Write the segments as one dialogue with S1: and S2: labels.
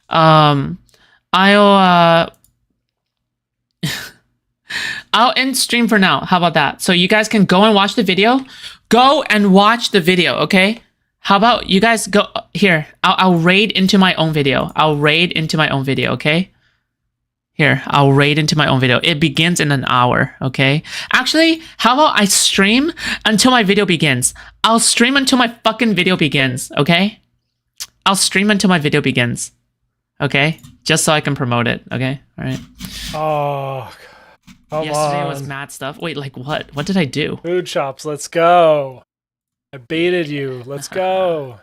S1: Um, I'll I'll end stream for now. How about that? So you guys can go and watch the video. Go and watch the video, okay? How about you guys go here? I'll raid into my own video. I'll raid into my own video, okay? Here, I'll raid into my own video. It begins in an hour, okay? Actually, how about I stream until my video begins? I'll stream until my fucking video begins, okay? I'll stream until my video begins, okay? Just so I can promote it, okay? All right.
S2: Oh, come
S1: Yesterday
S2: on.
S1: was mad stuff. Wait, like what? What did I do?
S2: Food shops, let's go. I baited you. Let's go.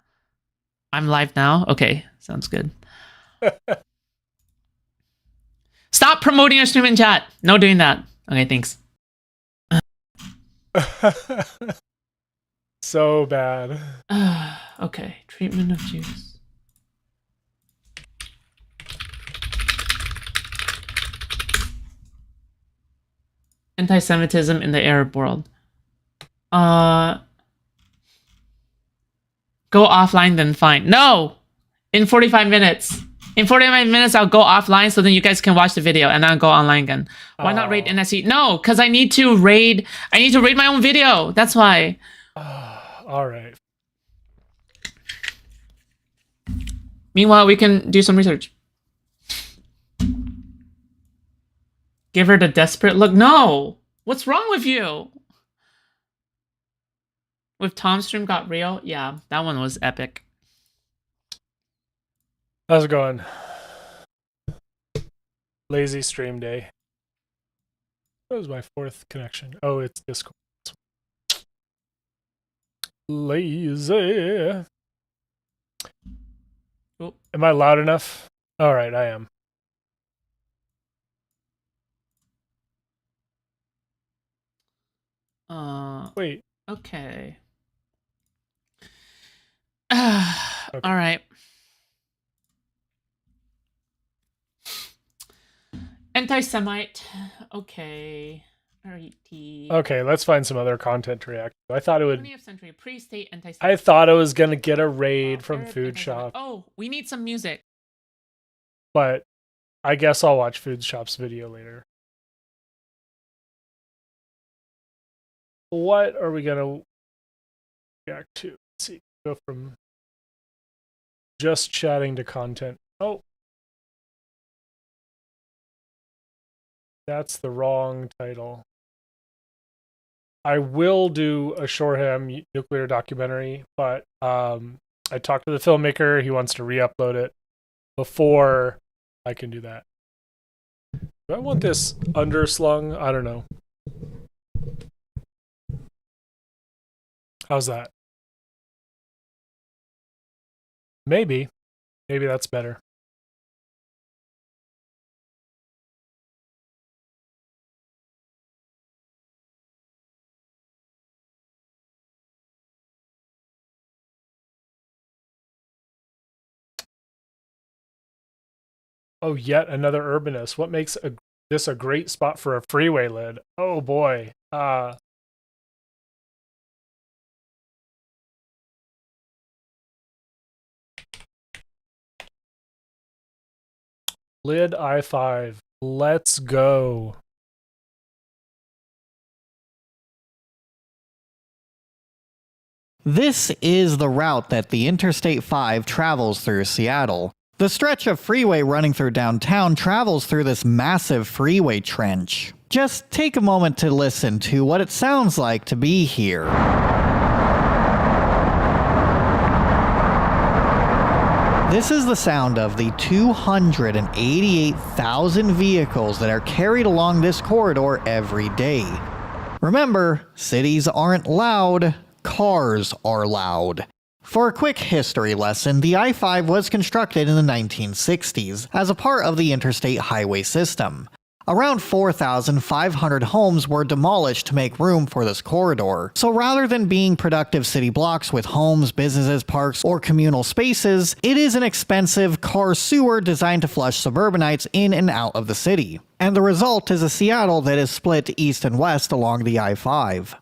S1: I'm live now? Okay, sounds good. Stop promoting your stream in chat. No doing that. Okay, thanks.
S2: So bad.
S1: Okay, treatment of Jews. Anti-Semitism in the Arab world. Go offline then fine. No! In 45 minutes. In 45 minutes, I'll go offline so then you guys can watch the video and I'll go online again. Why not raid NSE? No, because I need to raid my own video. That's why.
S2: All right.
S1: Meanwhile, we can do some research. Give her the desperate look. No! What's wrong with you? With Tom's stream got real? Yeah, that one was epic.
S2: How's it going? Lazy stream day. What was my fourth connection? Oh, it's Discord. Lazy.
S1: Oh.
S2: Am I loud enough? All right, I am. Wait.
S1: Okay.
S2: Okay.
S1: All right. Anti-Semite. Okay. Alrighty.
S2: Okay, let's find some other content to react to. I thought it would.
S1: 20th century pre-state anti-Semite.
S2: I thought I was gonna get a raid from
S1: Arab
S2: Food
S1: anti-Semite.
S2: Shop,
S1: Oh, we need some music.
S2: but I guess I'll watch Food Shop's video later. What are we gonna react to? Let's see. Go from just chatting to content. Oh, that's the wrong title. I will do a Shoreham nuclear documentary, but I talked to the filmmaker. He wants to re-upload it before I can do that. Do I want this underslung? I don't know. How's that? Maybe. Maybe that's better. Oh, yet another urbanist. What makes this a great spot for a freeway lid? Oh boy. Lid I-5. Let's go.
S3: This is the route that the Interstate 5 travels through Seattle. The stretch of freeway running through downtown travels through this massive freeway trench. Just take a moment to listen to what it sounds like to be here. This is the sound of the 288,000 vehicles that are carried along this corridor every day. Remember, cities aren't loud, cars are loud. For a quick history lesson, the I-5 was constructed in the 1960s as a part of the interstate highway system. Around 4,500 homes were demolished to make room for this corridor. So rather than being productive city blocks with homes, businesses, parks, or communal spaces, it is an expensive car sewer designed to flush suburbanites in and out of the city. And the result is a Seattle that is split east and west along the I-5.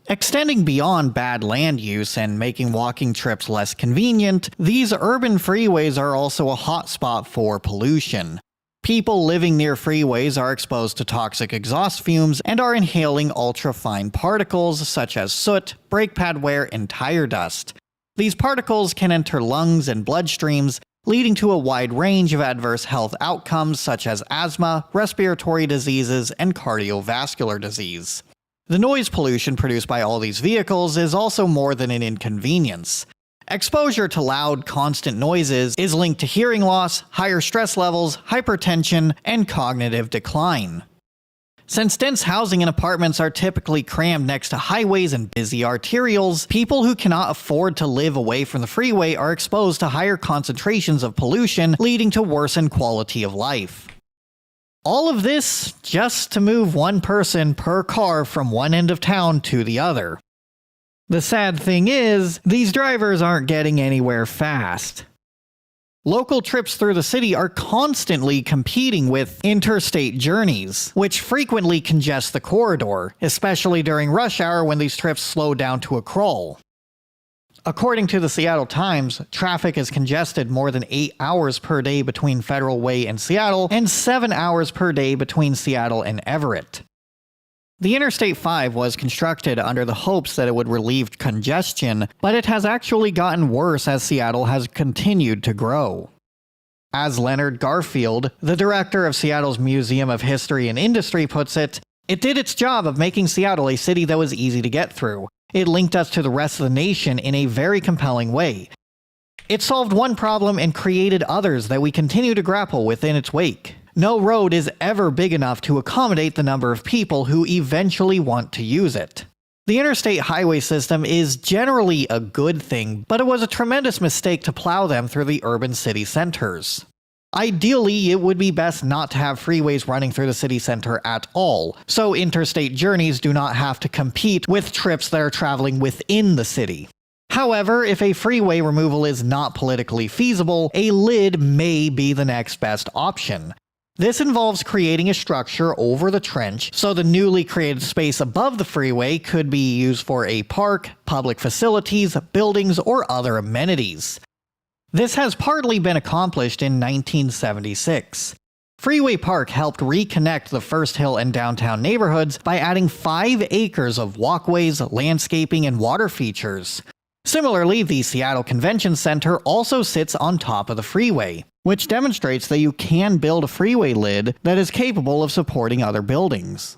S3: Extending beyond bad land use and making walking trips less convenient, these urban freeways are also a hotspot for pollution. People living near freeways are exposed to toxic exhaust fumes and are inhaling ultra-fine particles such as soot, brake pad wear, and tire dust. These particles can enter lungs and bloodstreams, leading to a wide range of adverse health outcomes such as asthma, respiratory diseases, and cardiovascular disease. The noise pollution produced by all these vehicles is also more than an inconvenience. Exposure to loud, constant noises is linked to hearing loss, higher stress levels, hypertension, and cognitive decline. Since dense housing and apartments are typically crammed next to highways and busy arterials, people who cannot afford to live away from the freeway are exposed to higher concentrations of pollution, leading to worsened quality of life. All of this just to move one person per car from one end of town to the other. The sad thing is, these drivers aren't getting anywhere fast. Local trips through the city are constantly competing with interstate journeys, which frequently congest the corridor, especially during rush hour when these trips slow down to a crawl. According to the Seattle Times, traffic is congested more than 8 hours per day between Federal Way and Seattle, and 7 hours per day between Seattle and Everett. The Interstate 5 was constructed under the hopes that it would relieve congestion, but it has actually gotten worse as Seattle has continued to grow. As Leonard Garfield, the director of Seattle's Museum of History and Industry, puts it, "It did its job of making Seattle a city that was easy to get through. It linked us to the rest of the nation in a very compelling way. It solved one problem and created others that we continue to grapple with in its wake. No road is ever big enough to accommodate the number of people who eventually want to use it." The interstate highway system is generally a good thing, but it was a tremendous mistake to plow them through the urban city centers. Ideally, it would be best not to have freeways running through the city center at all, so interstate journeys do not have to compete with trips that are traveling within the city. However, if a freeway removal is not politically feasible, a lid may be the next best option. This involves creating a structure over the trench so the newly created space above the freeway could be used for a park, public facilities, buildings, or other amenities. This has partly been accomplished in 1976. Freeway Park helped reconnect the First Hill and downtown neighborhoods by adding 5 acres of walkways, landscaping, and water features. Similarly, the Seattle Convention Center also sits on top of the freeway, which demonstrates that you can build a freeway lid that is capable of supporting other buildings.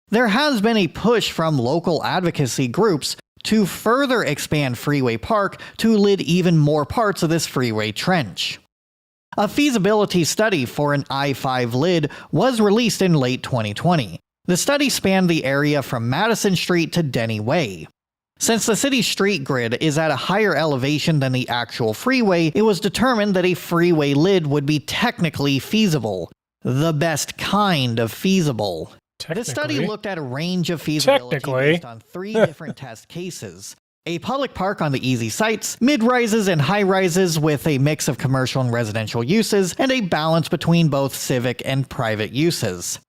S3: There has been a push from local advocacy groups to further expand Freeway Park to lid even more parts of this freeway trench. A feasibility study for an I-5 lid was released in late 2020. The study spanned the area from Madison Street to Denny Way. Since the city's street grid is at a higher elevation than the actual freeway, it was determined that a freeway lid would be technically feasible. The best kind of feasible. This study looked at a range of feasibility based on 3 different test cases. A public park on the easy sites, mid-rises and high-rises with a mix of commercial and residential uses, and a balance between both civic and private uses.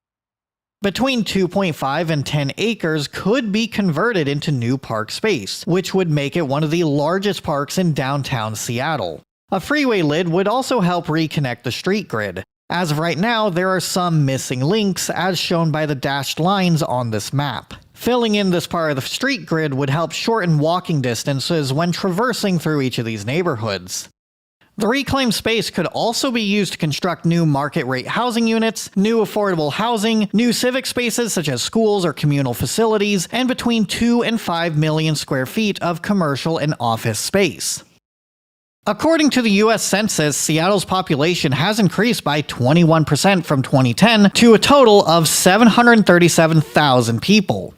S3: Between 2.5 and 10 acres could be converted into new park space, which would make it one of the largest parks in downtown Seattle. A freeway lid would also help reconnect the street grid. As of right now, there are some missing links as shown by the dashed lines on this map. Filling in this part of the street grid would help shorten walking distances when traversing through each of these neighborhoods. The reclaimed space could also be used to construct new market-rate housing units, new affordable housing, new civic spaces such as schools or communal facilities, and between 2 and 5 million square feet of commercial and office space. According to the US Census, Seattle's population has increased by 21% from 2010 to a total of 737,000 people.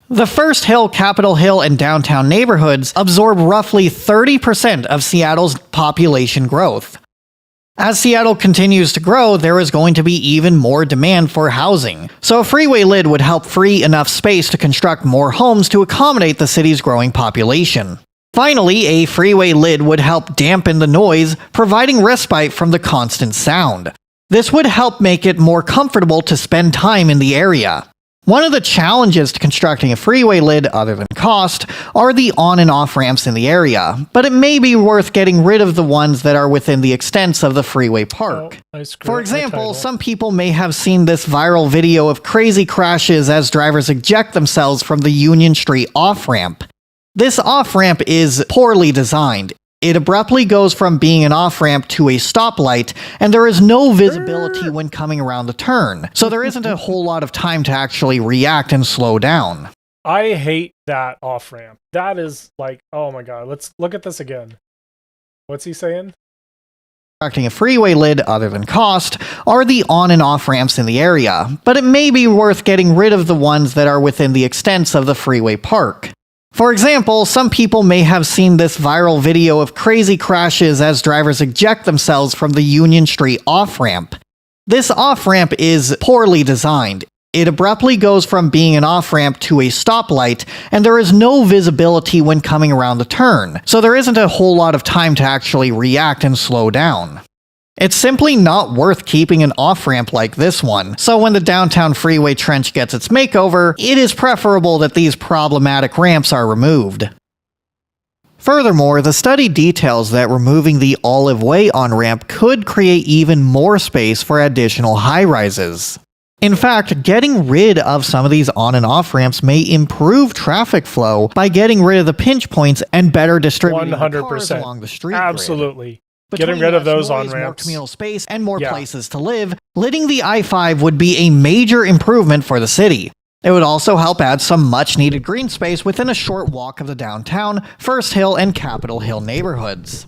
S3: The First Hill, Capitol Hill, and downtown neighborhoods absorb roughly 30% of Seattle's population growth. As Seattle continues to grow, there is going to be even more demand for housing, so a freeway lid would help free enough space to construct more homes to accommodate the city's growing population. Finally, a freeway lid would help dampen the noise, providing respite from the constant sound. This would help make it more comfortable to spend time in the area. One of the challenges to constructing a freeway lid, other than cost, are the on and off ramps in the area, but it may be worth getting rid of the ones that are within the extents of the freeway park.
S2: Oh, I screwed
S3: For
S2: up my
S3: example,
S2: title.
S3: some people may have seen this viral video of crazy crashes as drivers eject themselves from the Union Street off-ramp. This off-ramp is poorly designed. It abruptly goes from being an off-ramp to a stoplight, and there is no visibility when coming around the turn, so there isn't a whole lot of time to actually react and slow down.
S2: I hate that off ramp. That is like, oh my god. Let's look at this again. What's he saying?
S3: Constructing a freeway lid, other than cost, are the on and off ramps in the area, but it may be worth getting rid of the ones that are within the extents of the freeway park. For example, some people may have seen this viral video of crazy crashes as drivers eject themselves from the Union Street off-ramp. This off-ramp is poorly designed. It abruptly goes from being an off-ramp to a stoplight, and there is no visibility when coming around the turn, so there isn't a whole lot of time to actually react and slow down. It's simply not worth keeping an off-ramp like this one, so when the downtown freeway trench gets its makeover, it is preferable that these problematic ramps are removed. Furthermore, the study details that removing the Olive Way on-ramp could create even more space for additional high-rises. In fact, getting rid of some of these on and off ramps may improve traffic flow by getting rid of the pinch points and better distributing the cars
S2: 100%.
S3: along the street grid.
S2: Absolutely.
S3: Between
S2: Getting rid of
S3: less
S2: those
S3: noise,
S2: on
S3: more
S2: ramps.
S3: communal space, and more
S2: Yeah.
S3: places to live, lidding the I-5 would be a major improvement for the city. It would also help add some much-needed green space within a short walk of the downtown, First Hill, and Capitol Hill neighborhoods.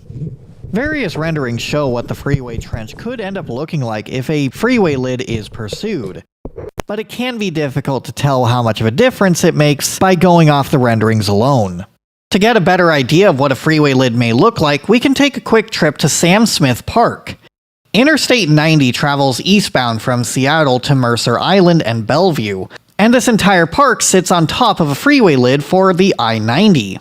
S3: Various renderings show what the freeway trench could end up looking like if a freeway lid is pursued. But it can be difficult to tell how much of a difference it makes by going off the renderings alone. To get a better idea of what a freeway lid may look like, we can take a quick trip to Sam Smith Park. Interstate 90 travels eastbound from Seattle to Mercer Island and Bellevue, and this entire park sits on top of a freeway lid for the I-90.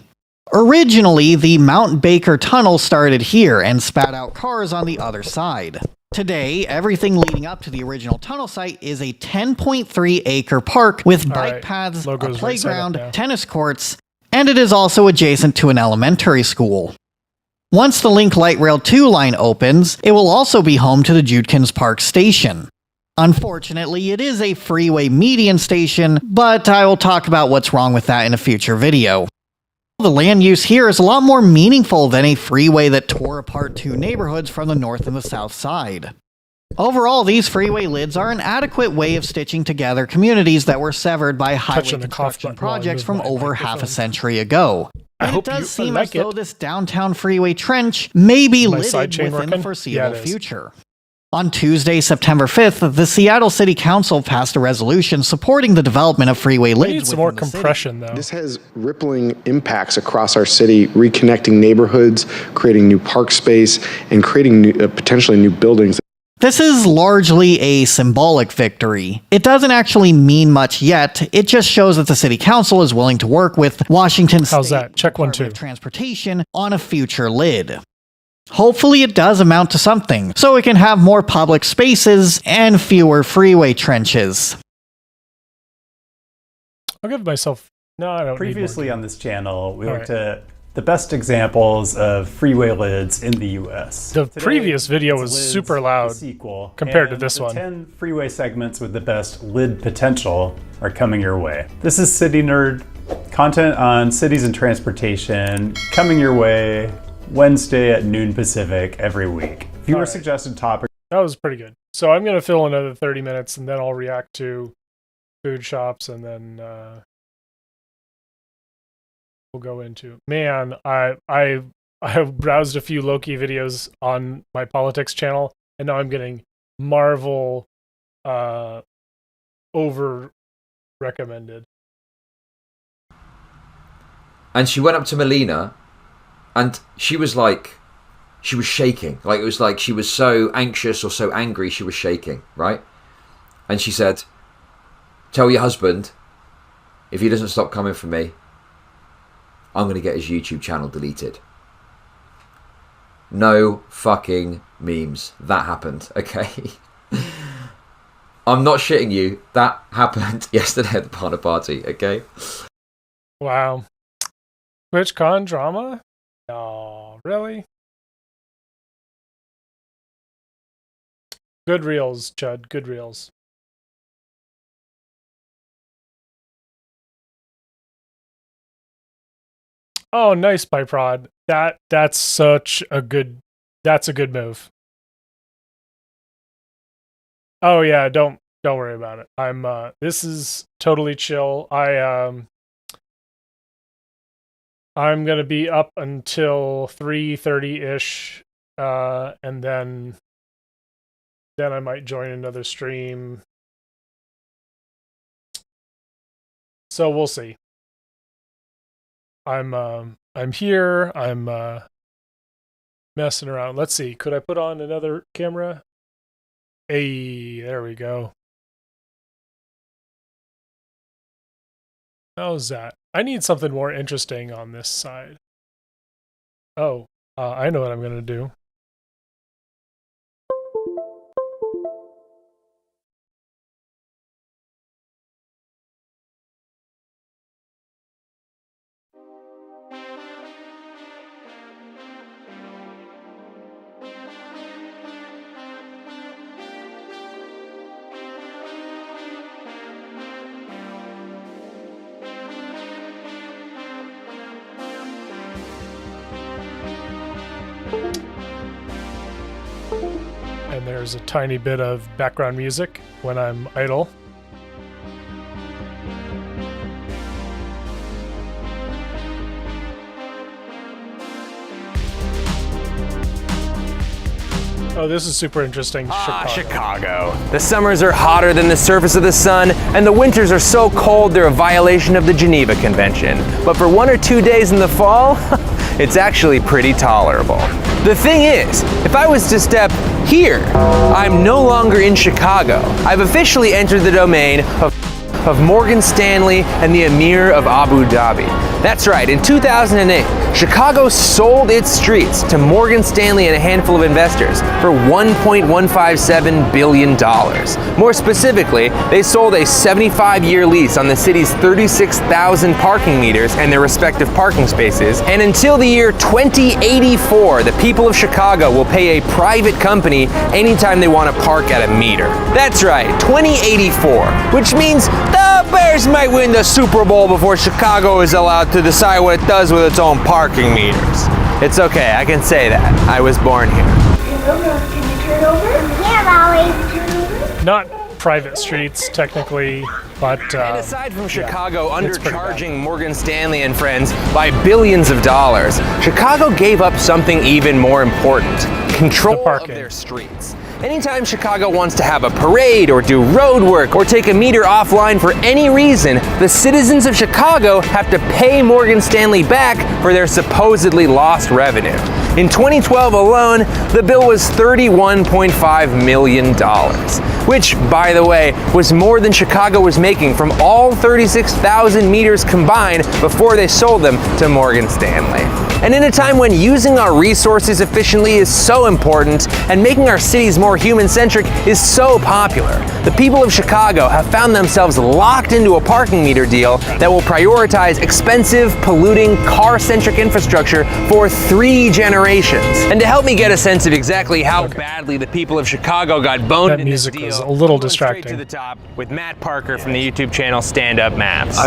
S3: Originally, the Mount Baker Tunnel started here and spat out cars on the other side. Today, everything leading up to the original tunnel site is a 10.3-acre park with bike
S2: right.
S3: paths, a
S2: Logo's right side up
S3: playground,
S2: now.
S3: tennis courts, and it is also adjacent to an elementary school. Once the Link Light Rail 2 line opens, it will also be home to the Judkins Park Station. Unfortunately, it is a freeway median station, but I will talk about what's wrong with that in a future video. The land use here is a lot more meaningful than a freeway that tore apart two neighborhoods from the north and the south side. Overall, these freeway lids are an adequate way of stitching together communities that were severed by highway
S2: Touching the cough
S3: construction
S2: button while I
S3: projects
S2: move
S3: from
S2: my
S3: over half a
S2: microphone.
S3: century ago.
S2: I
S3: And
S2: hope
S3: it does
S2: you
S3: seem
S2: like
S3: as though
S2: it.
S3: this downtown freeway trench may be
S2: My side
S3: lidded
S2: chain
S3: within the
S2: working?
S3: foreseeable
S2: Yeah, it is.
S3: future. On Tuesday, September 5th, the Seattle City Council passed a resolution supporting the development of freeway
S2: We
S3: lids
S2: need some more
S3: within the city.
S2: compression, though.
S4: This has rippling impacts across our city, reconnecting neighborhoods, creating new park space, and creating potentially new buildings.
S3: This is largely a symbolic victory. It doesn't actually mean much yet, it just shows that the City Council is willing to work with Washington
S2: How's
S3: State
S2: that? Check one,
S3: Department of
S2: two.
S3: Transportation on a future lid. Hopefully it does amount to something, so we can have more public spaces and fewer freeway trenches.
S2: I'll give myself. No, I don't.
S5: Previously
S2: need
S5: on this channel, we
S2: All
S5: looked at the best examples of freeway lids in the U.S.
S2: The previous video
S5: it's
S2: was
S5: Lids,
S2: super
S5: the
S2: loud
S5: sequel,
S2: compared to
S5: and
S2: this
S5: the
S2: one.
S5: 10 freeway segments with the best lid potential are coming your way. This is City Nerd, content on cities and transportation, coming your way Wednesday at noon Pacific every week. Viewer
S2: All right.
S5: suggested topics.
S2: That was pretty good. So I'm gonna fill another 30 minutes, and then I'll react to food shops, and then we'll go into. Man, I have browsed a few Loki videos on my politics channel, and now I'm getting Marvel over recommended.
S6: And she went up to Melina, and she was shaking. Like, it was like she was so anxious or so angry, she was shaking, right? And she said, "Tell your husband, if he doesn't stop coming for me, I'm going to get his YouTube channel deleted." No fucking memes. That happened, okay? I'm not shitting you. That happened yesterday at the partner party, okay?
S2: Wow. TwitchCon drama? No, really? Good reels, Chud. Good reels. Oh, nice, Byprod. That's such a good. That's a good move. Oh yeah, don't worry about it. I'm this is totally chill. I'm gonna be up until 3:30-ish, and then I might join another stream. So we'll see. I'm here. I'm messing around. Let's see. Could I put on another camera? Hey, there we go. How's that? I need something more interesting on this side. Oh, I know what I'm gonna do. And there's a tiny bit of background music when I'm idle. Oh, this is super interesting.
S7: Chicago. The summers are hotter than the surface of the sun, and the winters are so cold they're a violation of the Geneva Convention. But for 1 or 2 days in the fall, it's actually pretty tolerable. The thing is, if I was to step here, I'm no longer in Chicago. I've officially entered the domain of Morgan Stanley and the Emir of Abu Dhabi. That's right, in 2008, Chicago sold its streets to Morgan Stanley and a handful of investors for $1.157 billion. More specifically, they sold a 75-year lease on the city's 36,000 parking meters and their respective parking spaces, and until the year 2084, the people of Chicago will pay a private company anytime they want to park at a meter. That's right, 2084, which means the Bears might win the Super Bowl before Chicago is allowed to decide what it does with its own parking meters. It's okay, I can say that. I was born here.
S8: Can you turn over? Yeah, Molly.
S2: Not private streets, technically, but...
S7: And aside from Chicago
S2: it's pretty
S7: undercharging Morgan Stanley and friends by billions of dollars, Chicago gave up something even more important: control of
S2: parking.
S7: their streets. Anytime Chicago wants to have a parade or do road work or take a meter offline for any reason, the citizens of Chicago have to pay Morgan Stanley back for their supposedly lost revenue. In 2012 alone, the bill was $31.5 million, which, by the way, was more than Chicago was making from all 36,000 meters combined before they sold them to Morgan Stanley. And in a time when using our resources efficiently is so important and making our cities more human-centric is so popular, the people of Chicago have found themselves locked into a parking meter deal that will prioritize expensive, polluting, car-centric infrastructure for 3 generations. And to help me get a sense of exactly how badly the people of Chicago got boned
S2: That
S7: in this
S2: music
S7: deal,
S2: was a little
S7: I'm going straight
S2: distracting.
S7: to the top with Matt Parker from the YouTube channel Stand Up Maps.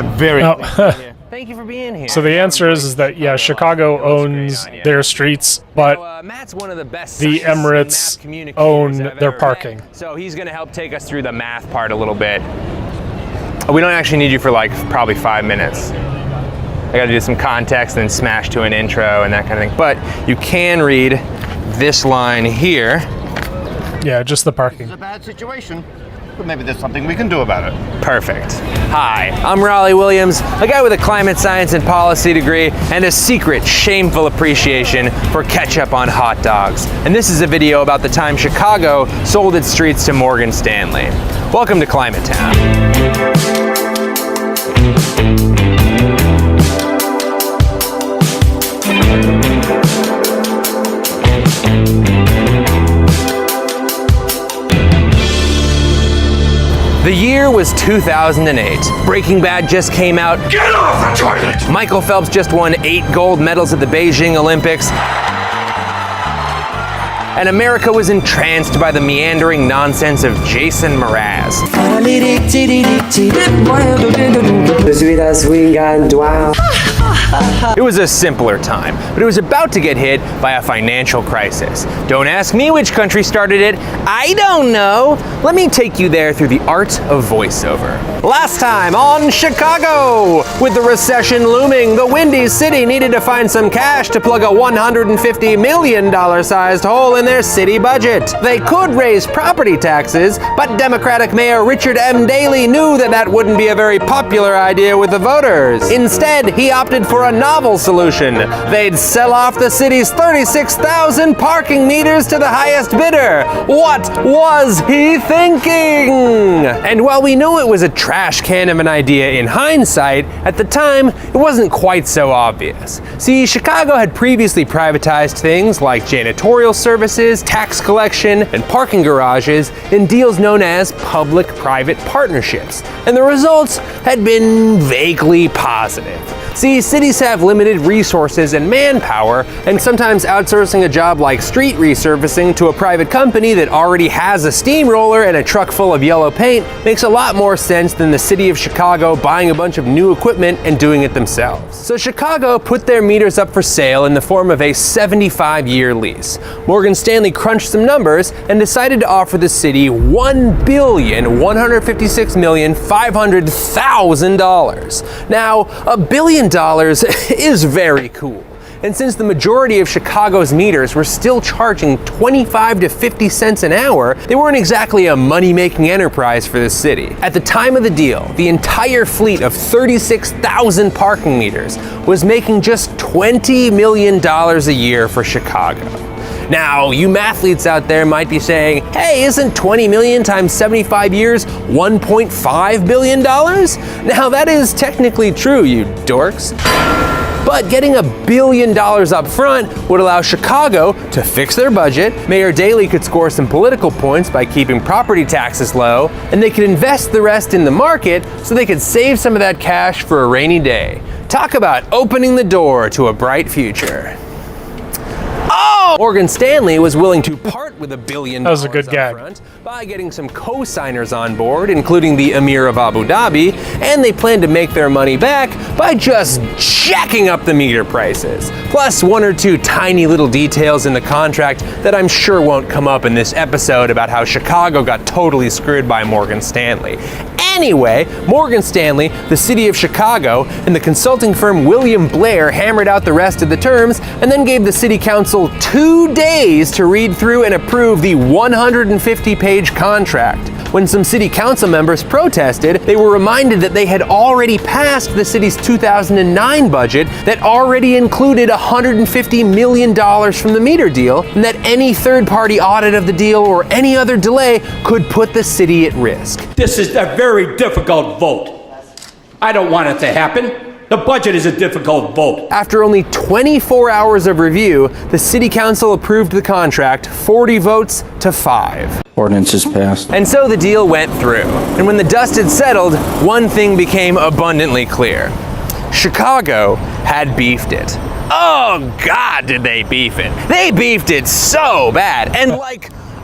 S7: Thank you for being here.
S2: So the answer is that, yeah, Chicago owns their streets, but
S7: Matt's one of the best
S2: the
S7: scientists and
S2: Emirates
S7: math communicators
S2: own
S7: I've
S2: their
S7: ever
S2: parking.
S7: met. So he's going to help take us through the math part a little bit. We don't actually need you for like probably 5 minutes. I got to do some context and smash to an intro and that kind of thing. But you can read this line here.
S2: yeah, just the parking.
S9: It's a bad situation, but maybe there's something we can do about it.
S7: Perfect. Hi, I'm Raleigh Williams, a guy with a climate science and policy degree and a secret shameful appreciation for ketchup on hot dogs. And this is a video about the time Chicago sold its streets to Morgan Stanley. Welcome to Climate Town. The year was 2008. Breaking Bad just came out.
S9: Get off the toilet!
S7: Michael Phelps just won 8 gold medals at the Beijing Olympics. And America was entranced by the meandering nonsense of Jason Mraz. It was a simpler time, but it was about to get hit by a financial crisis. Don't ask me which country started it. I don't know. Let me take you there through the art of voiceover. Last time on Chicago, with the recession looming, the Windy City needed to find some cash to plug a $150 million sized hole in their city budget. They could raise property taxes, but Democratic Mayor Richard M. Daley knew that wouldn't be a very popular idea with the voters. Instead, he opted for a novel solution. They'd sell off the city's 36,000 parking meters to the highest bidder. What was he thinking? And while we know it was a trash can of an idea in hindsight, at the time, it wasn't quite so obvious. See, Chicago had previously privatized things like janitorial services, tax collection, and parking garages in deals known as public-private partnerships, and the results had been vaguely positive. See, cities have limited resources and manpower, and sometimes outsourcing a job like street resurfacing to a private company that already has a steamroller and a truck full of yellow paint makes a lot more sense than the city of Chicago buying a bunch of new equipment and doing it themselves. So Chicago put their meters up for sale in the form of a 75-year lease. Morgan Stanley crunched some numbers and decided to offer the city $1,156,500,000. Now, $1 billion is very cool. And since the majority of Chicago's meters were still charging 25 to 50 cents an hour, they weren't exactly a money-making enterprise for the city. At the time of the deal, the entire fleet of 36,000 parking meters was making just $20 million a year for Chicago. Now, you mathletes out there might be saying, hey, isn't 20 million times 75 years $1.5 billion? Now, that is technically true, you dorks. But getting $1 billion up front would allow Chicago to fix their budget, Mayor Daley could score some political points by keeping property taxes low, and they could invest the rest in the market so they could save some of that cash for a rainy day. Talk about opening the door to a bright future. Oh! Morgan Stanley was willing to part with $1 billion
S2: That was a good gag.
S7: upfront by getting some co-signers on board, including the Emir of Abu Dhabi, and they plan to make their money back by just jacking up the meter prices. Plus 1 or 2 tiny little details in the contract that I'm sure won't come up in this episode about how Chicago got totally screwed by Morgan Stanley. Anyway, Morgan Stanley, the city of Chicago, and the consulting firm William Blair hammered out the rest of the terms and then gave the city council 2 days to read through and approve the 150-page contract. When some city council members protested, they were reminded that they had already passed the city's 2009 budget that already included $150 million from the meter deal, and that any third-party audit of the deal or any other delay could put the city at risk.
S10: This is a very difficult vote. I don't want it to happen. The budget is a difficult vote.
S7: After only 24 hours of review, the city council approved the contract 40 votes to 5.
S11: Ordinance is passed.
S7: And so the deal went through. And when the dust had settled, one thing became abundantly clear. Chicago had beefed it. Oh God, did they beef it. They beefed it so bad. And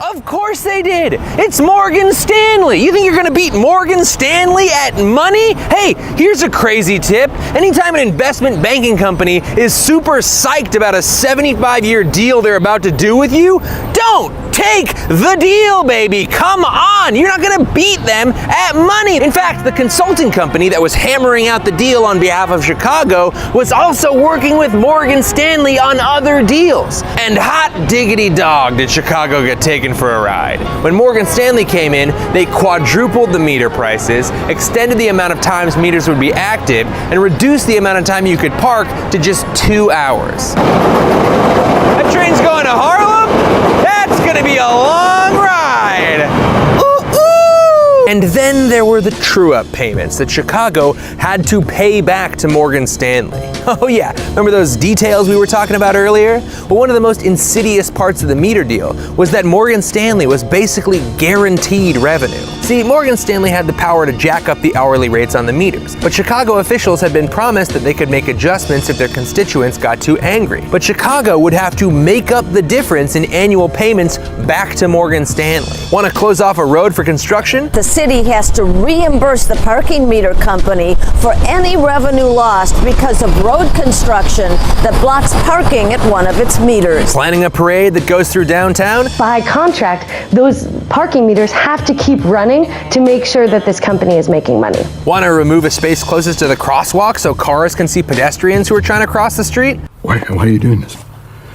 S7: of course they did. It's Morgan Stanley. You think you're gonna beat Morgan Stanley at money? Hey, here's a crazy tip. Anytime an investment banking company is super psyched about a 75-year deal they're about to do with you, don't take the deal, baby. Come on, you're not gonna beat them at money. In fact, the consulting company that was hammering out the deal on behalf of Chicago was also working with Morgan Stanley on other deals. And hot diggity dog did Chicago get taken for a ride. When Morgan Stanley came in, they quadrupled the meter prices, extended the amount of times meters would be active, and reduced the amount of time you could park to just 2 hours. That train's going to Harlem? That's gonna be a long ride. Ooh, ooh. And And then there were the true-up payments that Chicago had to pay back to Morgan Stanley. Oh yeah, remember those details we were talking about earlier? Well, one of the most insidious parts of the meter deal was that Morgan Stanley was basically guaranteed revenue. See, Morgan Stanley had the power to jack up the hourly rates on the meters, but Chicago officials had been promised that they could make adjustments if their constituents got too angry. But Chicago would have to make up the difference in annual payments back to Morgan Stanley. Want to close off a road for construction?
S11: The city has to reimburse the parking meter company for any revenue lost because of road construction that blocks parking at one of its meters.
S7: Planning a parade that goes through downtown?
S12: By contract, those parking meters have to keep running to make sure that this company is making money.
S7: Want to remove a space closest to the crosswalk so cars can see pedestrians who are trying to cross the street?
S13: Why are you doing this?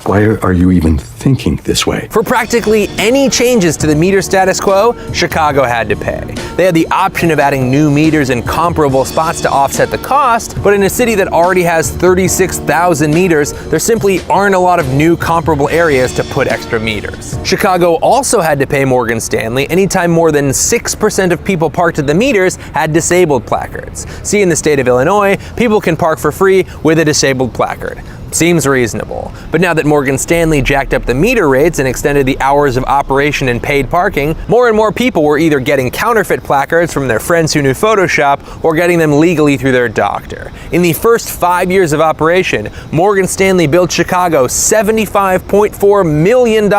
S13: Why are you even thinking this way?
S7: For practically any changes to the meter status quo, Chicago had to pay. They had the option of adding new meters in comparable spots to offset the cost, but in a city that already has 36,000 meters, there simply aren't a lot of new comparable areas to put extra meters. Chicago also had to pay Morgan Stanley anytime more than 6% of people parked at the meters had disabled placards. See, in the state of Illinois, people can park for free with a disabled placard. Seems reasonable. But now that Morgan Stanley jacked up the meter rates and extended the hours of operation and paid parking, more and more people were either getting counterfeit placards from their friends who knew Photoshop or getting them legally through their doctor. In the first 5 years of operation, Morgan Stanley billed Chicago $75.4 million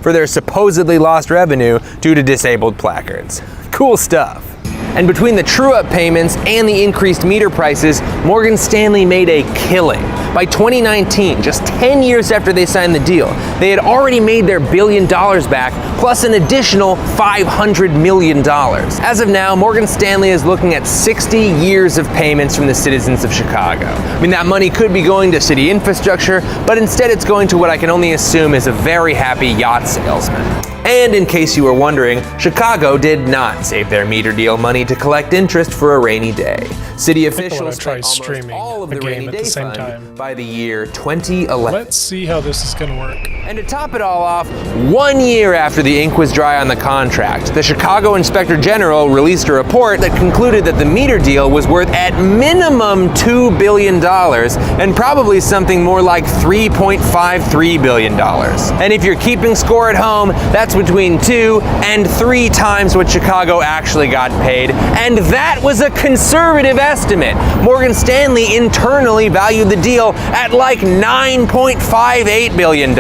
S7: for their supposedly lost revenue due to disabled placards. Cool stuff. And between the true-up payments and the increased meter prices, Morgan Stanley made a killing. By 2019, just 10 years after they signed the deal, they had already made their $1 billion back, plus an additional $500 million. As of now, Morgan Stanley is looking at 60 years of payments from the citizens of Chicago. I mean, that money could be going to city infrastructure, but instead it's going to what I can only assume is a very happy yacht salesman. And in case you were wondering, Chicago did not save their meter deal money to collect interest for a rainy day. City officials spent almost all of the rainy day fund by the year 2011.
S2: Let's see how this is going to work.
S7: And to top it all off, 1 year after the ink was dry on the contract, the Chicago Inspector General released a report that concluded that the meter deal was worth at minimum $2 billion and probably something more like $3.53 billion. And if you're keeping score at home, that's between 2 and 3 times what Chicago actually got paid, and that was a conservative estimate. Morgan Stanley internally valued the deal at like $9.58 billion,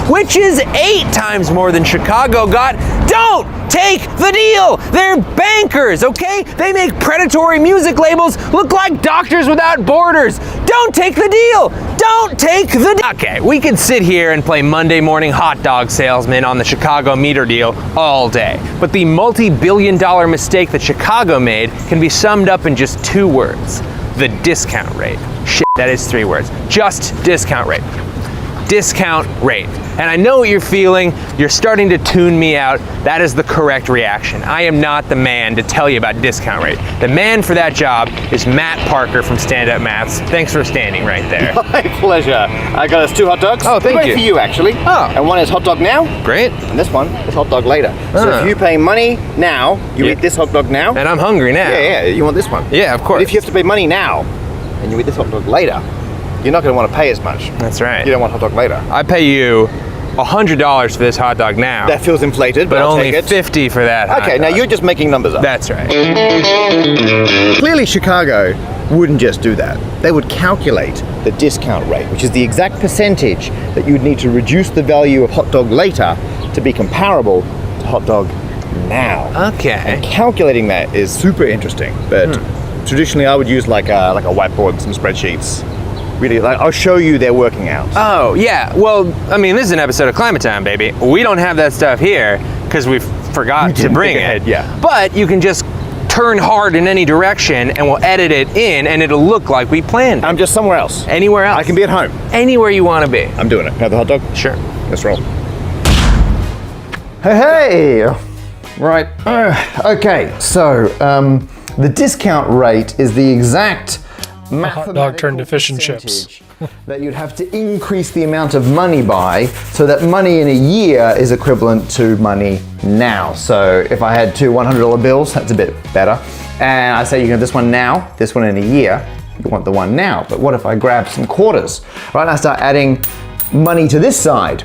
S7: which is 8 times more than Chicago got. Don't take the deal! They're bankers, okay? They make predatory music labels look like Doctors Without Borders. Don't take the deal! Don't take the deal! Okay, we could sit here and play Monday morning hot dog salesman on the Chicago meter deal all day, but the multi-billion-dollar mistake that Chicago made can be summed up in just 2 words: the discount rate. Shit, that is 3 words. Just discount rate. Discount rate. And I know what you're feeling. You're starting to tune me out. That is the correct reaction. I am not the man to tell you about discount rate. The man for that job is Matt Parker from Stand Up Maths. Thanks for standing right there.
S9: My pleasure. I got us 2 hot dogs.
S7: Oh, thank you.
S9: For you, actually.
S7: Oh.
S9: And one is hot dog now.
S7: Great.
S9: And this one is hot dog later. So if you pay money now, you eat this hot dog now.
S7: And I'm hungry now.
S9: Yeah, you want this one.
S7: Yeah, of course.
S9: But if you have to pay money now, and you eat this hot dog later, you're not going to want to pay as much.
S7: That's right.
S9: You don't want hot dog later.
S7: I pay you $100 for this hot dog now.
S9: That feels inflated, but I'll
S7: only
S9: take it.
S7: $50 for that hot
S9: Okay,
S7: dog.
S9: now you're just making numbers up.
S7: That's right.
S9: Clearly Chicago wouldn't just do that. They would calculate the discount rate, which is the exact percentage that you'd need to reduce the value of hot dog later to be comparable to hot dog now.
S7: Okay.
S9: And calculating that is super interesting, but traditionally I would use like a whiteboard and some spreadsheets. Really, like, I'll show you their working out.
S7: Oh, yeah. Well, I mean, this is an episode of Climate Time, baby. We don't have that stuff here because we forgot to bring it.
S9: Yeah.
S7: But you can just turn hard in any direction and we'll edit it in and it'll look like we planned.
S9: I'm just somewhere else.
S7: Anywhere else.
S9: I can be at home.
S7: Anywhere you want to be.
S9: I'm doing it. Have the hot dog?
S7: Sure.
S9: Let's roll. Hey! Right. Okay, so the discount rate is the exact
S2: hot dog turned to fish and chips.
S9: that you'd have to increase the amount of money by so that money in a year is equivalent to money now. So if I had two $100 bills, that's a bit better. And I say you can have this one now, this one in a year, you want the one now. But what if I grab some quarters? Right, and I start adding money to this side.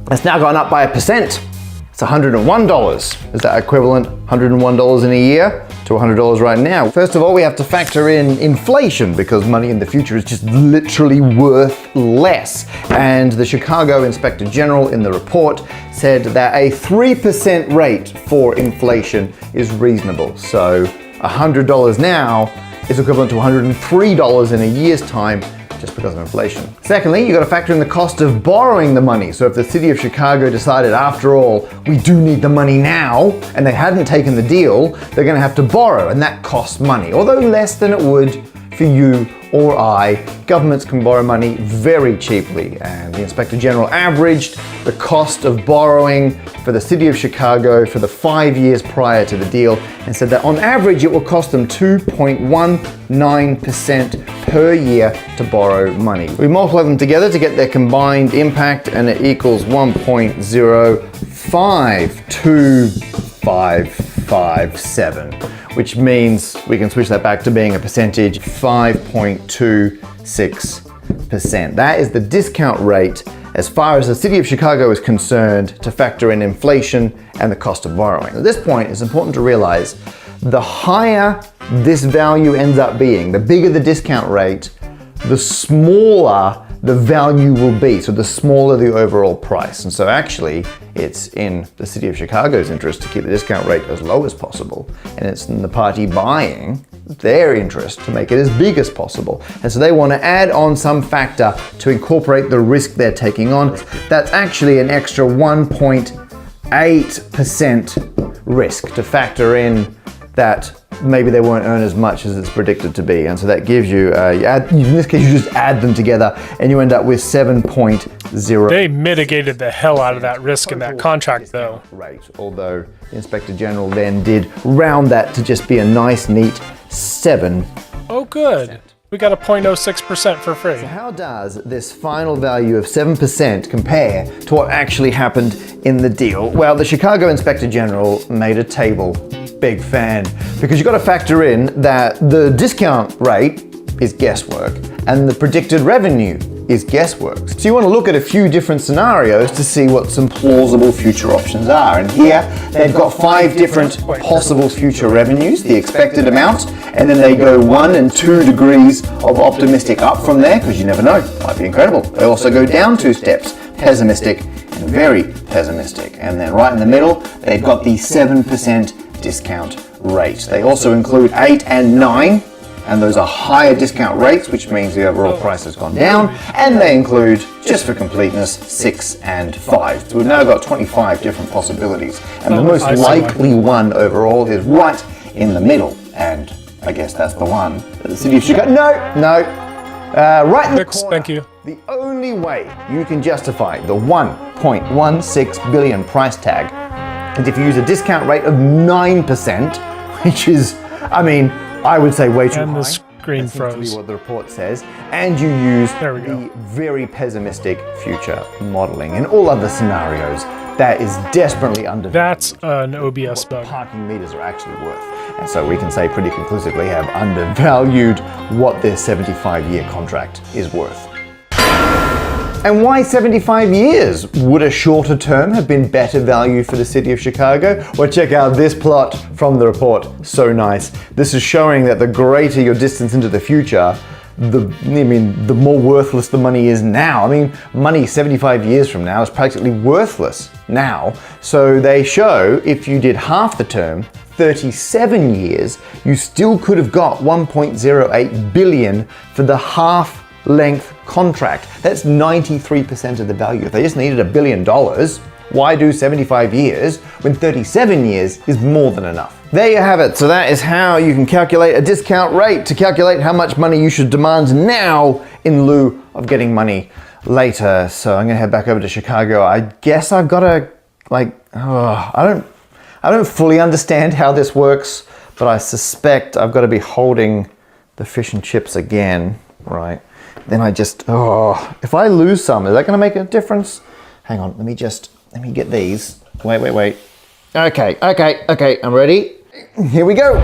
S9: It's now gone up by 1%. It's $101. Is that equivalent $101 in a year to $100 right now? First of all, we have to factor in inflation because money in the future is just literally worth less. And the Chicago Inspector General in the report said that a 3% rate for inflation is reasonable. So $100 now is equivalent to $103 in a year's time, just because of inflation. Secondly, you got to factor in the cost of borrowing the money. So if the city of Chicago decided, after all, we do need the money now, and they hadn't taken the deal, they're going to have to borrow, and that costs money. Although less than it would for you or I, governments can borrow money very cheaply. And the Inspector General averaged the cost of borrowing for the city of Chicago for the 5 years prior to the deal and said that on average it will cost them 2.19% per year to borrow money. We multiply them together to get their combined impact and it equals 1.05257, which means we can switch that back to being a percentage, 5.26%. That is the discount rate as far as the city of Chicago is concerned to factor in inflation and the cost of borrowing. At this point, it's important to realize the higher this value ends up being, the bigger the discount rate, the smaller the value will be, so the smaller the overall price. And so actually, it's in the city of Chicago's interest to keep the discount rate as low as possible, and it's in the party buying their interest to make it as big as possible. And so they want to add on some factor to incorporate the risk they're taking on. That's actually an extra 1.8% risk to factor in that maybe they won't earn as much as it's predicted to be. And so that gives you, in this case, you just add them together and you end up with 7.0.
S2: They mitigated the hell out of that risk in that contract, though.
S9: Right, although the Inspector General then did round that to just be a nice, neat 7%.
S2: Oh, good. We got a 0.06% for free.
S9: So how does this final value of 7% compare to what actually happened in the deal? Well, the Chicago Inspector General made a table. Big fan, because you've got to factor in that the discount rate is guesswork and the predicted revenue is guesswork. So you want to look at a few different scenarios to see what some plausible future options are. And here they've got 5 different possible future revenues, the expected amount, and then they go 1 and 2 degrees of optimistic up from there, because you never know, might be incredible. They also go down 2 steps, pessimistic and very pessimistic. And then right in the middle, they've got the 7% discount rate. They also include 8 and 9, and those are higher discount rates, which means the overall price has gone down. And they include, just for completeness, 6 and 5. So we've now got 25 different possibilities. And the most likely one overall is right in the middle. And I guess that's the one that the city of Chicago... No. Right in the corner.
S2: Thank you.
S9: The only way you can justify the 1.16 billion price tag is if you use a discount rate of 9%, which is, I would say way too high.
S2: And the screen froze.
S9: That's what the report says. And you use the very pessimistic future modeling. In all other scenarios, that is desperately undervalued.
S2: That's an OBS bug.
S9: Parking meters are actually worth. And so we can say pretty conclusively have undervalued what their 75-year contract is worth. And why 75 years? Would a shorter term have been better value for the city of Chicago? Well, check out this plot from the report. So nice. This is showing that the greater your distance into the future, the more worthless the money is now. Money 75 years from now is practically worthless now. So they show if you did half the term, 37 years, you still could have got 1.08 billion for the half length contract. That's 93% of the value. If they just needed $1 billion, why do 75 years when 37 years is more than enough? There you have it. So that is how you can calculate a discount rate to calculate how much money you should demand now in lieu of getting money later. So I'm gonna head back over to Chicago. I guess I've got to I don't fully understand how this works, but I suspect I've got to be holding the fish and chips again, right? then I just, if I lose some, is that going to make a difference? Hang on, let me get these. Wait. Okay, I'm ready. Here we go.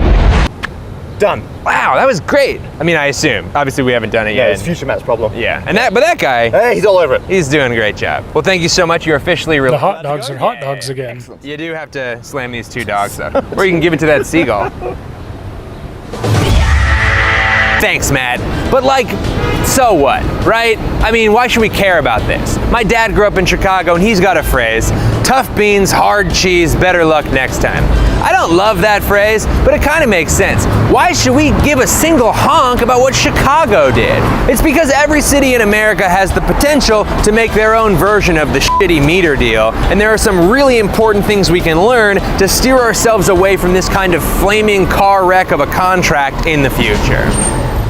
S9: Done.
S7: Wow, that was great. I mean, I assume. Obviously, we haven't done it
S9: Yeah,
S7: yet.
S9: it's future Matt's problem.
S7: Yeah, but that guy,
S9: Hey, he's all over it.
S7: he's doing a great job. Well, thank you so much. You're officially
S2: The
S7: released.
S2: hot dogs are hot dogs again.
S7: You do have to slam these 2 dogs, though. Or you can give it to that seagull. Thanks, Matt. But like, so what, right? I mean, why should we care about this? My dad grew up in Chicago and he's got a phrase, tough beans, hard cheese, better luck next time. I don't love that phrase, but it kind of makes sense. Why should we give a single honk about what Chicago did? It's because every city in America has the potential to make their own version of the shitty meter deal, and there are some really important things we can learn to steer ourselves away from this kind of flaming car wreck of a contract in the future.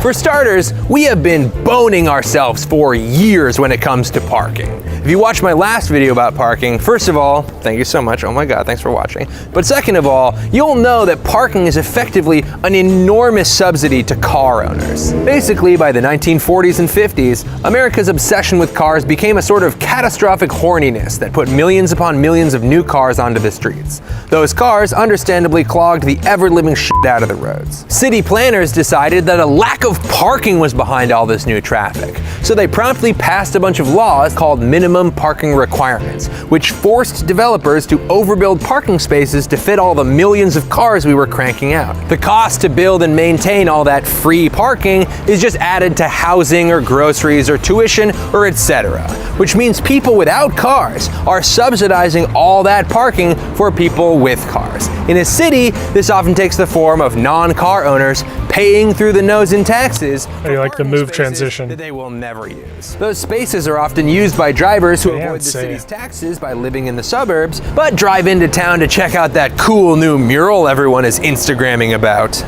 S7: For starters, we have been boning ourselves for years when it comes to parking. If you watched my last video about parking, first of all, thank you so much. Oh my God, thanks for watching. But second of all, you'll know that parking is effectively an enormous subsidy to car owners. Basically, by the 1940s and 50s, America's obsession with cars became a sort of catastrophic horniness that put millions upon millions of new cars onto the streets. Those cars understandably clogged the ever-living shit out of the roads. City planners decided that a lack of parking was behind all this new traffic. So they promptly passed a bunch of laws called minimum parking requirements, which forced developers to overbuild parking spaces to fit all the millions of cars we were cranking out. The cost to build and maintain all that free parking is just added to housing or groceries or tuition or etc., which means people without cars are subsidizing all that parking for people with cars. In a city, this often takes the form of non-car owners paying through the nose in taxes
S2: How you like the move transition?
S7: that they will never use. Those spaces are often used by drivers who avoid the
S2: Fancy.
S7: city's taxes by living in the suburbs, but drive into town to check out that cool new mural everyone is Instagramming about.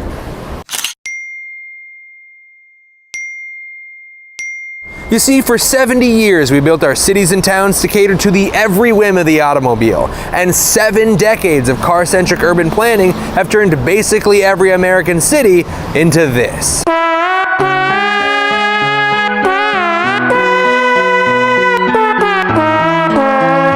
S7: You see, for 70 years we built our cities and towns to cater to the every whim of the automobile, and 7 decades of car-centric urban planning have turned basically every American city into this.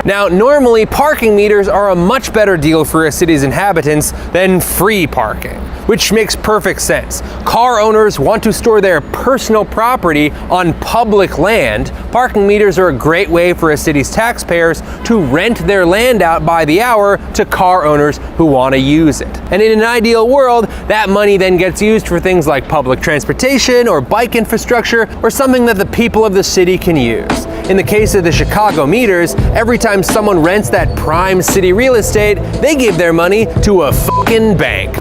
S7: Now, normally parking meters are a much better deal for a city's inhabitants than free parking, which makes perfect sense. Car owners want to store their personal property on public land. Parking meters are a great way for a city's taxpayers to rent their land out by the hour to car owners who want to use it. And in an ideal world, that money then gets used for things like public transportation or bike infrastructure or something that the people of the city can use. In the case of the Chicago meters, every time someone rents that prime city real estate, they give their money to a fucking bank.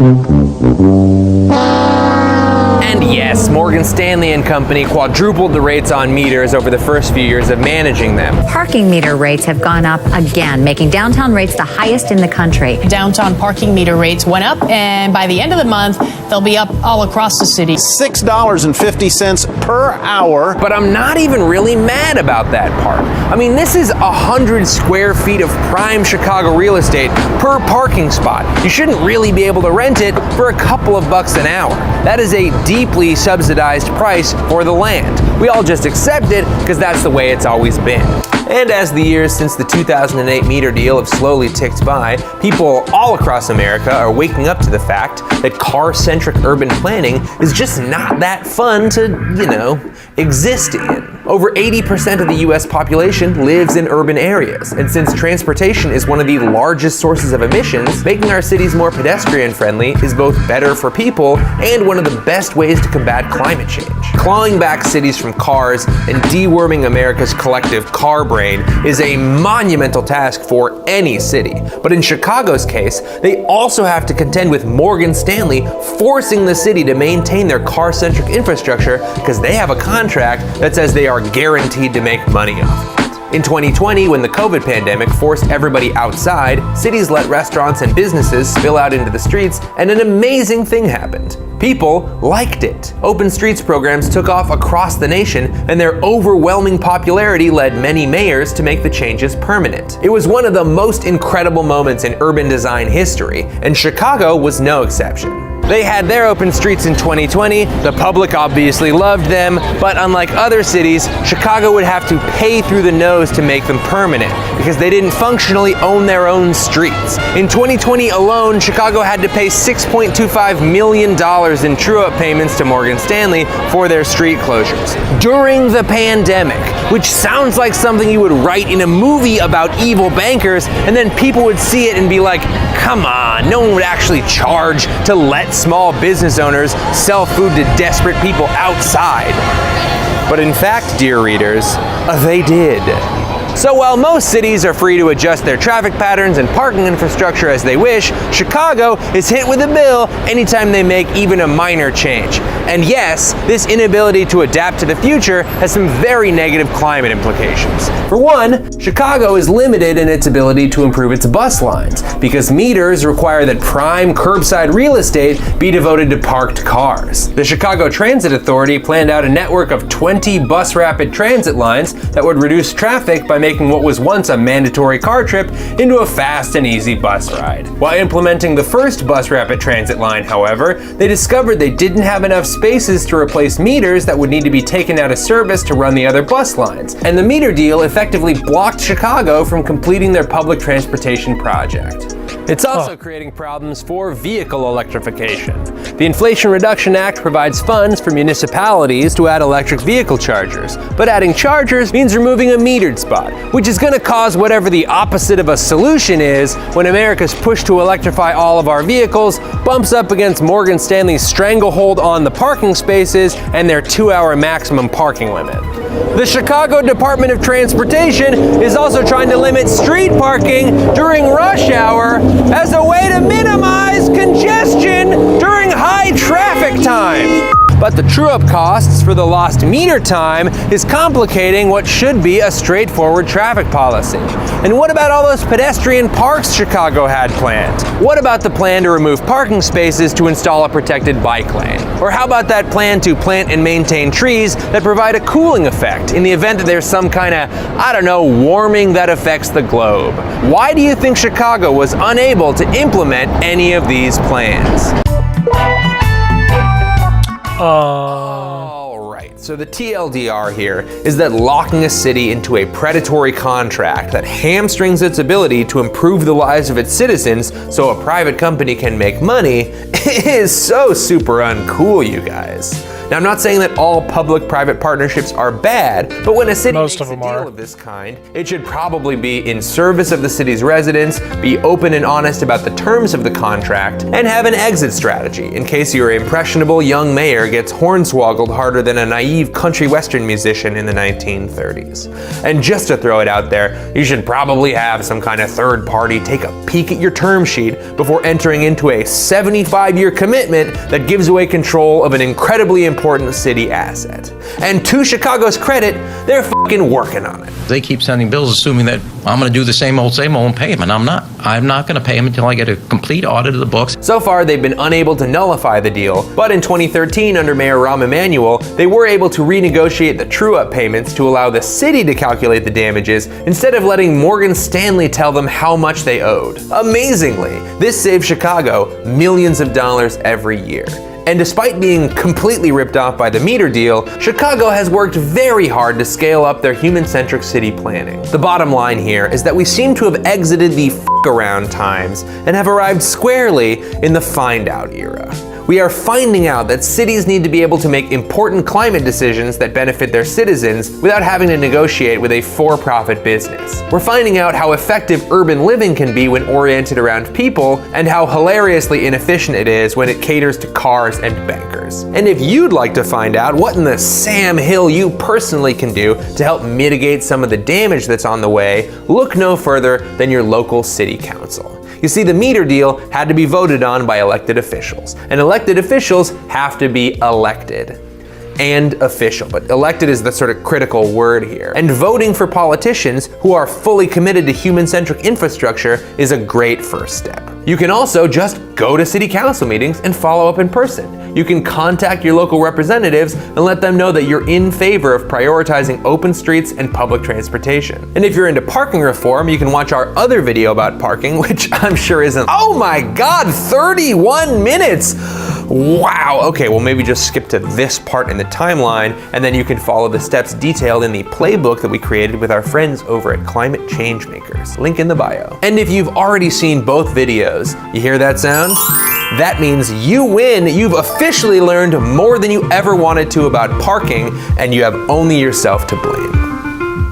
S7: And yes, Morgan Stanley and Company quadrupled the rates on meters over the first few years of managing them.
S14: Parking meter rates have gone up again, making downtown rates the highest in the country.
S15: Downtown parking meter rates went up, and by the end of the month, they'll be up all across the city.
S16: $6.50 per hour.
S7: But I'm not even really mad about that part. I mean, this is 100 square feet of prime Chicago real estate per parking spot. You shouldn't really be able to rent it for a couple of bucks an hour. That is a deeply subsidized price for the land. We all just accept it because that's the way it's always been. And as the years since the 2008 meter deal have slowly ticked by, people all across America are waking up to the fact that car-centric urban planning is just not that fun to, exist in. Over 80% of the US population lives in urban areas, and since transportation is one of the largest sources of emissions, making our cities more pedestrian-friendly is both better for people and one of the best ways to combat climate change. Clawing back cities from cars and deworming America's collective car brain is a monumental task for any city. But in Chicago's case, they also have to contend with Morgan Stanley forcing the city to maintain their car-centric infrastructure because they have a contract that says they are guaranteed to make money off it. In 2020, when the COVID pandemic forced everybody outside, cities let restaurants and businesses spill out into the streets, and an amazing thing happened. People liked it. Open Streets programs took off across the nation, and their overwhelming popularity led many mayors to make the changes permanent. It was one of the most incredible moments in urban design history, and Chicago was no exception. They had their open streets in 2020. The public obviously loved them, but unlike other cities, Chicago would have to pay through the nose to make them permanent because they didn't functionally own their own streets. In 2020 alone, Chicago had to pay $6.25 million in true-up payments to Morgan Stanley for their street closures during the pandemic, which sounds like something you would write in a movie about evil bankers, and then people would see it and be like, come on, no one would actually charge to let small business owners sell food to desperate people outside. But in fact, dear readers, they did. So while most cities are free to adjust their traffic patterns and parking infrastructure as they wish, Chicago is hit with a bill anytime they make even a minor change. And yes, this inability to adapt to the future has some very negative climate implications. For one, Chicago is limited in its ability to improve its bus lines because meters require that prime curbside real estate be devoted to parked cars. The Chicago Transit Authority planned out a network of 20 bus rapid transit lines that would reduce traffic by making what was once a mandatory car trip into a fast and easy bus ride. While implementing the first bus rapid transit line, however, they discovered they didn't have enough spaces to replace meters that would need to be taken out of service to run the other bus lines, and the meter deal effectively blocked Chicago from completing their public transportation project. It's also creating problems for vehicle electrification. The Inflation Reduction Act provides funds for municipalities to add electric vehicle chargers, but adding chargers means removing a metered spot, which is going to cause whatever the opposite of a solution is when America's push to electrify all of our vehicles bumps up against Morgan Stanley's stranglehold on the parking spaces and their 2-hour maximum parking limit. The Chicago Department of Transportation is also trying to limit street parking during rush hour as a way to minimize congestion during high traffic times. But the true-up costs for the lost meter time is complicating what should be a straightforward traffic policy. And what about all those pedestrian parks Chicago had planned? What about the plan to remove parking spaces to install a protected bike lane? Or how about that plan to plant and maintain trees that provide a cooling effect in the event that there's some kind of, I don't know, warming that affects the globe? Why do you think Chicago was unable to implement any of these plans? Alright, so the TLDR here is that locking a city into a predatory contract that hamstrings its ability to improve the lives of its citizens so a private company can make money is so super uncool, you guys. Now, I'm not saying that all public-private partnerships are bad, but when a city makes a deal of this kind, it should probably be in service of the city's residents, be open and honest about the terms of the contract, and have an exit strategy in case your impressionable young mayor gets hornswoggled harder than a naive country western musician in the 1930s. And just to throw it out there, you should probably have some kind of third party take a peek at your term sheet before entering into a 75-year commitment that gives away control of an incredibly important city asset. And to Chicago's credit, they're fucking working on it.
S17: They keep sending bills assuming that I'm going to do the same old and pay them, and I'm not. I'm not going to pay them until I get a complete audit of the books.
S7: So far, they've been unable to nullify the deal, but in 2013, under Mayor Rahm Emanuel, they were able to renegotiate the true-up payments to allow the city to calculate the damages instead of letting Morgan Stanley tell them how much they owed. Amazingly, this saved Chicago millions of dollars every year. And despite being completely ripped off by the meter deal, Chicago has worked very hard to scale up their human-centric city planning. The bottom line here is that we seem to have exited the f***around times and have arrived squarely in the find-out era. We are finding out that cities need to be able to make important climate decisions that benefit their citizens without having to negotiate with a for-profit business. We're finding out how effective urban living can be when oriented around people, and how hilariously inefficient it is when it caters to cars and bankers. And if you'd like to find out what in the Sam Hill you personally can do to help mitigate some of the damage that's on the way, look no further than your local city council. You see, the meter deal had to be voted on by elected officials, and elected officials have to be elected and official, but elected is the sort of critical word here. And voting for politicians who are fully committed to human-centric infrastructure is a great first step. You can also just go to city council meetings and follow up in person. You can contact your local representatives and let them know that you're in favor of prioritizing open streets and public transportation. And if you're into parking reform, you can watch our other video about parking, which I'm sure isn't, oh my God, 31 minutes! Wow, okay, well maybe just skip to this part in the timeline and then you can follow the steps detailed in the playbook that we created with our friends over at Climate Change Makers. Link in the bio. And if you've already seen both videos, you hear that sound? That means you win. You've officially learned more than you ever wanted to about parking, and you have only yourself to blame.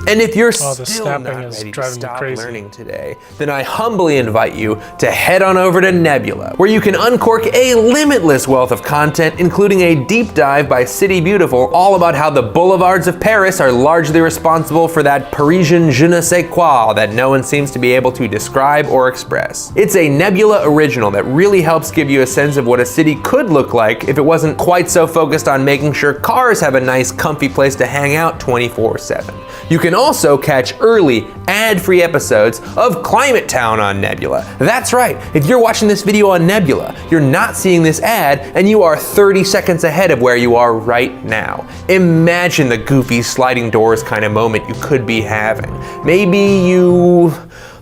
S7: And if you're still not ready to stop learning today, then I humbly invite you to head on over to Nebula, where you can uncork a limitless wealth of content, including a deep dive by City Beautiful, all about how the boulevards of Paris are largely responsible for that Parisian je ne sais quoi that no one seems to be able to describe or express. It's a Nebula original that really helps give you a sense of what a city could look like if it wasn't quite so focused on making sure cars have a nice, comfy place to hang out 24/7. You can also catch early, ad-free episodes of Climate Town on Nebula. That's right, if you're watching this video on Nebula, you're not seeing this ad and you are 30 seconds ahead of where you are right now. Imagine the goofy sliding doors kind of moment you could be having. Maybe you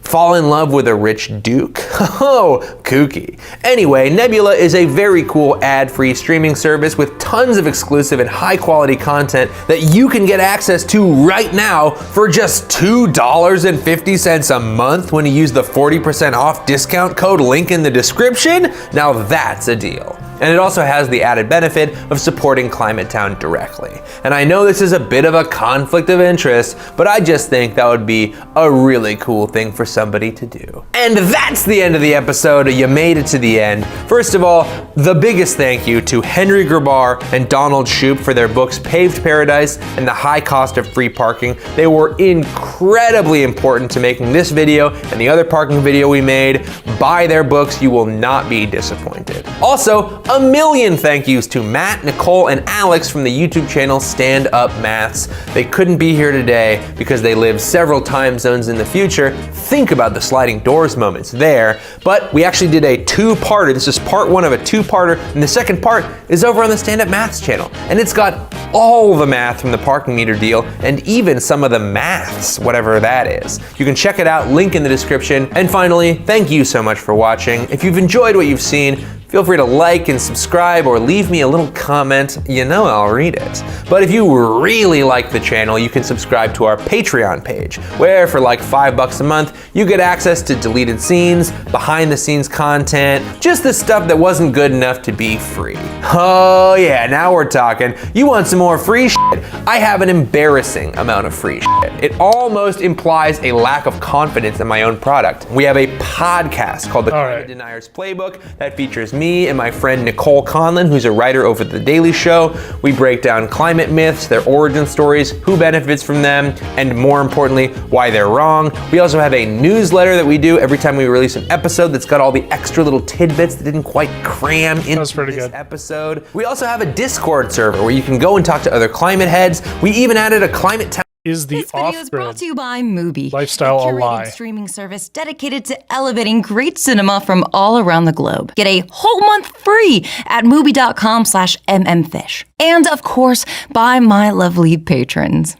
S7: fall in love with a rich duke? Oh, kooky. Anyway, Nebula is a very cool ad-free streaming service with tons of exclusive and high-quality content that you can get access to right now for just $2.50 a month when you use the 40% off discount code link in the description. Now that's a deal. And it also has the added benefit of supporting Climate Town directly. And I know this is a bit of a conflict of interest, but I just think that would be a really cool thing for somebody to do. And that's the end of the episode. You made it to the end. First of all, the biggest thank you to Henry Grabar and Donald Shoup for their books Paved Paradise and The High Cost of Free Parking. They were incredibly important to making this video and the other parking video we made. Buy their books, you will not be disappointed. Also, a million thank yous to Matt, Nicole, and Alex from the YouTube channel Stand Up Maths. They couldn't be here today because they live several time zones in the future. Think about the sliding doors moments there. But we actually did a two-parter. This is part one of a two-parter, and the second part is over on the Stand Up Maths channel. And it's got all the math from the parking meter deal and even some of the maths, whatever that is. You can check it out, link in the description. And finally, thank you so much for watching. If you've enjoyed what you've seen, feel free to like and subscribe or leave me a little comment. You know I'll read it. But if you really like the channel, you can subscribe to our Patreon page, where for like $5 a month, you get access to deleted scenes, behind the scenes content, just the stuff that wasn't good enough to be free. Oh yeah, now we're talking. You want some more free shit? I have an embarrassing amount of free shit. It almost implies a lack of confidence in my own product. We have a podcast called The Climate Deniers Playbook that features me and my friend Nicole Conlon, who's a writer over at The Daily Show. We break down climate myths, their origin stories, who benefits from them, and more importantly, why they're wrong. We also have a newsletter that we do every time we release an episode that's got all the extra little tidbits that didn't quite cram into this episode. We also have a Discord server where you can go and talk to other climate heads. We even added a Climate Town.
S2: Is the
S18: This video is brought to you by Mubi,
S2: lifestyle
S18: a
S2: a lie?
S18: curated streaming service dedicated to elevating great cinema from all around the globe. Get a whole month free at Mubi.com/mmfish. And of course, by my lovely patrons.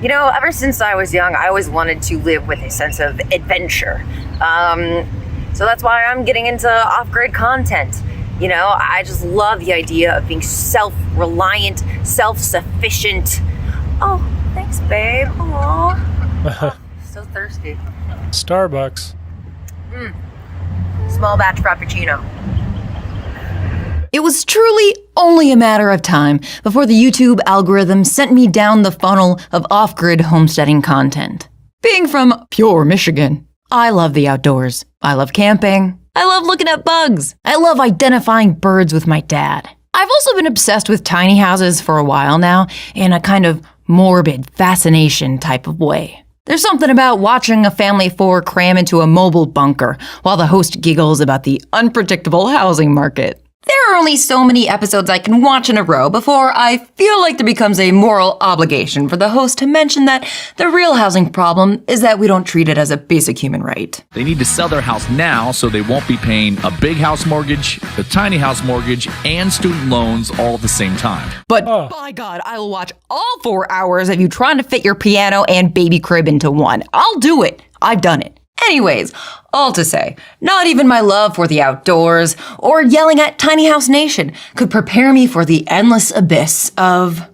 S19: You know, ever since I was young, I always wanted to live with a sense of adventure. So that's why I'm getting into off-grid content. You know, I just love the idea of being self-reliant, self-sufficient. Oh, thanks, babe. Aww. So thirsty.
S2: Starbucks.
S19: Small batch frappuccino.
S18: It was truly only a matter of time before the YouTube algorithm sent me down the funnel of off-grid homesteading content. Being from pure Michigan, I love the outdoors. I love camping. I love looking at bugs. I love identifying birds with my dad. I've also been obsessed with tiny houses for a while now in a kind of morbid fascination type of way. There's something about watching a family of four cram into a mobile bunker while the host giggles about the unpredictable housing market. There are only so many episodes I can watch in a row before I feel like there becomes a moral obligation for the host to mention that the real housing problem is that we don't treat it as a basic human right.
S20: They need to sell their house now so they won't be paying a big house mortgage, a tiny house mortgage, and student loans all at the same time.
S18: But by God, I will watch all 4 hours of you trying to fit your piano and baby crib into one. I'll do it. I've done it. Anyways, all to say, not even my love for the outdoors or yelling at Tiny House Nation could prepare me for the endless abyss of...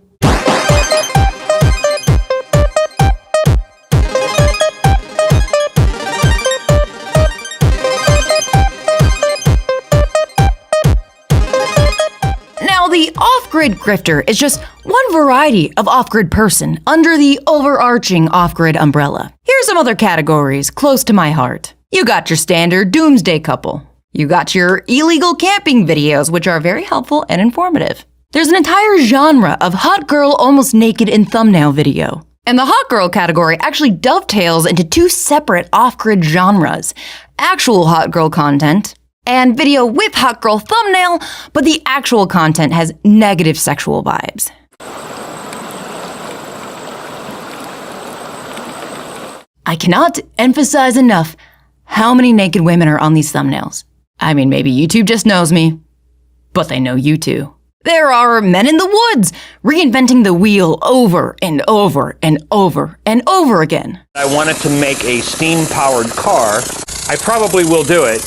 S18: Now, the off-grid grifter is just one variety of off-grid person under the overarching off-grid umbrella. Here's some other categories close to my heart. You got your standard doomsday couple. You got your illegal camping videos, which are very helpful and informative. There's an entire genre of hot girl almost naked in thumbnail video. And the hot girl category actually dovetails into two separate off-grid genres. Actual hot girl content, and video with hot girl thumbnail, but the actual content has negative sexual vibes. I cannot emphasize enough how many naked women are on these thumbnails. I mean, maybe YouTube just knows me, but they know you too. There are men in the woods reinventing the wheel over and over and over and over again.
S10: I wanted to make a steam-powered car. I probably will do it,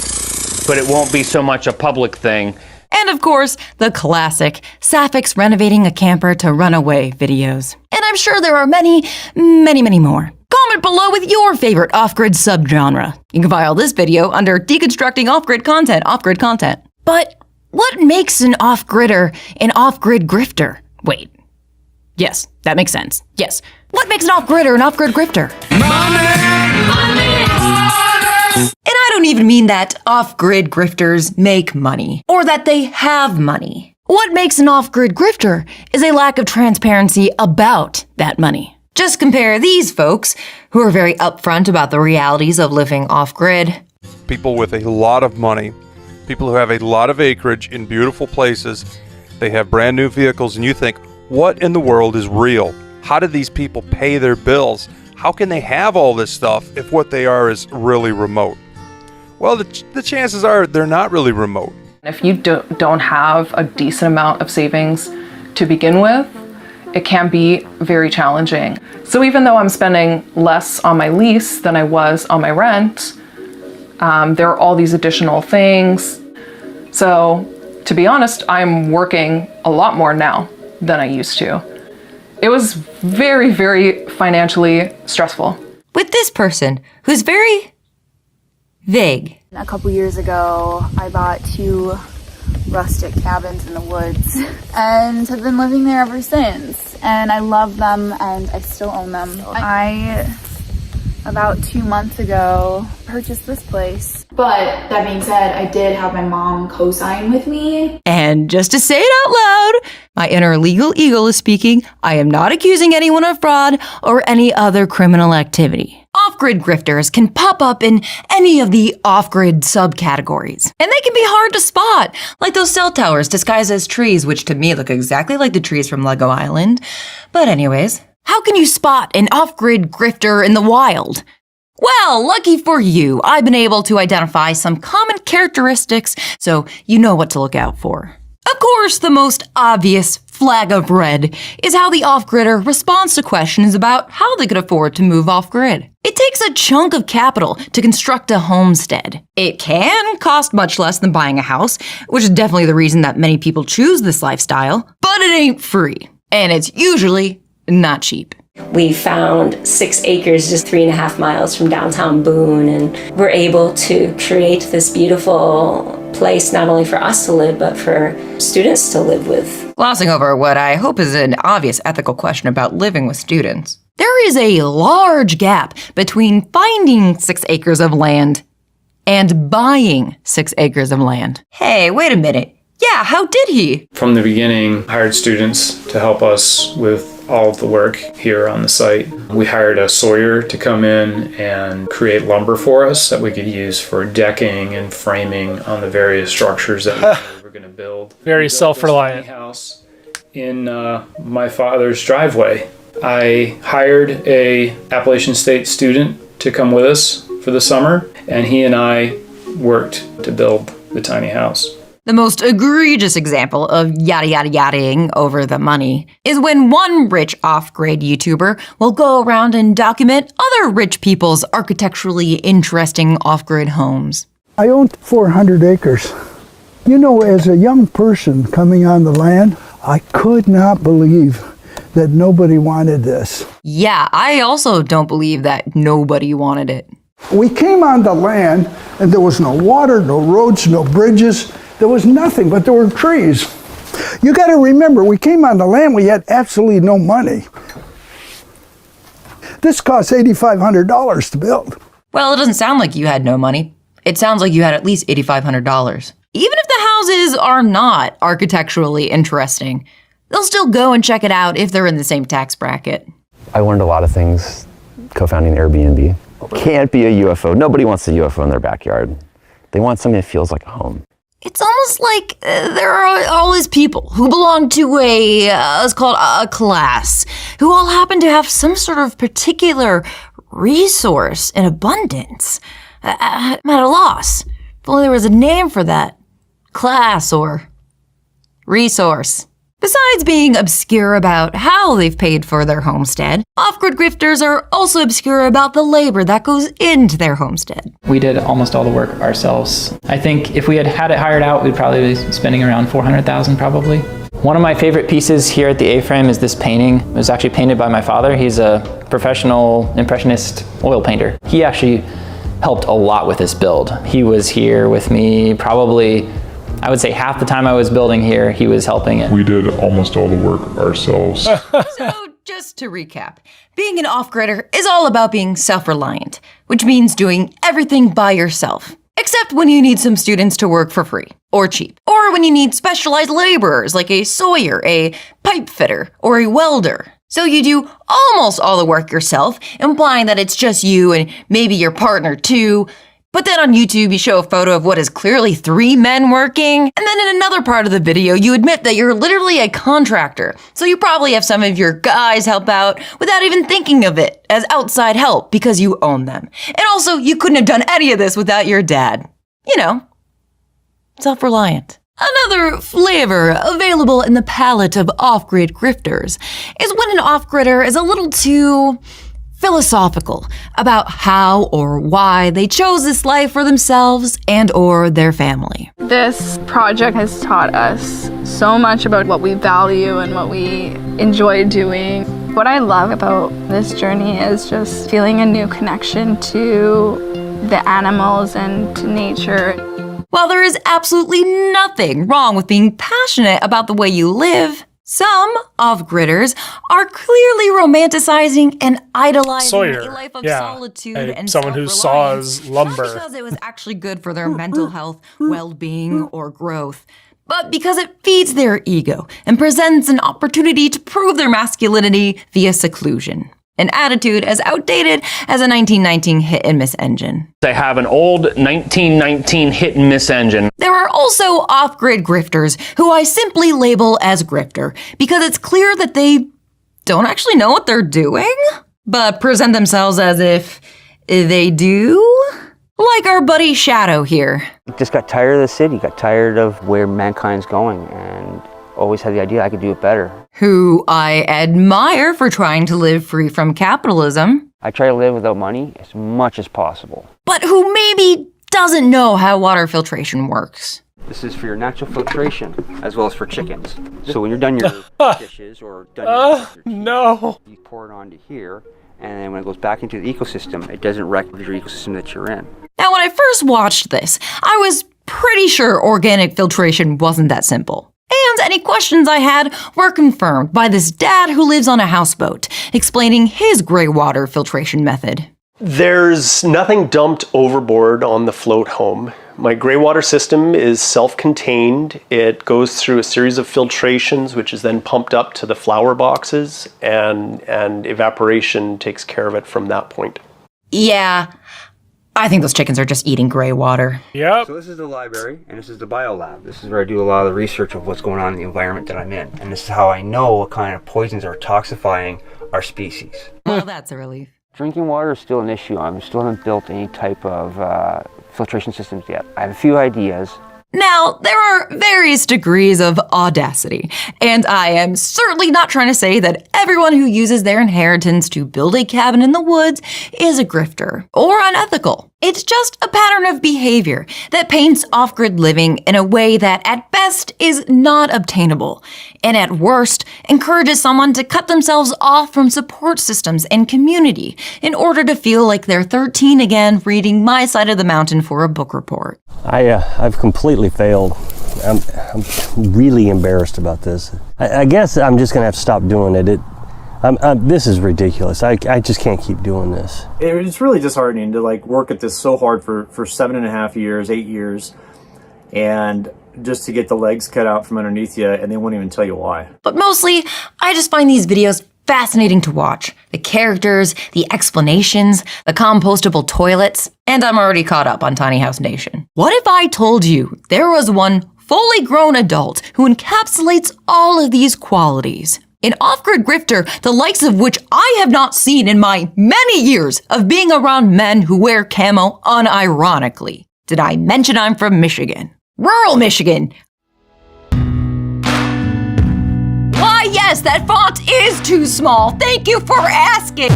S10: but it won't be so much a public thing.
S18: And of course, the classic Sapphics renovating a camper to run away videos. And I'm sure there are many, many, many more. Comment below with your favorite off-grid subgenre. You can file this video under deconstructing off-grid content, But what makes an off-gridder an off-grid grifter? Wait. Yes, that makes sense. Yes. What makes an off-gridder an off-grid grifter? And I don't even mean that off-grid grifters make money, or that they have money. What makes an off-grid grifter is a lack of transparency about that money. Just compare these folks, who are very upfront about the realities of living off-grid.
S21: People with a lot of money, people who have a lot of acreage in beautiful places, they have brand new vehicles, and you think, what in the world is real? How do these people pay their bills? How can they have all this stuff if what they are is really remote? Well, the chances are they're not really remote.
S22: If you don't have a decent amount of savings to begin with, it can be very challenging. So even though I'm spending less on my lease than I was on my rent, there are all these additional things. So to be honest, I'm working a lot more now than I used to. It was very, very financially stressful.
S18: With this person, who's very vague.
S23: A couple years ago, I bought 2 rustic cabins in the woods and have been living there ever since. And I love them and I still own them. I, about 2 months ago, purchased this place. But that being said, I did have my mom co-sign with me.
S18: And just to say it out loud, my inner legal eagle is speaking. I am not accusing anyone of fraud or any other criminal activity. Off-grid grifters can pop up in any of the off-grid subcategories. And they can be hard to spot, like those cell towers disguised as trees, which to me look exactly like the trees from Lego Island. But anyways, how can you spot an off-grid grifter in the wild? Well, lucky for you, I've been able to identify some common characteristics, so you know what to look out for. Of course, the most obvious flag of red is how the off-gridder responds to questions about how they could afford to move off-grid. It takes a chunk of capital to construct a homestead. It can cost much less than buying a house, which is definitely the reason that many people choose this lifestyle, but it ain't free, and it's usually not cheap.
S24: We found 6 acres just 3.5 miles from downtown Boone, and we're able to create this beautiful place not only for us to live, but for students to live with.
S18: Glossing over what I hope is an obvious ethical question about living with students. There is a large gap between finding 6 acres of land and buying 6 acres of land. Hey, wait a minute. Yeah, how did he?
S25: From the beginning, hired students to help us with all of the work here on the site. We hired a sawyer to come in and create lumber for us that we could use for decking and framing on the various structures that we were going to build.
S2: Very self-reliant.
S25: House in my father's driveway. I hired a Appalachian State student to come with us for the summer, and he and I worked to build the tiny house.
S18: The most egregious example of yada yada yadaing over the money is when one rich off-grid YouTuber will go around and document other rich people's architecturally interesting off-grid homes.
S1: I own 400 acres. You know, as a young person coming on the land, I could not believe that nobody wanted this.
S18: Yeah, I also don't believe that nobody wanted it.
S1: We came on the land and there was no water, no roads, no bridges. There was nothing, but there were trees. You got to remember, we came on the land, we had absolutely no money. This cost $8,500 to build.
S18: Well, it doesn't sound like you had no money. It sounds like you had at least $8,500. Even if the houses are not architecturally interesting, they'll still go and check it out if they're in the same tax bracket.
S3: I learned a lot of things co-founding Airbnb. Can't be a UFO. Nobody wants a UFO in their backyard. They want something that feels like a home.
S18: It's almost like there are always people who belong to it's called a class, who all happen to have some sort of particular resource in abundance. I'm at a loss. If only there was a name for that. Class or resource. Besides being obscure about how they've paid for their homestead, off-grid grifters are also obscure about the labor that goes into their homestead.
S4: We did almost all the work ourselves. I think if we had had it hired out, we'd probably be spending around $400,000 probably. One of my favorite pieces here at the A-Frame is this painting. It was actually painted by my father. He's a professional impressionist oil painter. He actually helped a lot with this build. He was here with me probably, I would say half the time I was building here, he was helping it.
S5: We did almost all the work ourselves.
S18: So just to recap, being an off-gridder is all about being self-reliant, which means doing everything by yourself. Except when you need some students to work for free, or cheap. Or when you need specialized laborers like a sawyer, a pipe fitter, or a welder. So you do almost all the work yourself, implying that it's just you and maybe your partner too. But then on YouTube, you show a photo of what is clearly 3 men working. And then in another part of the video, you admit that you're literally a contractor. So you probably have some of your guys help out without even thinking of it as outside help because you own them. And also, you couldn't have done any of this without your dad. You know, self-reliant. Another flavor available in the palette of off-grid grifters is when an off-gridder is a little too philosophical about how or why they chose this life for themselves and or their family.
S23: This project has taught us so much about what we value and what we enjoy doing. What I love about this journey is just feeling a new connection to the animals and to nature.
S18: While there is absolutely nothing wrong with being passionate about the way you live, some off-gridders are clearly romanticizing and idolizing
S2: Sawyer,
S18: a life of
S2: yeah,
S18: solitude and
S2: someone who saws lumber.
S18: Not because it was actually good for their mental health, well-being, or growth, but because it feeds their ego and presents an opportunity to prove their masculinity via seclusion. An attitude as outdated as a 1919 hit-and-miss engine.
S6: They have an old 1919 hit-and-miss engine.
S18: There are also off-grid grifters who I simply label as grifter because it's clear that they don't actually know what they're doing, but present themselves as if they do. Like our buddy Shadow here.
S26: Just got tired of the city, got tired of where mankind's going, and always had the idea I could do it better.
S18: Who I admire for trying to live free from capitalism.
S26: I try to live without money as much as possible.
S18: But who maybe doesn't know how water filtration works.
S26: This is for your natural filtration, as well as for chickens. So when you're done your dishes or done your
S2: no,
S26: you pour it onto here, and then when it goes back into the ecosystem, it doesn't wreck your ecosystem that you're in.
S18: Now, when I first watched this, I was pretty sure organic filtration wasn't that simple. And any questions I had were confirmed by this dad who lives on a houseboat, explaining his gray water filtration method.
S27: There's nothing dumped overboard on the float home. My gray water system is self-contained. It goes through a series of filtrations, which is then pumped up to the flower boxes, and evaporation takes care of it from that point.
S18: Yeah, I think those chickens are just eating gray water.
S2: Yep.
S26: So this is the library, and this is the biolab. This is where I do a lot of the research of what's going on in the environment that I'm in. And this is how I know what kind of poisons are toxifying our species.
S18: Well, that's a relief.
S26: Drinking water is still an issue. I still haven't built any type of filtration systems yet. I have a few ideas.
S18: Now, there are various degrees of audacity, and I am certainly not trying to say that everyone who uses their inheritance to build a cabin in the woods is a grifter or unethical. It's just a pattern of behavior that paints off-grid living in a way that at best is not obtainable, and at worst encourages someone to cut themselves off from support systems and community in order to feel like they're 13 again reading My Side of the Mountain for a book report.
S8: I've completely failed. I'm really embarrassed about this. I guess I'm just gonna have to stop doing it. This is ridiculous. I just can't keep doing this.
S9: It's really disheartening to like work at this so hard for 7.5 years, 8 years, and just to get the legs cut out from underneath you, and they won't even tell you why.
S18: But mostly, I just find these videos fascinating to watch. The characters, the explanations, the compostable toilets, and I'm already caught up on Tiny House Nation. What if I told you there was one fully grown adult who encapsulates all of these qualities? An off-grid grifter, the likes of which I have not seen in my many years of being around men who wear camo unironically. Did I mention I'm from Michigan? Rural Michigan! Why, yes, that font is too small. Thank you for asking.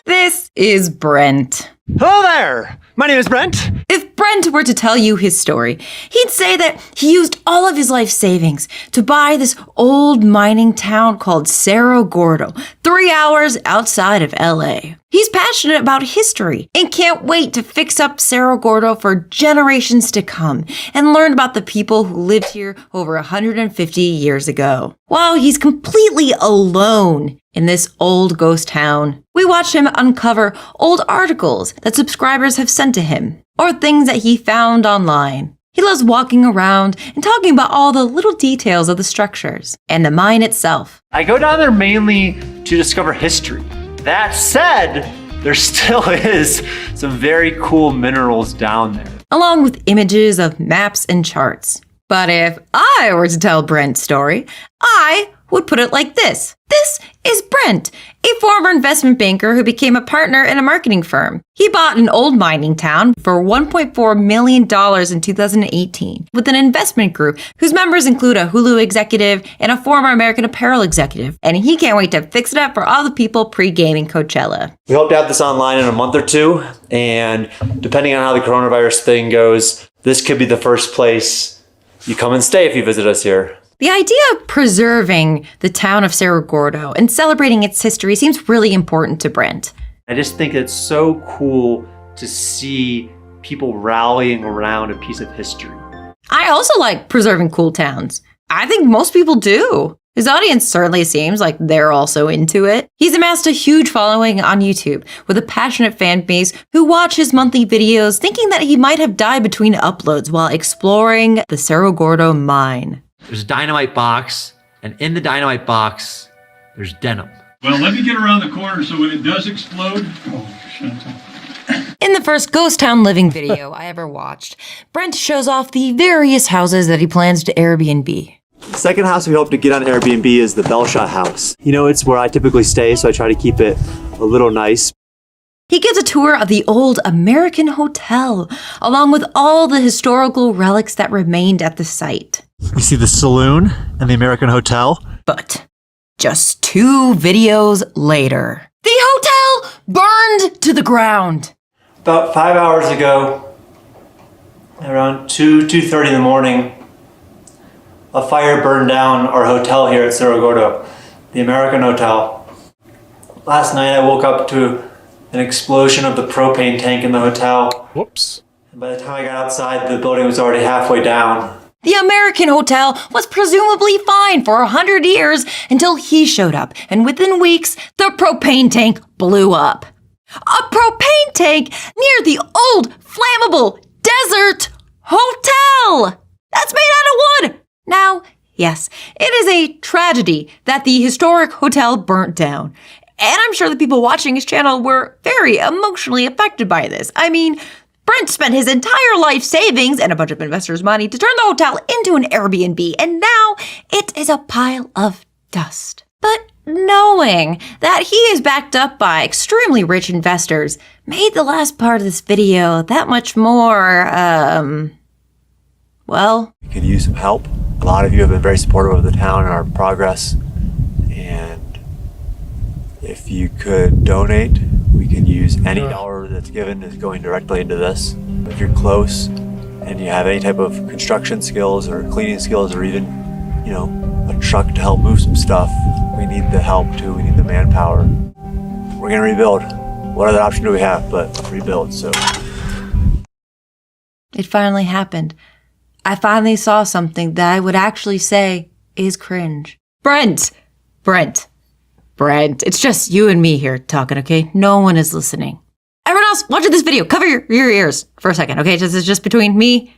S18: This is Brent.
S11: Hello there! My name is Brent.
S18: If Brent were to tell you his story, he'd say that he used all of his life savings to buy this old mining town called Cerro Gordo, 3 hours outside of LA. He's passionate about history and can't wait to fix up Cerro Gordo for generations to come and learn about the people who lived here over 150 years ago. While he's completely alone in this old ghost town, we watched him uncover old articles that subscribers have sent to him, or things that he found online. He loves walking around and talking about all the little details of the structures and the mine itself.
S11: I go down there mainly to discover history. That said, there still is some very cool minerals down there.
S18: Along with images of maps and charts. But if I were to tell Brent's story, I would put it like this. This is Brent, a former investment banker who became a partner in a marketing firm. He bought an old mining town for $1.4 million in 2018 with an investment group whose members include a Hulu executive and a former American Apparel executive. And he can't wait to fix it up for all the people pre-gaming Coachella.
S11: We hope to have this online in a month or two, and depending on how the coronavirus thing goes, this could be the first place you come and stay if you visit us here.
S18: The idea of preserving the town of Cerro Gordo and celebrating its history seems really important to Brent.
S11: I just think it's so cool to see people rallying around a piece of history.
S18: I also like preserving cool towns. I think most people do. His audience certainly seems like they're also into it. He's amassed a huge following on YouTube with a passionate fan base who watch his monthly videos thinking that he might have died between uploads while exploring the Cerro Gordo mine.
S11: There's a dynamite box, and in the dynamite box, there's denim.
S12: Well, let me get around the corner so when it does explode...
S18: In the first Ghost Town Living video I ever watched, Brent shows off the various houses that he plans to Airbnb.
S11: The second house we hope to get on Airbnb is the Bellshot house. You know, it's where I typically stay, so I try to keep it a little nice.
S18: He gives a tour of the old American Hotel, along with all the historical relics that remained at the site.
S11: You see the saloon and the American Hotel?
S18: But just 2 videos later, the hotel burned to the ground.
S11: About 5 hours ago, around 2:30 in the morning, a fire burned down our hotel here at Cerro Gordo, the American Hotel. Last night I woke up to an explosion of the propane tank in the hotel.
S2: Whoops.
S11: And by the time I got outside, the building was already halfway down.
S18: The American Hotel was presumably fine for 100 years until he showed up, and within weeks, the propane tank blew up. A propane tank near the old, flammable, desert hotel! That's made out of wood! Now, yes, it is a tragedy that the historic hotel burnt down. And I'm sure the people watching his channel were very emotionally affected by this. I mean, Brent spent his entire life savings and a bunch of investors' money to turn the hotel into an Airbnb, and now it is a pile of dust. But knowing that he is backed up by extremely rich investors made the last part of this video that much more, well...
S11: We could use some help. A lot of you have been very supportive of the town and our progress. And if you could donate, we could use any dollar that's given is going directly into this. If you're close and you have any type of construction skills or cleaning skills or even, you know, a truck to help move some stuff, we need the help too. We need the manpower. We're gonna rebuild. What other option do we have but rebuild? So
S18: it finally happened. I finally saw something that I would actually say is cringe. Brent! It's just you and me here talking, okay? No one is listening. Everyone else watching this video, cover your ears for a second, okay? This is just between me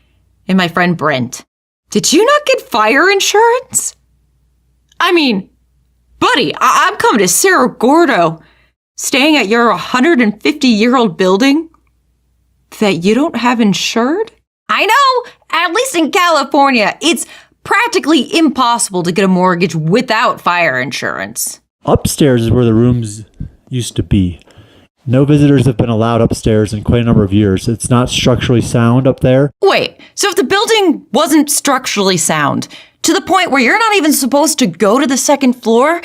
S18: and my friend Brent. Did you not get fire insurance? I mean, buddy, I'm coming to Cerro Gordo, staying at your 150-year-old building that you don't have insured? I know, at least in California, it's practically impossible to get a mortgage without fire insurance.
S7: Upstairs is where the rooms used to be. No visitors have been allowed upstairs in quite a number of years. It's not structurally sound up there.
S18: Wait, so if the building wasn't structurally sound, to the point where you're not even supposed to go to the second floor,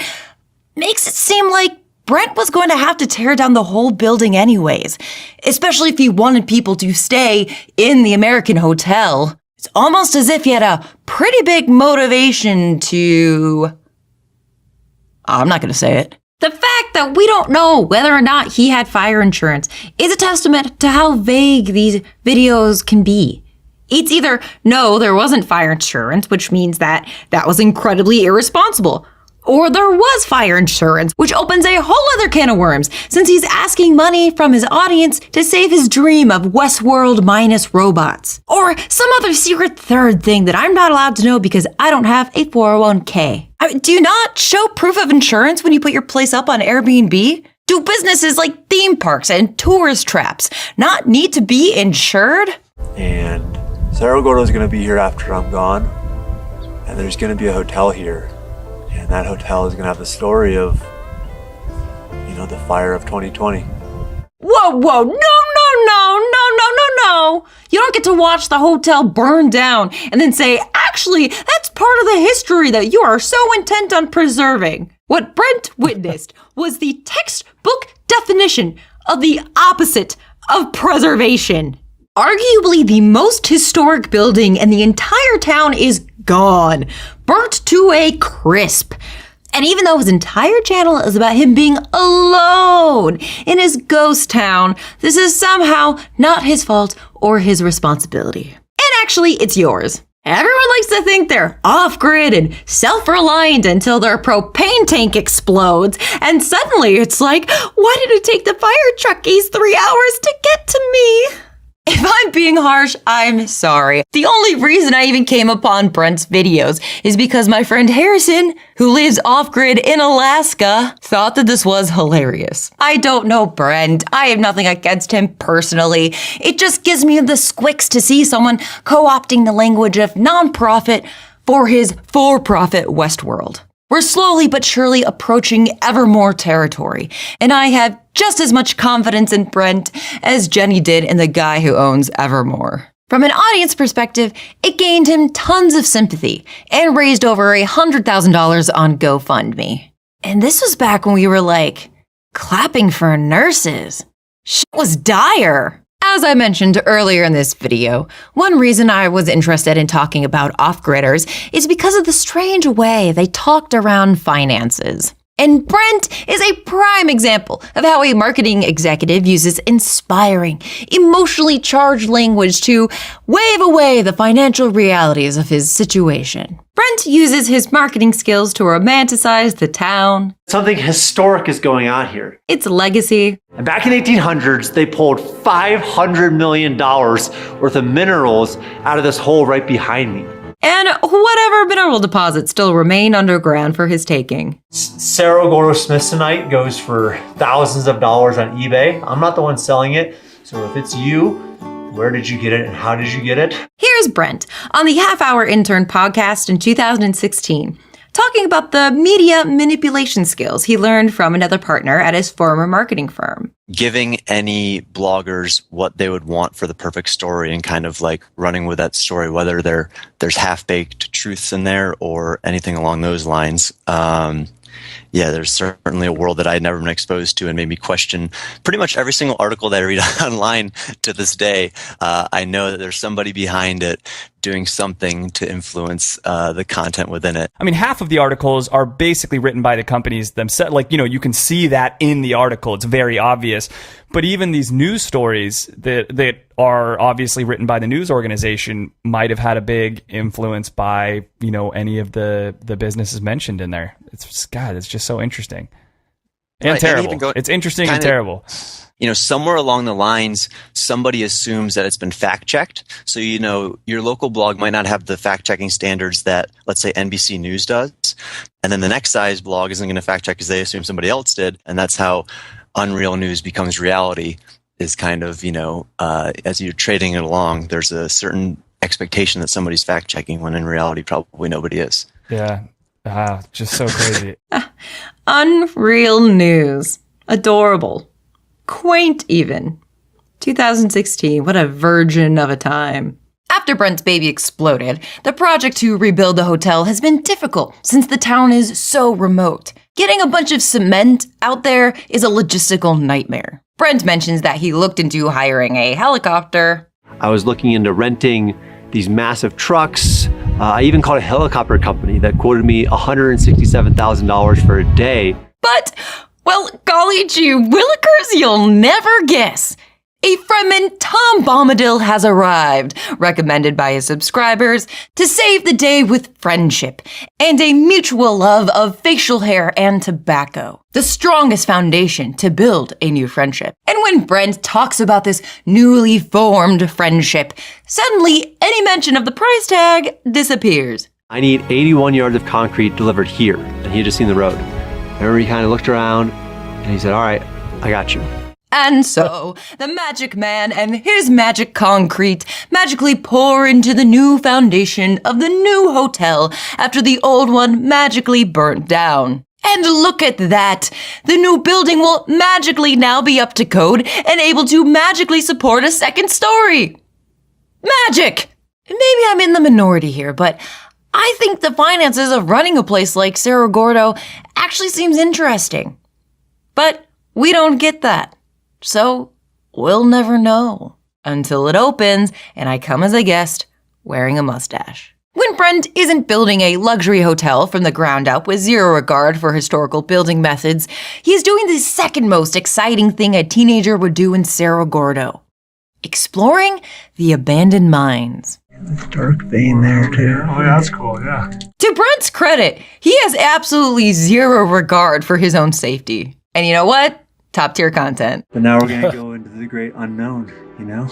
S18: makes it seem like Brent was going to have to tear down the whole building anyways, especially if he wanted people to stay in the American hotel. It's almost as if he had a pretty big motivation to... I'm not going to say it. The fact that we don't know whether or not he had fire insurance is a testament to how vague these videos can be. It's either, no, there wasn't fire insurance, which means that was incredibly irresponsible, or there was fire insurance, which opens a whole other can of worms, since he's asking money from his audience to save his dream of Westworld minus robots. Or some other secret third thing that I'm not allowed to know because I don't have a 401k. Do you not show proof of insurance when you put your place up on Airbnb? Do businesses like theme parks and tourist traps not need to be insured?
S11: And Cerro Gordo is going to be here after I'm gone, and there's going to be a hotel here. And that hotel is going to have the story of, you know, the fire of 2020.
S18: Whoa, no. You don't get to watch the hotel burn down and then say, actually, that's part of the history that you are so intent on preserving. What Brent witnessed was the textbook definition of the opposite of preservation. Arguably the most historic building in the entire town is gone, burnt to a crisp. And even though his entire channel is about him being alone in his ghost town, this is somehow not his fault or his responsibility. And actually, it's yours. Everyone likes to think they're off-grid and self-reliant until their propane tank explodes, and suddenly it's like, why did it take the fire truckies 3 hours to get to me? If I'm being harsh, I'm sorry. The only reason I even came upon Brent's videos is because my friend Harrison, who lives off-grid in Alaska, thought that this was hilarious. I don't know Brent. I have nothing against him personally. It just gives me the squicks to see someone co-opting the language of nonprofit for his for-profit Westworld. We're slowly but surely approaching ever more territory, and I have just as much confidence in Brent as Jenny did in the guy who owns Evermore. From an audience perspective, it gained him tons of sympathy and raised over $100,000 on GoFundMe. And this was back when we were like, clapping for nurses. Shit was dire. As I mentioned earlier in this video, one reason I was interested in talking about off-gridders is because of the strange way they talked around finances. And Brent is a prime example of how a marketing executive uses inspiring, emotionally charged language to wave away the financial realities of his situation. Brent uses his marketing skills to romanticize the town.
S11: Something historic is going on here.
S18: Its legacy.
S11: And back in the 1800s, they pulled $500 million worth of minerals out of this hole right behind me.
S18: And whatever mineral deposits still remain underground for his taking.
S11: Cerro Gordo Smithsonite goes for thousands of dollars on eBay. I'm not the one selling it, so if it's you, where did you get it and how did you get it?
S18: Here's Brent on the Half Hour Intern podcast in 2016, talking about the media manipulation skills he learned from another partner at his former marketing firm.
S13: Giving any bloggers what they would want for the perfect story and kind of like running with that story, whether there's half-baked truths in there or anything along those lines. Yeah, there's certainly a world that I had never been exposed to and made me question pretty much every single article that I read online to this day. I know that there's somebody behind it doing something to influence the content within it.
S14: I mean, half of the articles are basically written by the companies themselves. Like, you know, you can see that in the article. It's very obvious. But even these news stories that are obviously written by the news organization might have had a big influence by, you know, any of the businesses mentioned in there. It's just, God, it's just so interesting and
S13: Right,
S14: terrible. It's interesting and terrible.
S13: You know, somewhere along the lines, somebody assumes that it's been fact checked. So, you know, your local blog might not have the fact checking standards that, let's say, NBC News does. And then the next size blog isn't going to fact check because they assume somebody else did. And that's how unreal news becomes reality, is kind of, you know, as you're trading it along, there's a certain expectation that somebody's fact checking when in reality, probably nobody is.
S14: Yeah. Just so crazy.
S18: Unreal news. Adorable. Quaint even. 2016, what a virgin of a time. After Brent's baby exploded, the project to rebuild the hotel has been difficult since the town is so remote. Getting a bunch of cement out there is a logistical nightmare. Brent mentions that he looked into hiring a helicopter.
S15: I was looking into renting these massive trucks. I even called a helicopter company that quoted me $167,000 for a day.
S18: But, well, golly gee willikers, you'll never guess. A Fremen Tom Bombadil has arrived, recommended by his subscribers, to save the day with friendship and a mutual love of facial hair and tobacco, the strongest foundation to build a new friendship. And when Brent talks about this newly formed friendship, suddenly any mention of the price tag disappears.
S15: I need 81 yards of concrete delivered here. And he had just seen the road. I remember he kind of looked around and he said, all right, I got you.
S18: And so, the magic man and his magic concrete magically pour into the new foundation of the new hotel after the old one magically burnt down. And look at that! The new building will magically now be up to code and able to magically support a second story. Magic! Maybe I'm in the minority here, but I think the finances of running a place like Cerro Gordo actually seems interesting. But we don't get that. So, we'll never know until it opens and I come as a guest wearing a mustache. When Brent isn't building a luxury hotel from the ground up with zero regard for historical building methods, he's doing the second most exciting thing a teenager would do in Cerro Gordo: exploring the abandoned mines.
S1: Dark vein there, too.
S12: Oh, yeah, that's cool, yeah.
S18: To Brent's credit, he has absolutely zero regard for his own safety. And you know what? Top tier content.
S26: But now we're gonna go into the great unknown, you know?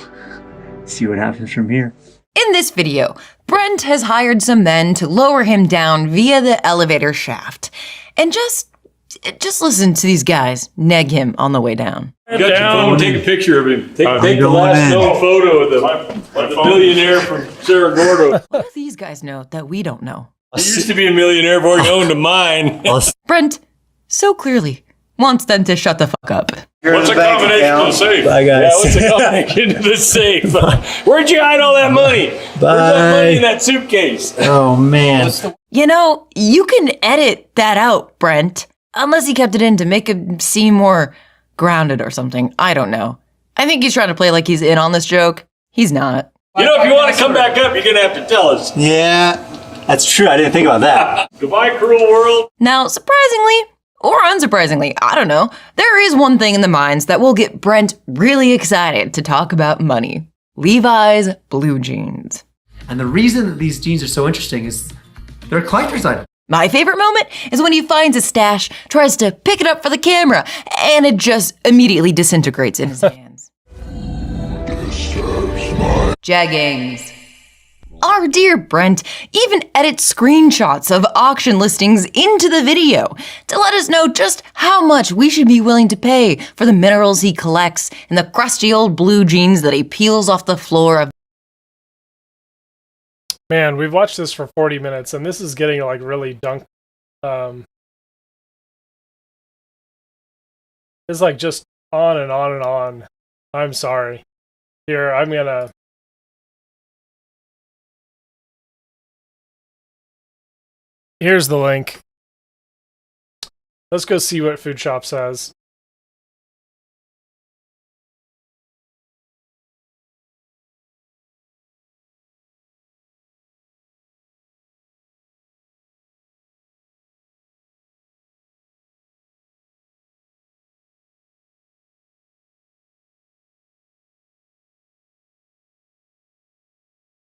S26: See what happens from here.
S18: In this video, Brent has hired some men to lower him down via the elevator shaft. And just listen to these guys neg him on the way down.
S12: Got your phone, take a picture of him. Take the last known photo of the billionaire from Cerro Gordo.
S18: What do these guys know that we don't know?
S12: He used to be a millionaire before he owned a mine.
S18: Brent so clearly wants them to shut the fuck up.
S12: What's a combination to the safe?
S15: Bye, guys.
S12: Yeah, what's a combination to the safe? Where'd you hide all that money? Where's that money in that suitcase?
S15: Oh, man.
S18: You know, you can edit that out, Brent. Unless he kept it in to make him seem more grounded or something. I don't know. I think he's trying to play like he's in on this joke. He's not.
S12: You know, if you want to come back up, you're going to have to tell us.
S15: Yeah, that's true. I didn't think about that.
S12: Goodbye, cruel world.
S18: Now, surprisingly, or unsurprisingly, I don't know, there is one thing in the mines that will get Brent really excited to talk about money. Levi's blue jeans.
S26: And the reason that these jeans are so interesting is they're a collector's item.
S18: My favorite moment is when he finds a stash, tries to pick it up for the camera, and it just immediately disintegrates in his hands. Jeggings. Our dear Brent even edits screenshots of auction listings into the video to let us know just how much we should be willing to pay for the minerals he collects and the crusty old blue jeans that he peels off the floor of.
S2: Man, we've watched this for 40 minutes, and this is getting like really It's like just on and on and on. I'm sorry. Here, I'm gonna. Here's the link. Let's go see what Food Shop says.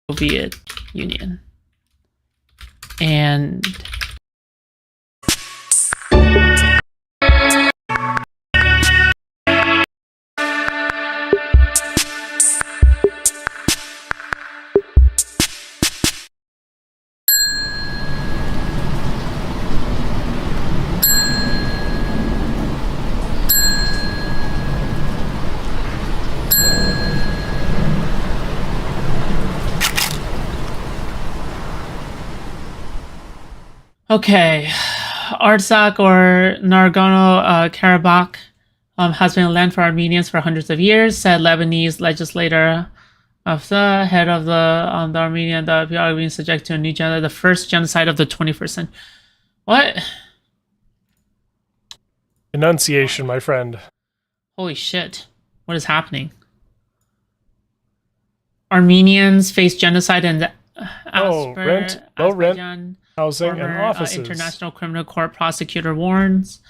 S10: Soviet Union. And okay, Artsakh or Nagorno-Karabakh has been a land for Armenians for hundreds of years, said Lebanese legislator Afsa, head of the Armenian, the people are being subject to a new genocide, the first genocide of the 21st century. What?
S2: Enunciation, my friend.
S10: Holy shit. What is happening? Armenians face genocide and
S2: low rent, housing, and offices.
S10: International Criminal Court prosecutor warns.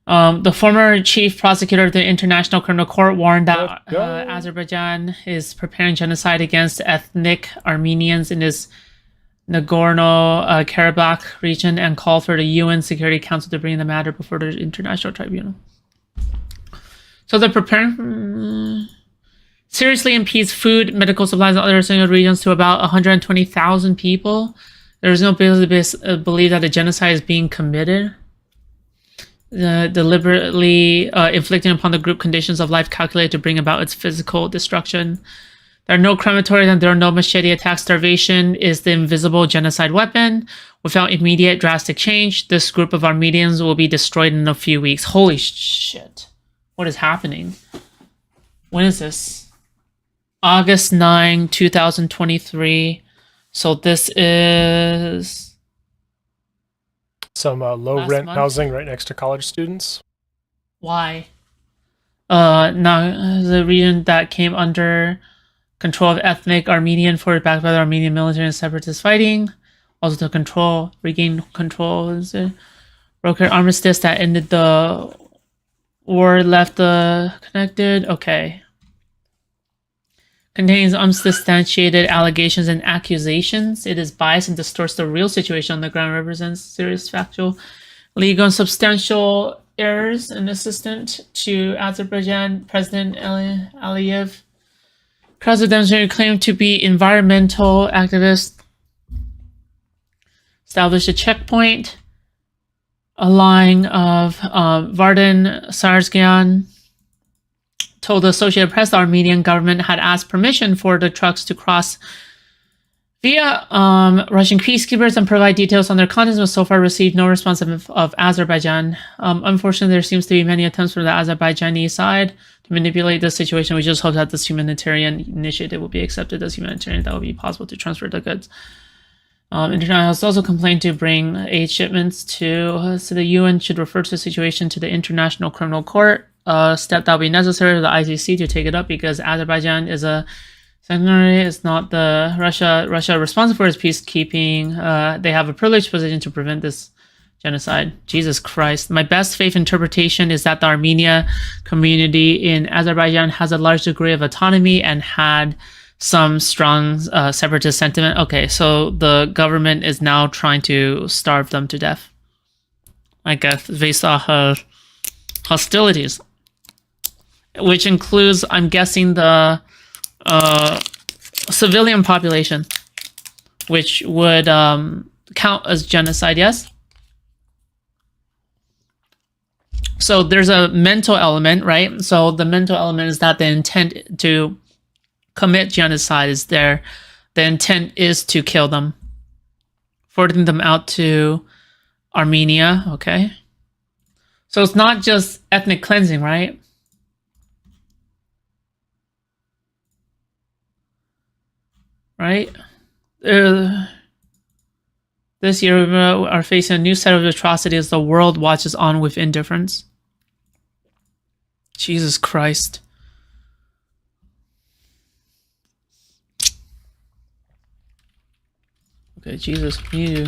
S10: The former chief prosecutor of the International Criminal Court warned that Azerbaijan is preparing genocide against ethnic Armenians in its Nagorno-Karabakh region and called for the UN Security Council to bring the matter before the International Tribunal. So they're preparing seriously impedes food, medical supplies, and other single regions to about 120,000 people. There is no basis to believe that a genocide is being committed. Deliberately inflicting upon the group conditions of life calculated to bring about its physical destruction. There are no crematories and there are no machete attacks. Starvation is the invisible genocide weapon. Without immediate drastic change, this group of Armenians will be destroyed in a few weeks. Holy shit. What is happening? When is this? August 9, 2023. So this is
S2: some low rent housing right next to college students.
S10: Why? Now the region that came under control of ethnic Armenian forces backed by the Armenian military and separatist fighting. Also to regain control. Broker armistice that ended the war, left the connected. Okay. Contains unsubstantiated allegations and accusations. It is biased and distorts the real situation on the ground, represents serious factual, legal, and substantial errors. An assistant to Azerbaijan President Aliyev demonstrated claimed to be environmental activist. Established a checkpoint. A line of Vardan Sargsyan told the Associated Press the Armenian government had asked permission for the trucks to cross via Russian peacekeepers and provide details on their contents, but so far received no response of Azerbaijan. Unfortunately, there seems to be many attempts from the Azerbaijani side to manipulate the situation. We just hope that this humanitarian initiative will be accepted as humanitarian. That will be possible to transfer the goods. International has also complained to bring aid shipments to so the UN should refer to the situation to the International Criminal Court. A step that will be necessary for the ICC to take it up because Azerbaijan is a secondary, it's not the Russia responsible for its peacekeeping. They have a privileged position to prevent this genocide. Jesus Christ. My best faith interpretation is that the Armenia community in Azerbaijan has a large degree of autonomy and had some strong separatist sentiment. Okay, so the government is now trying to starve them to death, I guess, based off of hostilities, which includes, I'm guessing, the civilian population, which would count as genocide, yes? So there's a mental element, right? So the mental element is that the intent to commit genocide is there. The intent is to kill them, forcing them out to Armenia, okay. So it's not just ethnic cleansing, right? Right? This year we are facing a new set of atrocities the world watches on with indifference. Jesus Christ. Okay, Jesus, you.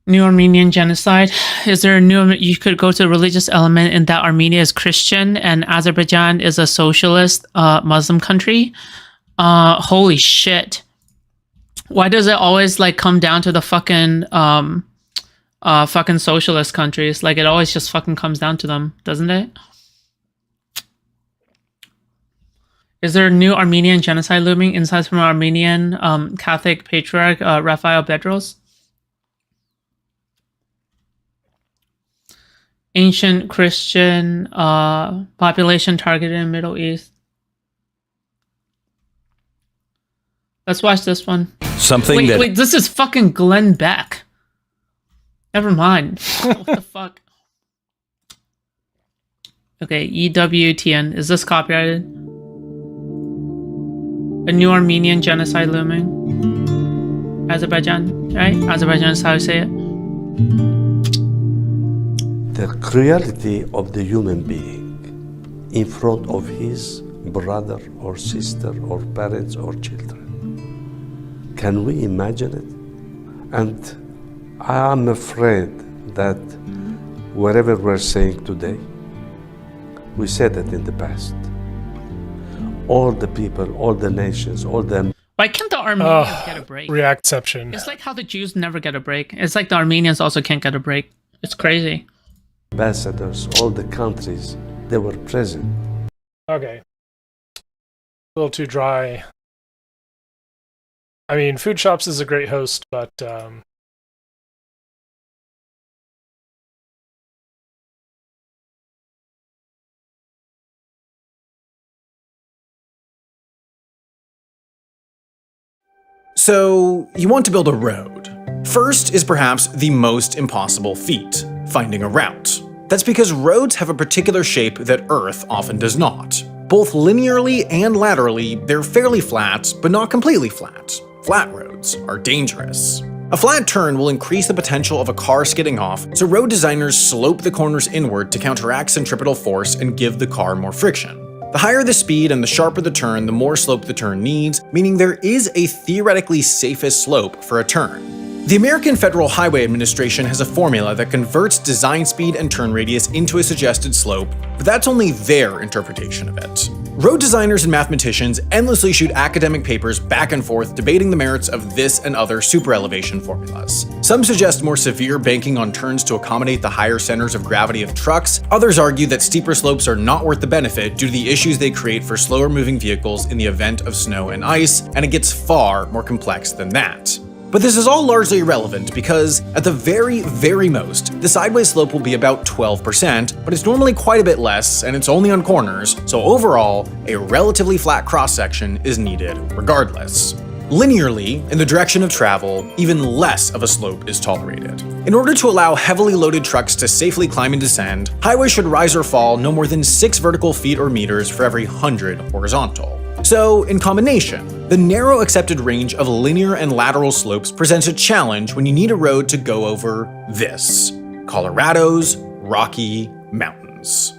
S10: New Armenian genocide. Is there a new? You could go to the religious element in that Armenia is Christian and Azerbaijan is a socialist Muslim country. Holy shit! Why does it always like come down to the fucking fucking socialist countries? Like it always just fucking comes down to them, doesn't it? Is there a new Armenian genocide looming? Insights from Armenian Catholic Patriarch Raphael Bedros. Ancient Christian population targeted in Middle East. Let's watch this one. Wait, this is fucking Glenn Beck. Never mind. What the fuck? Okay, EWTN. Is this copyrighted? A new Armenian genocide looming. Azerbaijan, right? Azerbaijan is how you say it.
S16: The cruelty of the human being in front of his brother or sister or parents or children. Can we imagine it? And I am afraid that whatever we're saying today, we said it in the past. All the people, all the nations, all the...
S10: Why can't the Armenians get a break?
S2: Reactception.
S10: It's like how the Jews never get a break. It's like the Armenians also can't get a break. It's crazy.
S16: Ambassadors, all the countries, they were present.
S2: Okay. A little too dry. I mean, Food Shops is a great host, but
S17: So, you want to build a road. First is perhaps the most impossible feat, finding a route. That's because roads have a particular shape that Earth often does not. Both linearly and laterally, they're fairly flat, but not completely flat. Flat roads are dangerous. A flat turn will increase the potential of a car skidding off, so road designers slope the corners inward to counteract centripetal force and give the car more friction. The higher the speed and the sharper the turn, the more slope the turn needs, meaning there is a theoretically safest slope for a turn. The American Federal Highway Administration has a formula that converts design speed and turn radius into a suggested slope, but that's only their interpretation of it. Road designers and mathematicians endlessly shoot academic papers back and forth debating the merits of this and other super-elevation formulas. Some suggest more severe banking on turns to accommodate the higher centers of gravity of trucks, others argue that steeper slopes are not worth the benefit due to the issues they create for slower moving vehicles in the event of snow and ice, and it gets far more complex than that. But this is all largely irrelevant because, at the very, very most, the sideways slope will be about 12%, but it's normally quite a bit less, and it's only on corners, so overall, a relatively flat cross-section is needed regardless. Linearly, in the direction of travel, even less of a slope is tolerated. In order to allow heavily loaded trucks to safely climb and descend, highways should rise or fall no more than 6 vertical feet or meters for every 100 horizontal. So, in combination, the narrow accepted range of linear and lateral slopes presents a challenge when you need a road to go over this: Colorado's Rocky Mountains.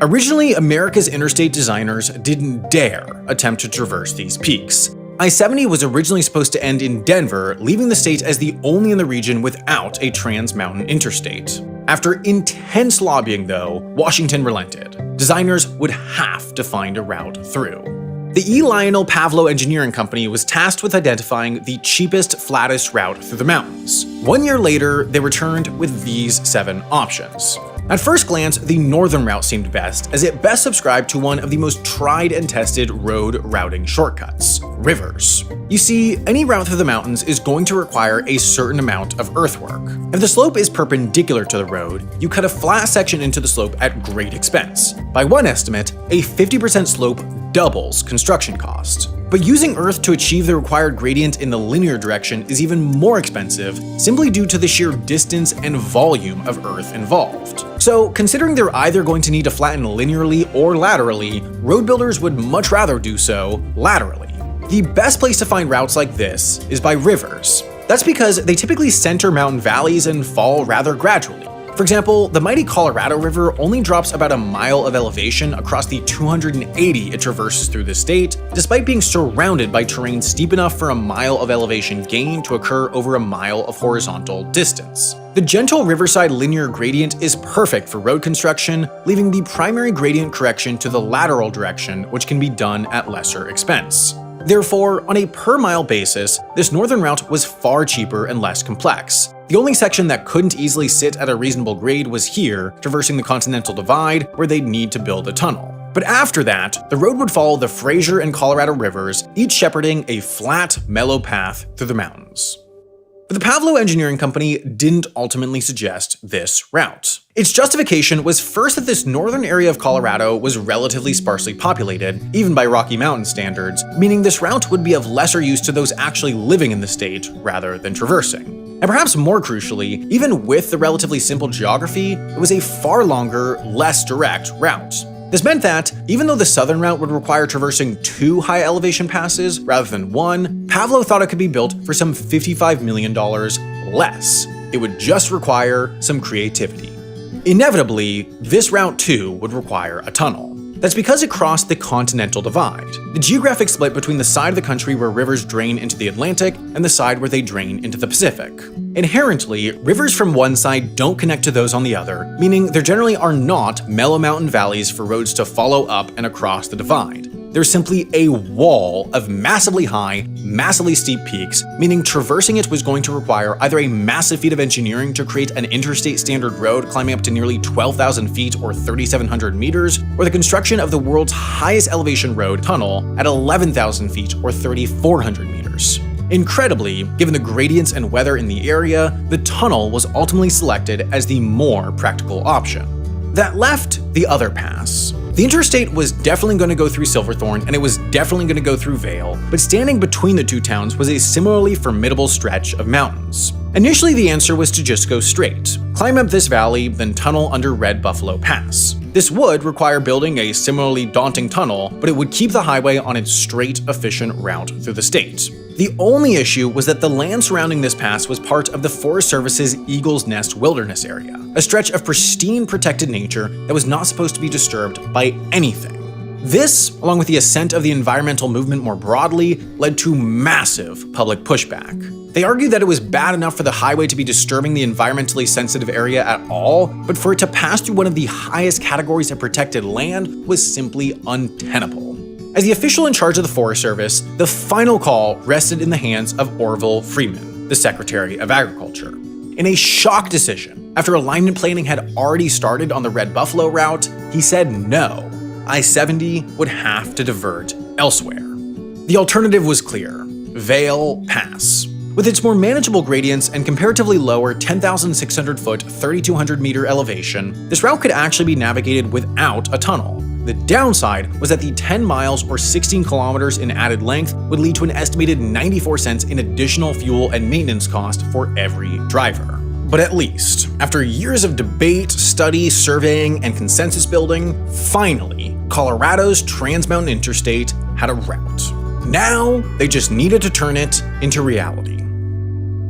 S17: Originally, America's interstate designers didn't dare attempt to traverse these peaks. I-70 was originally supposed to end in Denver, leaving the state as the only in the region without a trans-mountain interstate. After intense lobbying, though, Washington relented. Designers would have to find a route through. The E. Lionel Pavlo Engineering Company was tasked with identifying the cheapest, flattest route through the mountains. 1 year later, they returned with these 7 options. At first glance, the northern route seemed best, as it best subscribed to one of the most tried and tested road routing shortcuts: rivers. You see, any route through the mountains is going to require a certain amount of earthwork. If the slope is perpendicular to the road, you cut a flat section into the slope at great expense. By one estimate, a 50% slope doubles construction cost. But using earth to achieve the required gradient in the linear direction is even more expensive, simply due to the sheer distance and volume of earth involved. So, considering they're either going to need to flatten linearly or laterally, road builders would much rather do so laterally. The best place to find routes like this is by rivers. That's because they typically center mountain valleys and fall rather gradually. For example, the mighty Colorado River only drops about a mile of elevation across the 280 it traverses through the state, despite being surrounded by terrain steep enough for a mile of elevation gain to occur over a mile of horizontal distance. The gentle riverside linear gradient is perfect for road construction, leaving the primary gradient correction to the lateral direction, which can be done at lesser expense. Therefore, on a per-mile basis, this northern route was far cheaper and less complex. The only section that couldn't easily sit at a reasonable grade was here, traversing the Continental Divide, where they'd need to build a tunnel. But after that, the road would follow the Fraser and Colorado rivers, each shepherding a flat, mellow path through the mountains. But the Pavlo Engineering Company didn't ultimately suggest this route. Its justification was first that this northern area of Colorado was relatively sparsely populated, even by Rocky Mountain standards, meaning this route would be of lesser use to those actually living in the state rather than traversing. And perhaps more crucially, even with the relatively simple geography, it was a far longer, less direct route. This meant that, even though the southern route would require traversing 2 high elevation passes rather than 1, Pavlo thought it could be built for some $55 million less. It would just require some creativity. Inevitably, this route too would require a tunnel. That's because it crossed the Continental Divide, the geographic split between the side of the country where rivers drain into the Atlantic and the side where they drain into the Pacific. Inherently, rivers from one side don't connect to those on the other, meaning there generally are not mellow mountain valleys for roads to follow up and across the divide. There's simply a wall of massively high, massively steep peaks, meaning traversing it was going to require either a massive feat of engineering to create an interstate standard road climbing up to nearly 12,000 feet or 3,700 meters, or the construction of the world's highest elevation road tunnel at 11,000 feet or 3,400 meters. Incredibly, given the gradients and weather in the area, the tunnel was ultimately selected as the more practical option. That left the other pass. The interstate was definitely going to go through Silverthorne, and it was definitely going to go through Vail, but standing between the two towns was a similarly formidable stretch of mountains. Initially, the answer was to just go straight, climb up this valley, then tunnel under Red Buffalo Pass. This would require building a similarly daunting tunnel, but it would keep the highway on its straight, efficient route through the state. The only issue was that the land surrounding this pass was part of the Forest Service's Eagle's Nest Wilderness Area, a stretch of pristine protected nature that was not supposed to be disturbed by anything. This, along with the ascent of the environmental movement more broadly, led to massive public pushback. They argued that it was bad enough for the highway to be disturbing the environmentally sensitive area at all, but for it to pass through one of the highest categories of protected land was simply untenable. As the official in charge of the Forest Service, the final call rested in the hands of Orville Freeman, the Secretary of Agriculture. In a shock decision, after alignment planning had already started on the Red Buffalo route, he said no. I-70 would have to divert elsewhere. The alternative was clear: Vail Pass. With its more manageable gradients and comparatively lower 10,600 foot, 3,200 meter elevation, this route could actually be navigated without a tunnel. The downside was that the 10 miles or 16 kilometers in added length would lead to an estimated 94 cents in additional fuel and maintenance cost for every driver. But at least, after years of debate, study, surveying, and consensus building, finally, Colorado's Trans Mountain Interstate had a route. Now, they just needed to turn it into reality.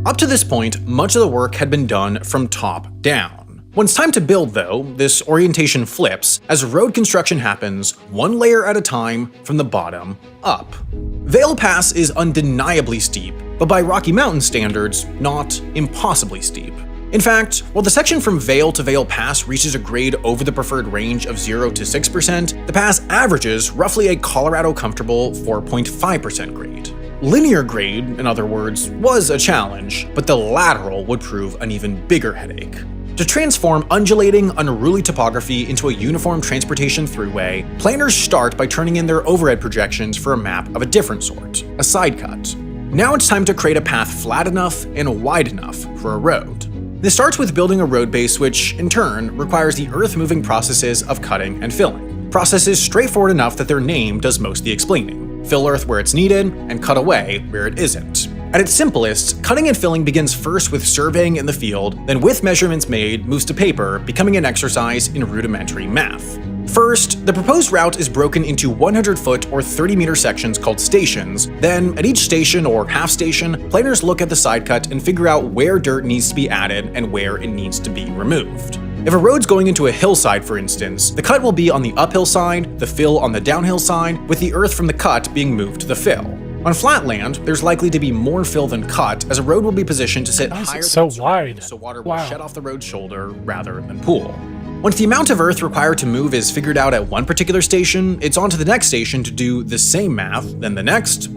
S17: Up to this point, much of the work had been done from top down. When it's time to build, though, this orientation flips as road construction happens one layer at a time from the bottom up. Vail Pass is undeniably steep, but by Rocky Mountain standards, not impossibly steep. In fact, while the section from Vail to Vail Pass reaches a grade over the preferred range of 0 to 6%, the pass averages roughly a Colorado comfortable 4.5% grade. Linear grade, in other words, was a challenge, but the lateral would prove an even bigger headache. To transform undulating, unruly topography into a uniform transportation throughway, planners start by turning in their overhead projections for a map of a different sort, a side cut. Now it's time to create a path flat enough and wide enough for a road. This starts with building a road base, which, in turn, requires the earth-moving processes of cutting and filling. Processes straightforward enough that their name does most of the explaining. Fill earth where it's needed, and cut away where it isn't. At its simplest, cutting and filling begins first with surveying in the field, then with measurements made, moves to paper, becoming an exercise in rudimentary math. First, the proposed route is broken into 100-foot or 30-meter sections called stations. Then, at each station or half station, planners look at the side cut and figure out where dirt needs to be added and where it needs to be removed. If a road's going into a hillside, for instance, the cut will be on the uphill side, the fill on the downhill side, with the earth from the cut being moved to the fill. On flat land, there's likely to be more fill than cut, as a road will be positioned to sit higher
S2: so wide,
S17: so water will shed off the road's shoulder rather than pool. Once the amount of earth required to move is figured out at one particular station, it's on to the next station to do the same math, then the next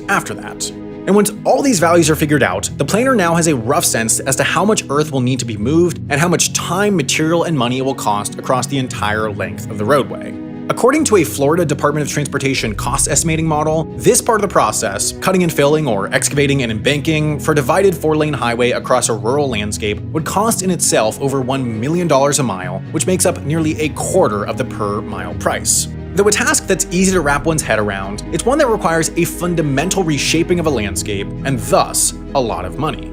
S17: after that. And once all these values are figured out, the planner now has a rough sense as to how much earth will need to be moved and how much time, material, and money it will cost across the entire length of the roadway. According to a Florida Department of Transportation cost estimating model, this part of the process, cutting and filling or excavating and embanking for a divided 4-lane highway across a rural landscape, would cost in itself over $1 million a mile, which makes up nearly a quarter of the per mile price. Though a task that's easy to wrap one's head around, it's one that requires a fundamental reshaping of a landscape and thus a lot of money.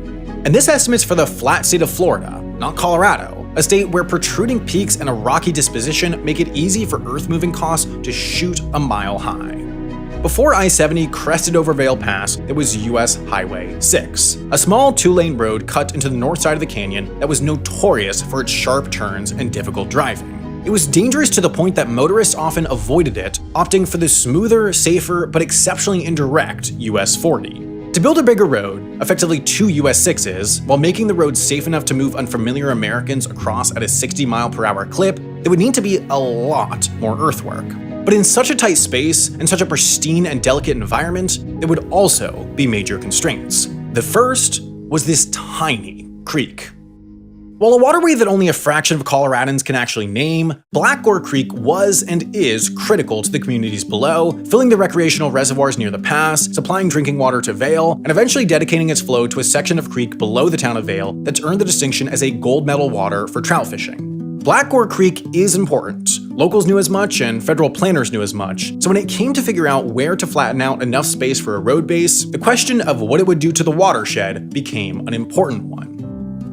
S17: And this estimate's for the flat state of Florida, not Colorado, a state where protruding peaks and a rocky disposition make it easy for earth-moving costs to shoot a mile high. Before I-70 crested over Vail Pass, there was US Highway 6, a small 2-lane road cut into the north side of the canyon that was notorious for its sharp turns and difficult driving. It was dangerous to the point that motorists often avoided it, opting for the smoother, safer, but exceptionally indirect US 40. To build a bigger road, effectively 2 US 6s, while making the road safe enough to move unfamiliar Americans across at a 60-mile-per-hour clip, there would need to be a lot more earthwork. But in such a tight space, and such a pristine and delicate environment, there would also be major constraints. The first was this tiny creek. While a waterway that only a fraction of Coloradans can actually name, Black Gore Creek was and is critical to the communities below, filling the recreational reservoirs near the pass, supplying drinking water to Vail, and eventually dedicating its flow to a section of creek below the town of Vail that's earned the distinction as a gold medal water for trout fishing. Black Gore Creek is important. Locals knew as much and federal planners knew as much, so when it came to figure out where to flatten out enough space for a road base, the question of what it would do to the watershed became an important one.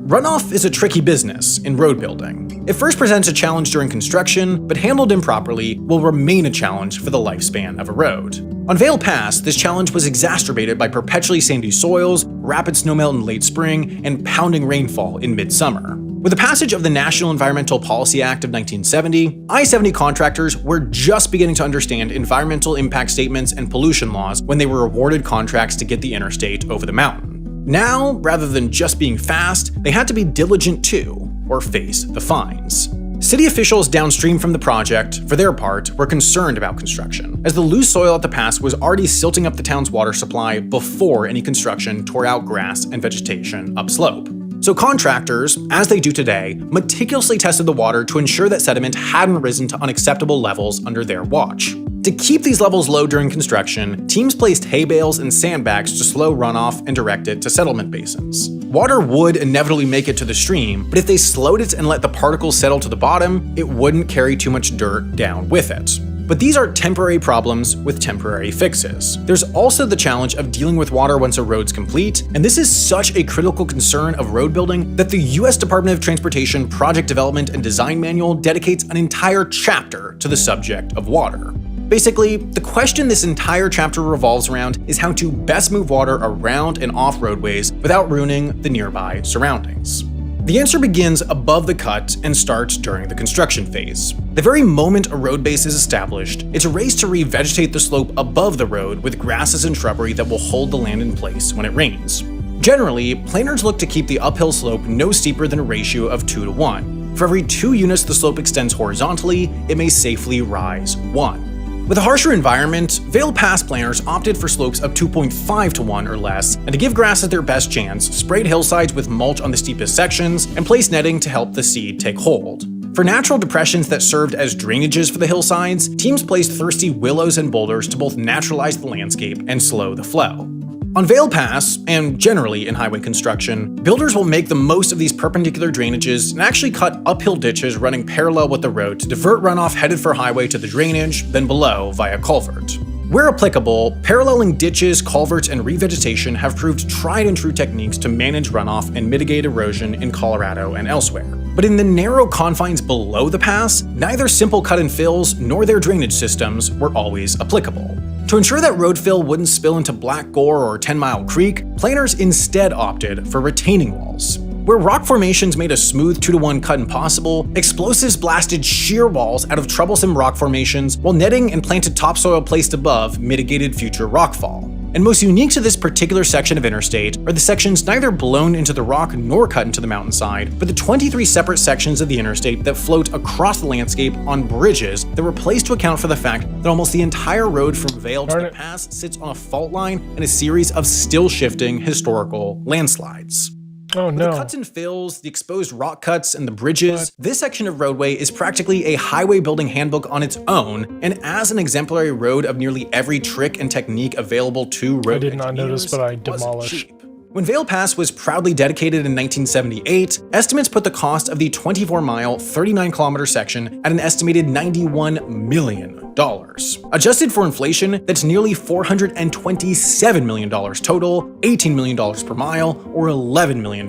S17: Runoff is a tricky business in road building. It first presents a challenge during construction, but handled improperly will remain a challenge for the lifespan of a road. On Vail Pass, this challenge was exacerbated by perpetually sandy soils, rapid snowmelt in late spring, and pounding rainfall in midsummer. With the passage of the National Environmental Policy Act of 1970, I-70 contractors were just beginning to understand environmental impact statements and pollution laws when they were awarded contracts to get the interstate over the mountain. Now, rather than just being fast, they had to be diligent too, or face the fines. City officials downstream from the project, for their part, were concerned about construction, as the loose soil at the pass was already silting up the town's water supply before any construction tore out grass and vegetation upslope. So contractors, as they do today, meticulously tested the water to ensure that sediment hadn't risen to unacceptable levels under their watch. To keep these levels low during construction, teams placed hay bales and sandbags to slow runoff and direct it to settlement basins. Water would inevitably make it to the stream, but if they slowed it and let the particles settle to the bottom, it wouldn't carry too much dirt down with it. But these are temporary problems with temporary fixes. There's also the challenge of dealing with water once a road's complete, and this is such a critical concern of road building that the US Department of Transportation Project Development and Design Manual dedicates an entire chapter to the subject of water. Basically, the question this entire chapter revolves around is how to best move water around and off roadways without ruining the nearby surroundings. The answer begins above the cut and starts during the construction phase. The very moment a road base is established, it's a race to revegetate the slope above the road with grasses and shrubbery that will hold the land in place when it rains. Generally, planners look to keep the uphill slope no steeper than a ratio of 2 to 1. For every 2 units the slope extends horizontally, it may safely rise 1. With a harsher environment, Vail Pass planners opted for slopes of 2.5 to 1 or less, and to give grasses their best chance, sprayed hillsides with mulch on the steepest sections and placed netting to help the seed take hold. For natural depressions that served as drainages for the hillsides, teams placed thirsty willows and boulders to both naturalize the landscape and slow the flow. On Vail Pass, and generally in highway construction, builders will make the most of these perpendicular drainages and actually cut uphill ditches running parallel with the road to divert runoff headed for highway to the drainage, then below via culvert. Where applicable, paralleling ditches, culverts, and revegetation have proved tried and true techniques to manage runoff and mitigate erosion in Colorado and elsewhere. But in the narrow confines below the pass, neither simple cut and fills nor their drainage systems were always applicable. To ensure that road fill wouldn't spill into Black Gore or 10 Mile Creek, planners instead opted for retaining walls. Where rock formations made a smooth 2-to-1 cut impossible, explosives blasted sheer walls out of troublesome rock formations, while netting and planted topsoil placed above mitigated future rockfall. And most unique to this particular section of interstate are the sections neither blown into the rock nor cut into the mountainside, but the 23 separate sections of the interstate that float across the landscape on bridges that were placed to account for the fact that almost the entire road from Vail to the pass sits on a fault line and a series of still shifting historical landslides.
S2: Oh no.
S17: With the cuts and fills, the exposed rock cuts, and the bridges, this section of roadway is practically a highway building handbook on its own, and as an exemplary road of nearly every trick and technique available to road
S2: I did not notice, but I demolished.
S17: When Vail Pass was proudly dedicated in 1978, estimates put the cost of the 24-mile, 39-kilometer section at an estimated $91 million. Adjusted for inflation, that's nearly $427 million total, $18 million per mile, or $11 million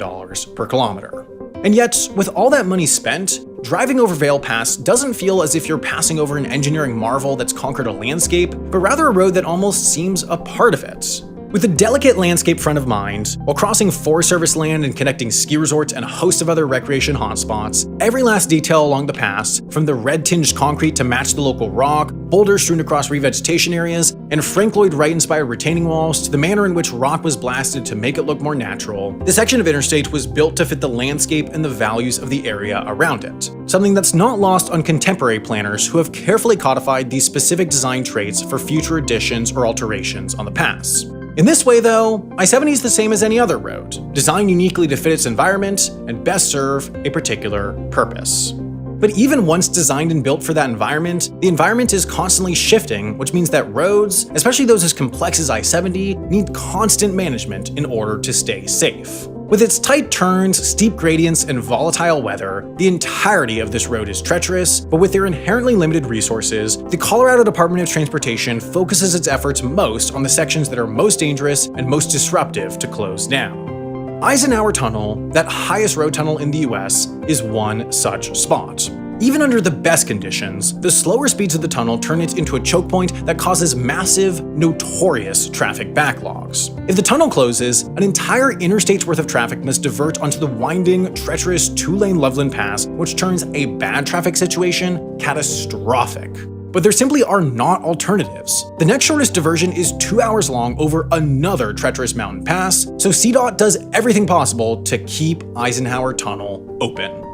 S17: per kilometer. And yet, with all that money spent, driving over Vail Pass doesn't feel as if you're passing over an engineering marvel that's conquered a landscape, but rather a road that almost seems a part of it. With a delicate landscape front of mind, while crossing Forest Service land and connecting ski resorts and a host of other recreation hotspots, every last detail along the pass, from the red-tinged concrete to match the local rock, boulders strewn across revegetation areas, and Frank Lloyd Wright-inspired retaining walls to the manner in which rock was blasted to make it look more natural, this section of interstate was built to fit the landscape and the values of the area around it. Something that's not lost on contemporary planners who have carefully codified these specific design traits for future additions or alterations on the pass. In this way, though, I-70 is the same as any other road, designed uniquely to fit its environment and best serve a particular purpose. But even once designed and built for that environment, the environment is constantly shifting, which means that roads, especially those as complex as I-70, need constant management in order to stay safe. With its tight turns, steep gradients, and volatile weather, the entirety of this road is treacherous, but with their inherently limited resources, the Colorado Department of Transportation focuses its efforts most on the sections that are most dangerous and most disruptive to close down. Eisenhower Tunnel, that highest road tunnel in the US, is one such spot. Even under the best conditions, the slower speeds of the tunnel turn it into a choke point that causes massive, notorious traffic backlogs. If the tunnel closes, an entire interstate's worth of traffic must divert onto the winding, treacherous 2-lane Loveland Pass, which turns a bad traffic situation catastrophic. But there simply are not alternatives. The next shortest diversion is 2 hours long over another treacherous mountain pass, so CDOT does everything possible to keep Eisenhower Tunnel open.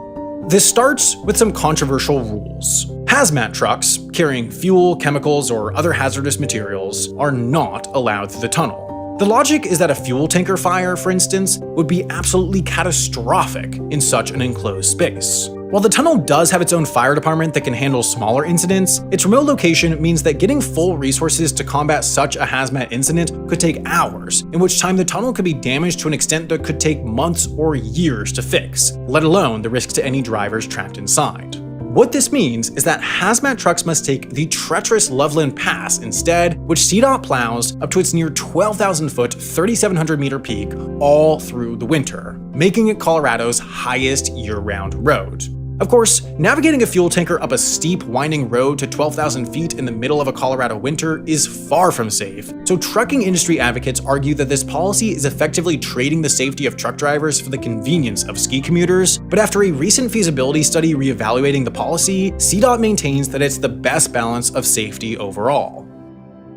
S17: This starts with some controversial rules. Hazmat trucks, carrying fuel, chemicals, or other hazardous materials, are not allowed through the tunnel. The logic is that a fuel tanker fire, for instance, would be absolutely catastrophic in such an enclosed space. While the tunnel does have its own fire department that can handle smaller incidents, its remote location means that getting full resources to combat such a hazmat incident could take hours, in which time the tunnel could be damaged to an extent that could take months or years to fix, let alone the risks to any drivers trapped inside. What this means is that hazmat trucks must take the treacherous Loveland Pass instead, which CDOT plows up to its near 12,000-foot, 3,700-meter peak all through the winter, making it Colorado's highest year-round road. Of course, navigating a fuel tanker up a steep, winding road to 12,000 feet in the middle of a Colorado winter is far from safe, so trucking industry advocates argue that this policy is effectively trading the safety of truck drivers for the convenience of ski commuters, but after a recent feasibility study reevaluating the policy, CDOT maintains that it's the best balance of safety overall.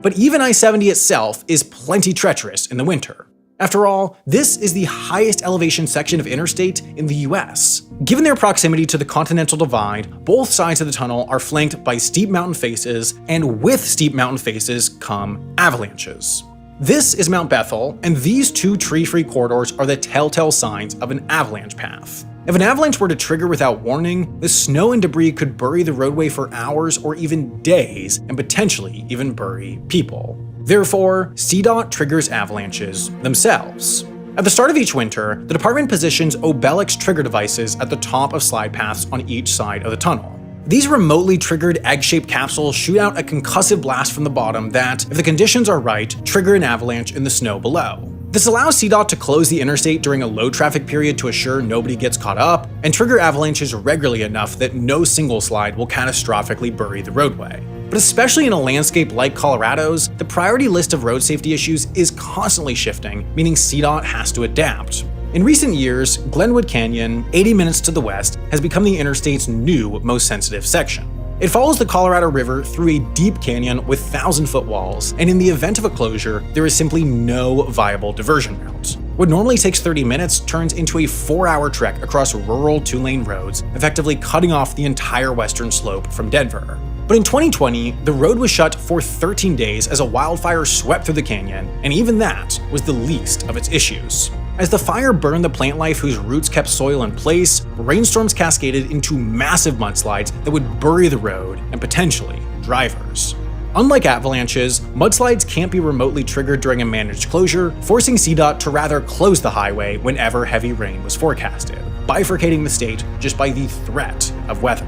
S17: But even I-70 itself is plenty treacherous in the winter. After all, this is the highest elevation section of interstate in the US. Given their proximity to the Continental Divide, both sides of the tunnel are flanked by steep mountain faces, and with steep mountain faces come avalanches. This is Mount Bethel, and these two tree-free corridors are the telltale signs of an avalanche path. If an avalanche were to trigger without warning, the snow and debris could bury the roadway for hours or even days, and potentially even bury people. Therefore, CDOT triggers avalanches themselves. At the start of each winter, the department positions Obelix trigger devices at the top of slide paths on each side of the tunnel. These remotely triggered egg-shaped capsules shoot out a concussive blast from the bottom that, if the conditions are right, trigger an avalanche in the snow below. This allows CDOT to close the interstate during a low traffic period to assure nobody gets caught up, and trigger avalanches regularly enough that no single slide will catastrophically bury the roadway. But especially in a landscape like Colorado's, the priority list of road safety issues is constantly shifting, meaning CDOT has to adapt. In recent years, Glenwood Canyon, 80 minutes to the west, has become the interstate's new most sensitive section. It follows the Colorado River through a deep canyon with 1,000-foot walls, and in the event of a closure, there is simply no viable diversion route. What normally takes 30 minutes turns into a 4-hour trek across rural 2-lane roads, effectively cutting off the entire western slope from Denver. But in 2020, the road was shut for 13 days as a wildfire swept through the canyon, and even that was the least of its issues. As the fire burned the plant life whose roots kept soil in place, rainstorms cascaded into massive mudslides that would bury the road and potentially drivers. Unlike avalanches, mudslides can't be remotely triggered during a managed closure, forcing CDOT to rather close the highway whenever heavy rain was forecasted, bifurcating the state just by the threat of weather.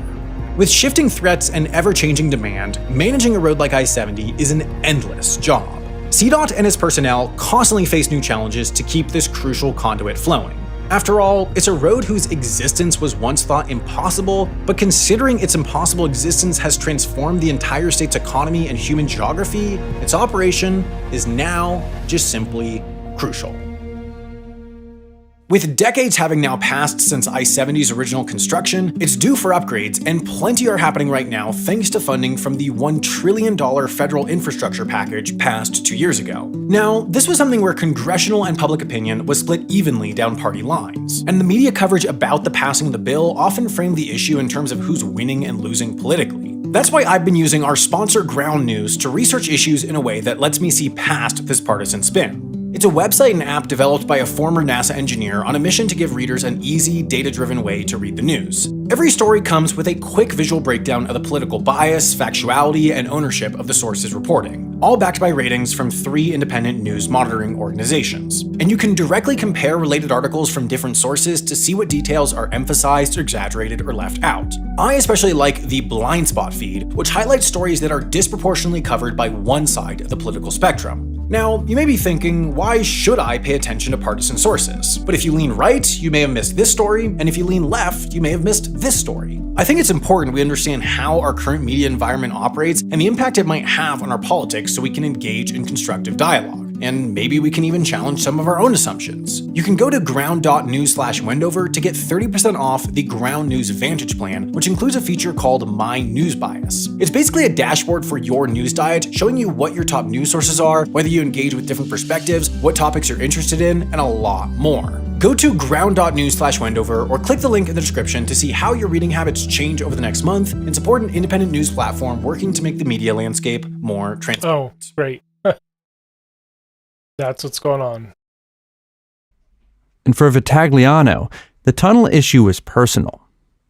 S17: With shifting threats and ever-changing demand, managing a road like I-70 is an endless job. CDOT and its personnel constantly face new challenges to keep this crucial conduit flowing. After all, it's a road whose existence was once thought impossible, but considering its impossible existence has transformed the entire state's economy and human geography, its operation is now just simply crucial. With decades having now passed since I-70's original construction, it's due for upgrades, and plenty are happening right now thanks to funding from the $1 trillion federal infrastructure package passed 2 years ago. Now, this was something where congressional and public opinion was split evenly down party lines, and the media coverage about the passing of the bill often framed the issue in terms of who's winning and losing politically. That's why I've been using our sponsor Ground News to research issues in a way that lets me see past this partisan spin. It's a website and app developed by a former NASA engineer on a mission to give readers an easy, data-driven way to read the news. Every story comes with a quick visual breakdown of the political bias, factuality, and ownership of the source's reporting, all backed by ratings from 3 independent news monitoring organizations. And you can directly compare related articles from different sources to see what details are emphasized, exaggerated, or left out. I especially like the blind spot feed, which highlights stories that are disproportionately covered by one side of the political spectrum. Now, you may be thinking, why should I pay attention to partisan sources? But if you lean right, you may have missed this story, and if you lean left, you may have missed this story. I think it's important we understand how our current media environment operates and the impact it might have on our politics so we can engage in constructive dialogue. And maybe we can even challenge some of our own assumptions. You can go to ground.news/Wendover to get 30% off the Ground News Vantage plan, which includes a feature called My News Bias. It's basically a dashboard for your news diet, showing you what your top news sources are, whether you engage with different perspectives, what topics you're interested in, and a lot more. Go to ground.news/Wendover or click the link in the description to see how your reading habits change over the next month and support an independent news platform working to make the media landscape more transparent.
S2: Oh, great. That's what's going on.
S3: And for Vitagliano, the tunnel issue was personal.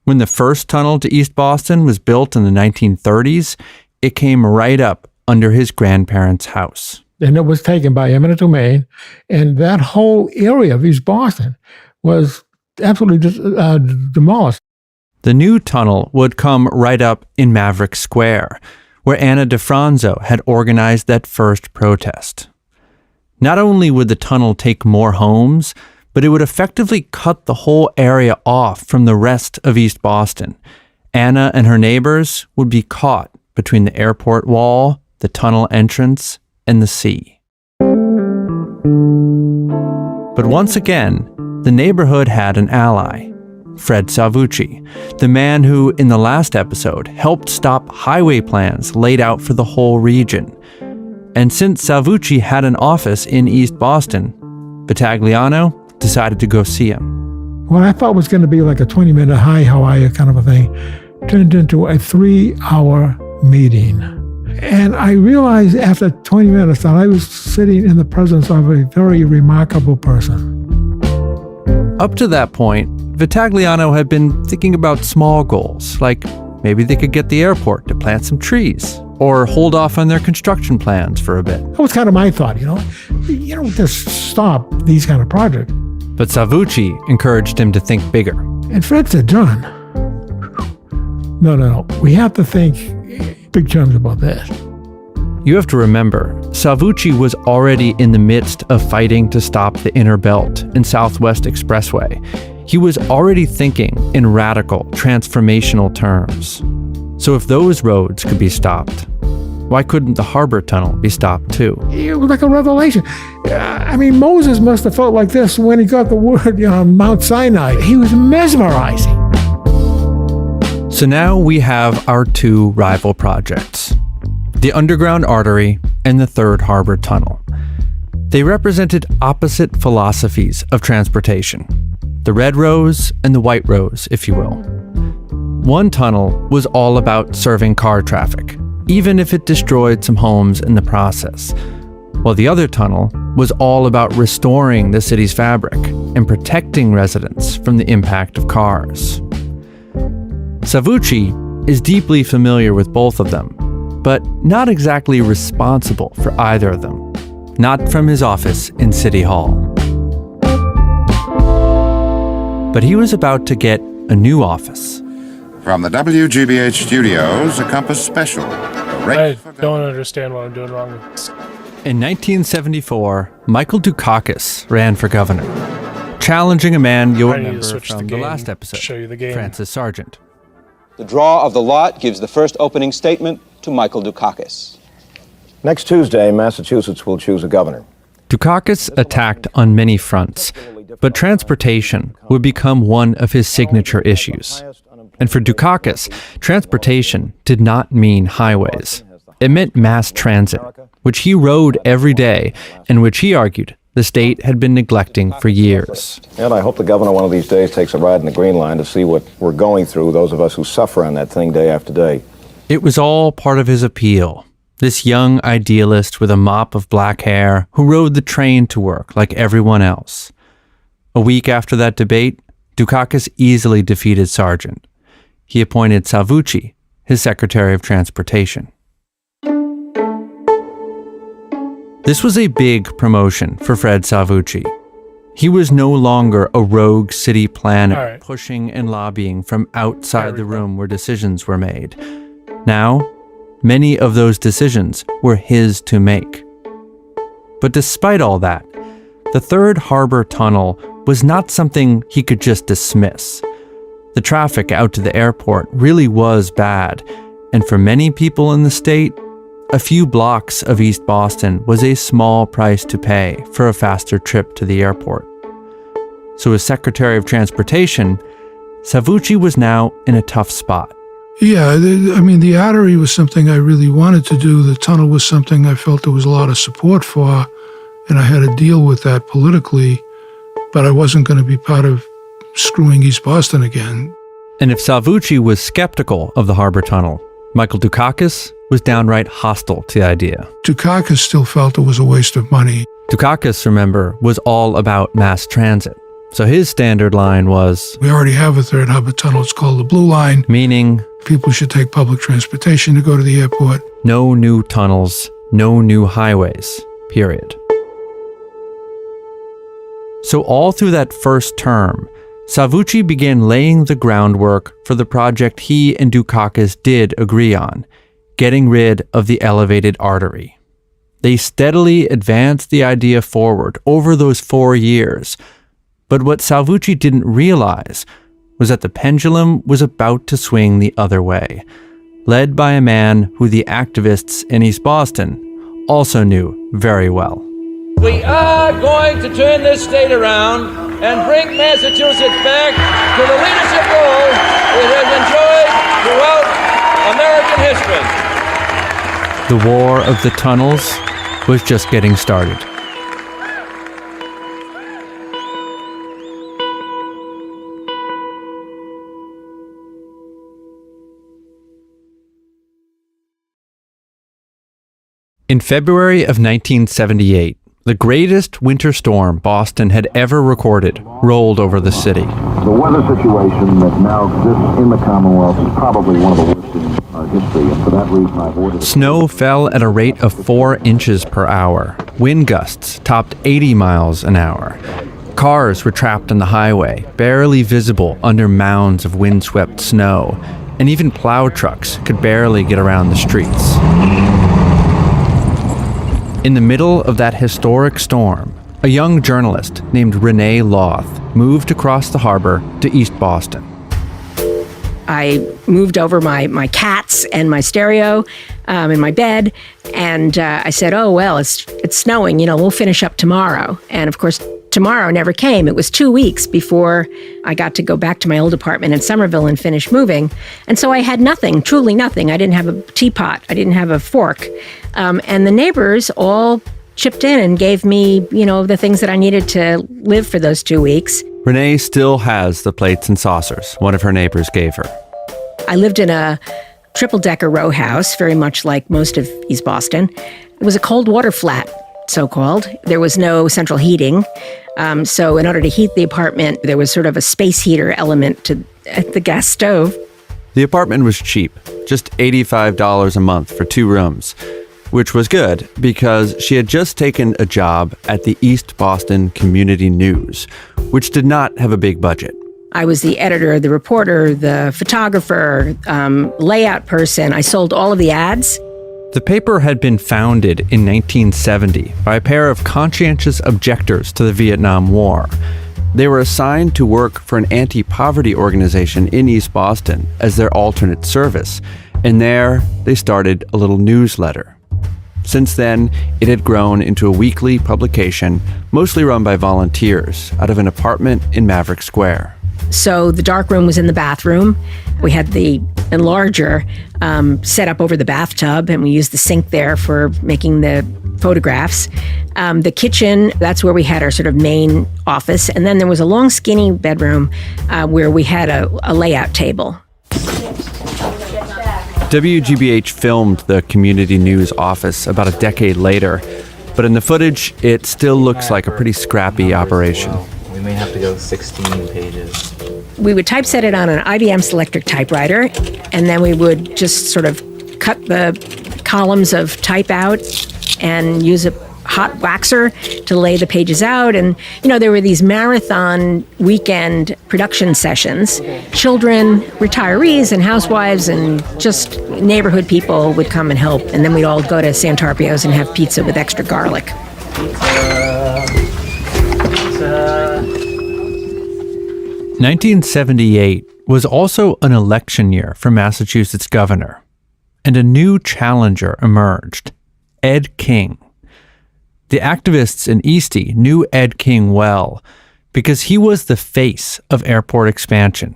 S3: When the first tunnel to East Boston was built in the 1930s, it came right up under his grandparents' house.
S19: And it was taken by eminent domain, and that whole area of East Boston was absolutely demolished.
S3: The new tunnel would come right up in Maverick Square, where Anna DeFranzo had organized that first protest. Not only would the tunnel take more homes, but it would effectively cut the whole area off from the rest of East Boston. Anna and her neighbors would be caught between the airport wall, the tunnel entrance, and the sea. But once again, the neighborhood had an ally, Fred Salvucci, the man who, in the last episode, helped stop highway plans laid out for the whole region. And since Salvucci had an office in East Boston, Vitagliano decided to go see him.
S19: What I thought was going to be like a 20-minute hi, how are you kind of a thing turned into a 3-hour meeting. And I realized after 20 minutes that I was sitting in the presence of a very remarkable person.
S3: Up to that point, Vitagliano had been thinking about small goals, like maybe they could get the airport to plant some trees, or hold off on their construction plans for a bit.
S19: That was kind of my thought, you know, just stop these kind of projects.
S3: But Salvucci encouraged him to think bigger.
S19: And Fred said, John, no, we have to think big terms about this.
S3: You have to remember, Salvucci was already in the midst of fighting to stop the Inner Belt and Southwest Expressway. He was already thinking in radical, transformational terms. So if those roads could be stopped, why couldn't the harbor tunnel be stopped too?
S19: It was like a revelation. I mean, Moses must have felt like this when he got the word, on Mount Sinai. He was mesmerizing.
S3: So now we have our two rival projects, the Underground Artery and the Third Harbor Tunnel. They represented opposite philosophies of transportation, the red rose and the white rose, if you will. One tunnel was all about serving car traffic, even if it destroyed some homes in the process, while the other tunnel was all about restoring the city's fabric and protecting residents from the impact of cars. Salvucci is deeply familiar with both of them, but not exactly responsible for either of them, not from his office in City Hall. But he was about to get a new office.
S4: From the WGBH studios, a Compass special.
S2: I don't understand what I'm doing wrong with this.
S3: In 1974, Michael Dukakis ran for governor, challenging a man you'll remember from the last episode, Francis Sargent.
S5: The draw of the lot gives the first opening statement to Michael Dukakis.
S20: Next Tuesday, Massachusetts will choose a governor.
S3: Dukakis attacked on many fronts, but transportation would become one of his signature issues. And for Dukakis, transportation did not mean highways. It meant mass transit, which he rode every day and which he argued the state had been neglecting for years.
S20: And I hope the governor one of these days takes a ride in the Green Line to see what we're going through, those of us who suffer on that thing day after day.
S3: It was all part of his appeal. This young idealist with a mop of black hair who rode the train to work like everyone else. A week after that debate, Dukakis easily defeated Sargent. He appointed Salvucci his Secretary of Transportation. This was a big promotion for Fred Salvucci. He was no longer a rogue city planner pushing and lobbying from outside the room where decisions were made. Now, many of those decisions were his to make. But despite all that, the Third Harbor Tunnel was not something he could just dismiss. The traffic out to the airport really was bad, and for many people in the state, a few blocks of East Boston was a small price to pay for a faster trip to the airport. So as Secretary of Transportation, Salvucci was now in a tough spot.
S21: Yeah, the artery was something I really wanted to do. The tunnel was something I felt there was a lot of support for, and I had to deal with that politically, but I wasn't going to be part of screwing East Boston again.
S3: And if Salvucci was skeptical of the harbor tunnel, Michael Dukakis was downright hostile to the idea.
S21: Dukakis still felt it was a waste of money.
S3: Dukakis, remember, was all about mass transit. So his standard line was,
S21: we already have a Third Harbor Tunnel. It's called the Blue Line.
S3: Meaning,
S21: people should take public transportation to go to the airport.
S3: No new tunnels, no new highways, period. So all through that first term, Salvucci began laying the groundwork for the project he and Dukakis did agree on, getting rid of the elevated artery. They steadily advanced the idea forward over those 4 years, but what Salvucci didn't realize was that the pendulum was about to swing the other way, led by a man who the activists in East Boston also knew very well.
S22: We are going to turn this state around and bring Massachusetts back to the leadership role it has enjoyed throughout American history.
S3: The War of the Tunnels was just getting started. In February of 1978, the greatest winter storm Boston had ever recorded rolled over the city.
S20: The weather situation that now exists in the Commonwealth is probably one of the worst in our history, and for that reason I've ordered...
S3: Snow fell at a rate of 4 inches per hour. Wind gusts topped 80 miles an hour. Cars were trapped on the highway, barely visible under mounds of windswept snow, and even plow trucks could barely get around the streets. In the middle of that historic storm, a young journalist named Renee Loth moved across the harbor to East Boston.
S6: I moved over my cats and my stereo in my bed, and I said, oh, well, it's snowing, we'll finish up tomorrow. And of course, tomorrow never came. It was 2 weeks before I got to go back to my old apartment in Somerville and finish moving. And so I had nothing, truly nothing. I didn't have a teapot. I didn't have a fork. And the neighbors all chipped in and gave me, the things that I needed to live for those 2 weeks.
S3: Renee still has the plates and saucers one of her neighbors gave her.
S6: I lived in a triple-decker row house, very much like most of East Boston. It was a cold water flat, so-called. There was no central heating. So in order to heat the apartment, there was sort of a space heater element to the gas stove.
S3: The apartment was cheap, just $85 a month for 2 rooms, which was good because she had just taken a job at the East Boston Community News, which did not have a big budget.
S6: I was the editor, the reporter, the photographer, layout person. I sold all of the ads.
S3: The paper had been founded in 1970 by a pair of conscientious objectors to the Vietnam War. They were assigned to work for an anti-poverty organization in East Boston as their alternate service, and there they started a little newsletter. Since then, it had grown into a weekly publication, mostly run by volunteers, out of an apartment in Maverick Square.
S6: So the dark room was in the bathroom. We had the enlarger set up over the bathtub, and we used the sink there for making the photographs. The kitchen, that's where we had our sort of main office. And then there was a long, skinny bedroom where we had a layout table.
S3: WGBH filmed the community news office about a decade later, but in the footage, it still looks like a pretty scrappy operation.
S8: We may have to go 16 pages.
S6: We would typeset it on an IBM Selectric typewriter, and then we would just sort of cut the columns of type out and use a hot waxer to lay the pages out. And, there were these marathon weekend production sessions. Children, retirees, and housewives, and just neighborhood people would come and help. And then we'd all go to Santarpio's and have pizza with extra garlic.
S3: 1978 was also an election year for Massachusetts governor, and a new challenger emerged, Ed King. The activists in Eastie knew Ed King well because he was the face of airport expansion,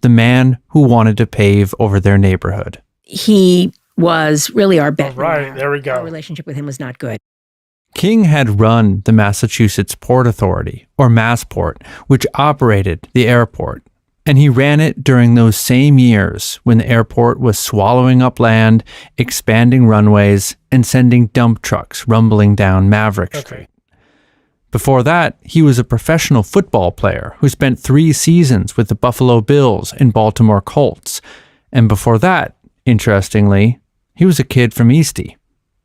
S3: the man who wanted to pave over their neighborhood.
S6: He was really our bet.
S2: Right, there we go.
S6: Our relationship with him was not good.
S3: King had run the Massachusetts Port Authority, or Massport, which operated the airport, and he ran it during those same years when the airport was swallowing up land, expanding runways, and sending dump trucks rumbling down Maverick Street. Before that, he was a professional football player who spent 3 seasons with the Buffalo Bills and Baltimore Colts. And before that, interestingly, he was a kid from Eastie.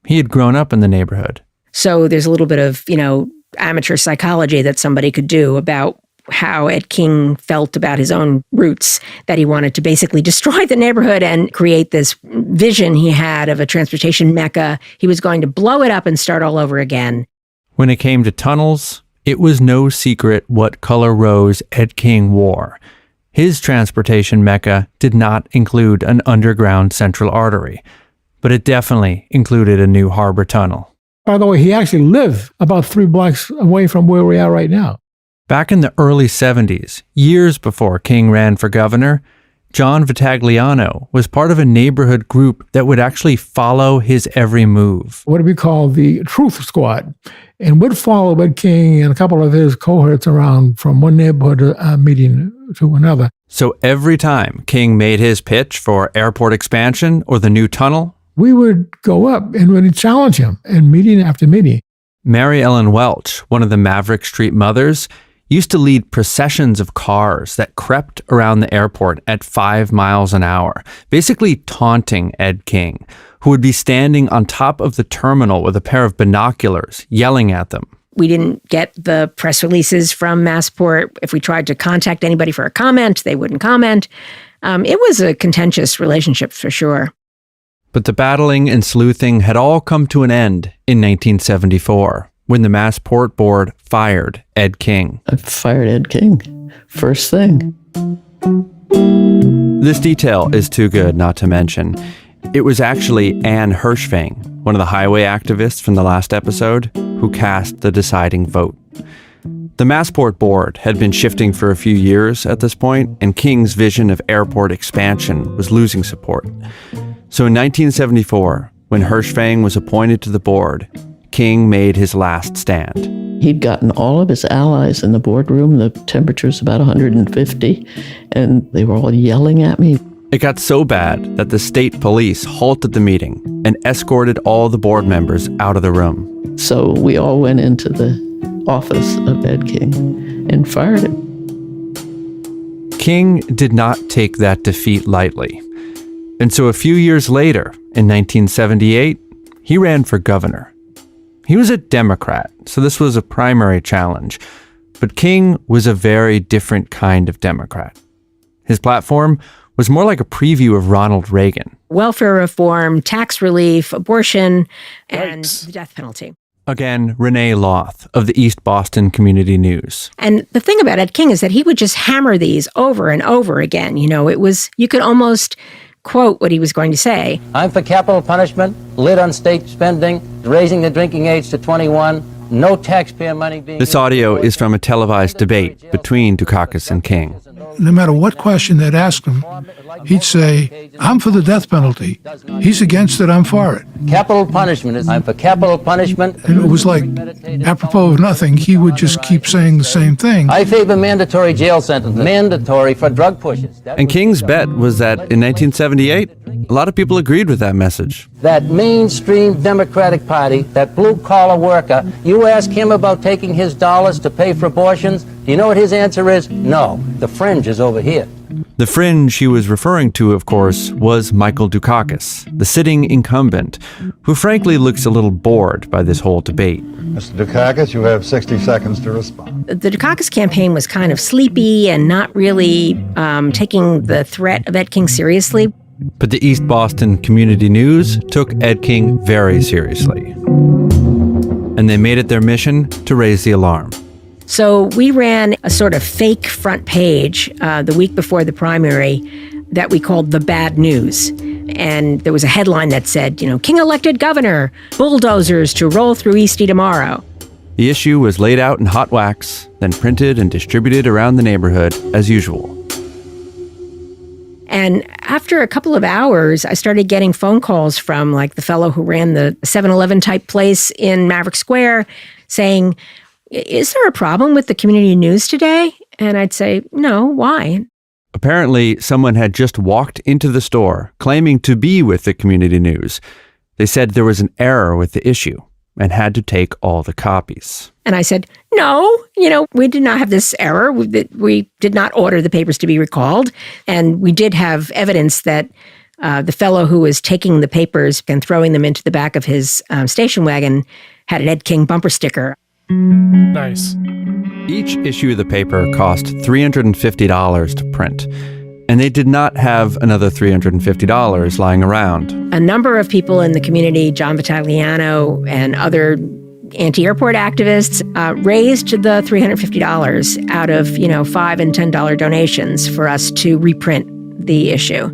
S3: He had grown up in the neighborhood.
S6: So there's a little bit of, amateur psychology that somebody could do about how Ed King felt about his own roots, that he wanted to basically destroy the neighborhood and create this vision he had of a transportation mecca. He was going to blow it up and start all over again.
S3: When it came to tunnels, it was no secret what color rose Ed King wore. His transportation mecca did not include an underground central artery, but it definitely included a new harbor tunnel.
S19: By the way, he actually lived about 3 blocks away from where we are right now.
S3: Back in the early 70s, years before King ran for governor, John Vitagliano was part of a neighborhood group that would actually follow his every move.
S19: What we call the Truth Squad, and would follow Ed King and a couple of his cohorts around from one neighborhood meeting to another.
S3: So every time King made his pitch for airport expansion or the new tunnel,
S19: we would go up and really challenge him in meeting after meeting.
S3: Mary Ellen Welch, one of the Maverick Street mothers, used to lead processions of cars that crept around the airport at 5 miles an hour, basically taunting Ed King, who would be standing on top of the terminal with a pair of binoculars, yelling at them.
S6: We didn't get the press releases from Massport. If we tried to contact anybody for a comment, they wouldn't comment. It was a contentious relationship for sure.
S3: But the battling and sleuthing had all come to an end in 1974, when the Massport board fired Ed King.
S7: I fired Ed King. First thing.
S3: This detail is too good not to mention. It was actually Anne Hirschfang, one of the highway activists from the last episode, who cast the deciding vote. The Massport board had been shifting for a few years at this point, and King's vision of airport expansion was losing support. So in 1974, when Hirschfang was appointed to the board, King made his last stand.
S7: He'd gotten all of his allies in the boardroom. The temperature's about 150, and they were all yelling at me.
S3: It got so bad that the state police halted the meeting and escorted all the board members out of the room.
S7: So we all went into the office of Ed King and fired him.
S3: King did not take that defeat lightly. And so a few years later, in 1978, he ran for governor. He was a Democrat, so this was a primary challenge. But King was a very different kind of Democrat. His platform was more like a preview of Ronald Reagan.
S6: Welfare reform, tax relief, abortion, and the death penalty.
S3: Again, Renee Loth of the East Boston Community News.
S6: And the thing about Ed King is that he would just hammer these over and over again. You know, you could almost quote what he was going to say.
S9: I'm for capital punishment, lid on state spending, raising the drinking age to 21, no taxpayer money being...
S3: This audio is from a televised debate between Dukakis and King.
S21: No matter what question they'd ask him, he'd say, I'm for the death penalty. He's against it, I'm for it.
S9: Capital punishment, I'm for capital punishment.
S21: And it was like, apropos of nothing, he would just keep saying the same thing.
S9: I favor mandatory jail sentences, mandatory for drug pushers.
S3: And King's bet was that in 1978, a lot of people agreed with that message.
S9: That mainstream Democratic Party, that blue-collar worker, you ask him about taking his dollars to pay for abortions, do you know what his answer is? No, the fringe is over here.
S3: The fringe he was referring to, of course, was Michael Dukakis, the sitting incumbent, who frankly looks a little bored by this whole debate.
S11: Mr. Dukakis, you have 60 seconds to respond.
S6: The Dukakis campaign was kind of sleepy and not really taking the threat of Ed King seriously.
S3: But the East Boston Community News took Ed King very seriously. And they made it their mission to raise the alarm.
S6: So we ran a sort of fake front page the week before the primary that we called The Bad News. And there was a headline that said, King elected governor, bulldozers to roll through Eastie tomorrow.
S3: The issue was laid out in hot wax, then printed and distributed around the neighborhood as usual.
S6: And after a couple of hours, I started getting phone calls from like the fellow who ran the 7-Eleven type place in Maverick Square saying, is there a problem with the community news today? And I'd say, no, why?
S3: Apparently, someone had just walked into the store claiming to be with the community news. They said there was an error with the issue and had to take all the copies.
S6: And I said, no, we did not have this error. We did not order the papers to be recalled. And we did have evidence that the fellow who was taking the papers and throwing them into the back of his station wagon had an Ed King bumper sticker.
S2: Nice.
S3: Each issue of the paper cost $350 to print, and they did not have another $350 lying around.
S6: A number of people in the community, John Vitagliano and other anti-airport activists, raised the $350 out of, $5 and $10 donations for us to reprint the issue.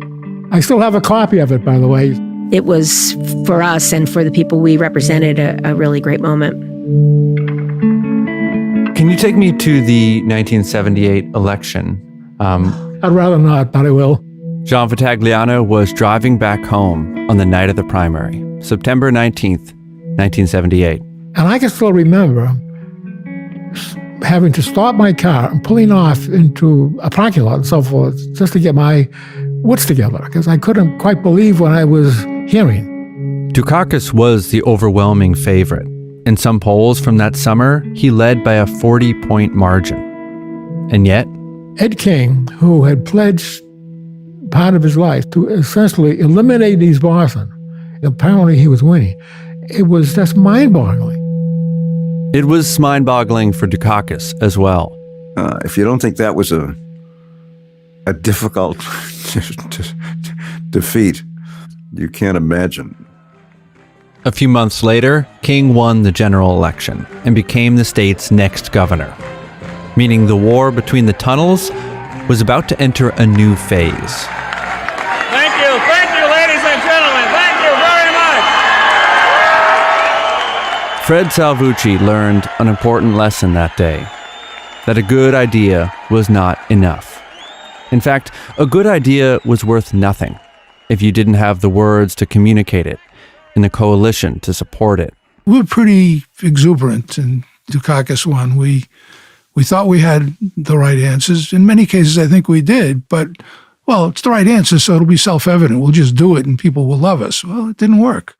S19: I still have a copy of it, by the way.
S6: It was, for us and for the people we represented, a really great moment.
S3: Can you take me to the 1978 election?
S19: I'd rather not, but I will.
S3: John Vitagliano was driving back home on the night of the primary, September 19th, 1978.
S19: And I can still remember having to stop my car and pulling off into a parking lot and so forth just to get my wits together, because I couldn't quite believe what I was hearing.
S3: Dukakis was the overwhelming favorite. In some polls from that summer, he led by a 40-point margin. And yet,
S19: Ed King, who had pledged part of his life to essentially eliminate East Boston, apparently he was winning. It was just mind-boggling.
S3: It was mind-boggling for Dukakis as well.
S1: If you don't think that was a difficult defeat, you can't imagine.
S3: A few months later, King won the general election and became the state's next governor, meaning the war between the tunnels was about to enter a new phase.
S22: Thank you, ladies and gentlemen. Thank you very much.
S3: Fred Salvucci learned an important lesson that day, that a good idea was not enough. In fact, a good idea was worth nothing if you didn't have the words to communicate it and the coalition to support it.
S21: We were pretty exuberant in Dukakis won. We thought we had the right answers. In many cases, I think we did, but, well, it's the right answer, so it'll be self-evident. We'll just do it and people will love us. Well, it didn't work.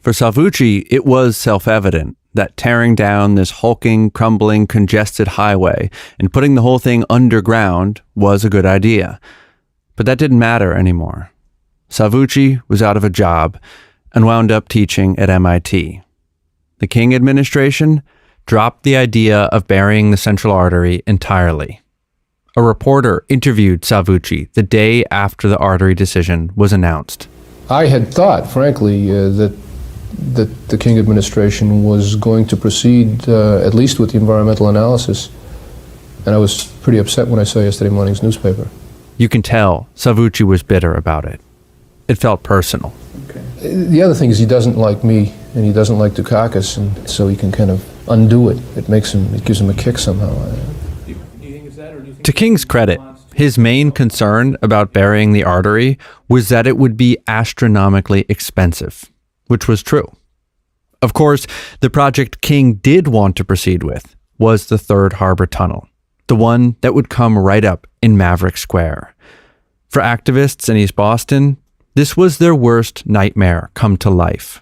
S3: For Salvucci, it was self-evident that tearing down this hulking, crumbling, congested highway and putting the whole thing underground was a good idea. But that didn't matter anymore. Salvucci was out of a job and wound up teaching at MIT. The King administration dropped the idea of burying the central artery entirely. A reporter interviewed Salvucci the day after the artery decision was announced.
S13: I had thought, frankly, that the King administration was going to proceed at least with the environmental analysis, and I was pretty upset when I saw yesterday morning's newspaper.
S3: You can tell Salvucci was bitter about it. It felt personal.
S13: The other thing is he doesn't like me, and he doesn't like Dukakis, and so he can kind of undo it. It gives him a kick somehow.
S3: To King's credit, his main concern about burying the artery was that it would be astronomically expensive, which was true. Of course, the project King did want to proceed with was the Third Harbor Tunnel, the one that would come right up in Maverick Square. For activists in East Boston, this was their worst nightmare come to life.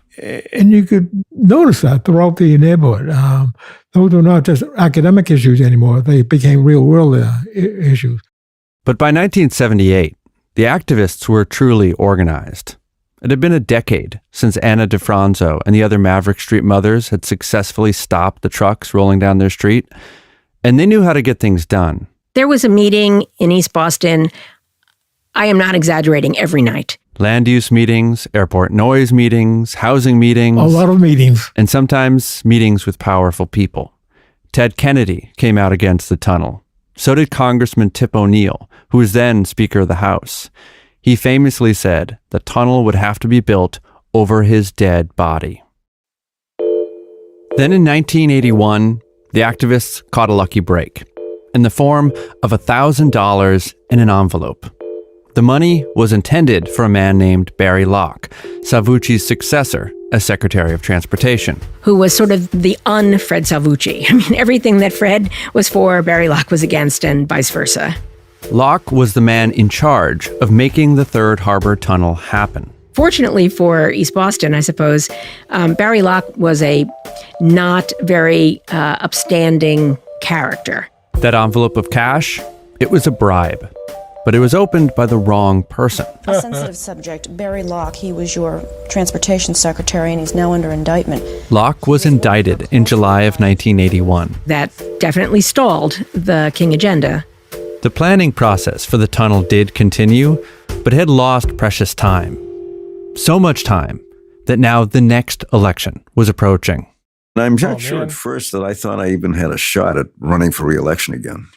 S19: And you could notice that throughout the neighborhood. Those were not just academic issues anymore. They became real-world issues.
S3: But by 1978, the activists were truly organized. It had been a decade since Anna DeFranzo and the other Maverick Street mothers had successfully stopped the trucks rolling down their street, and they knew how to get things done.
S6: There was a meeting in East Boston, I am not exaggerating, every night.
S3: Land use meetings, airport noise meetings, housing meetings.
S19: A lot of meetings.
S3: And sometimes meetings with powerful people. Ted Kennedy came out against the tunnel. So did Congressman Tip O'Neill, who was then Speaker of the House. He famously said the tunnel would have to be built over his dead body. Then in 1981, the activists caught a lucky break in the form of $1,000 in an envelope. The money was intended for a man named Barry Locke, Salvucci's successor as Secretary of Transportation.
S6: Who was sort of the un-Fred Salvucci. I mean, everything that Fred was for, Barry Locke was against, and vice versa.
S3: Locke was the man in charge of making the Third Harbor Tunnel happen.
S6: Fortunately for East Boston, I suppose, Barry Locke was a not very upstanding character.
S3: That envelope of cash, it was a bribe. But it was opened by the wrong person.
S14: A sensitive subject, Barry Locke, he was your transportation secretary and he's now under indictment.
S3: Locke was indicted in July of 1981.
S6: That definitely stalled the King agenda.
S3: The planning process for the tunnel did continue, but had lost precious time. So much time that now the next election was approaching.
S1: I'm not sure at first that I thought I even had a shot at running for re-election again.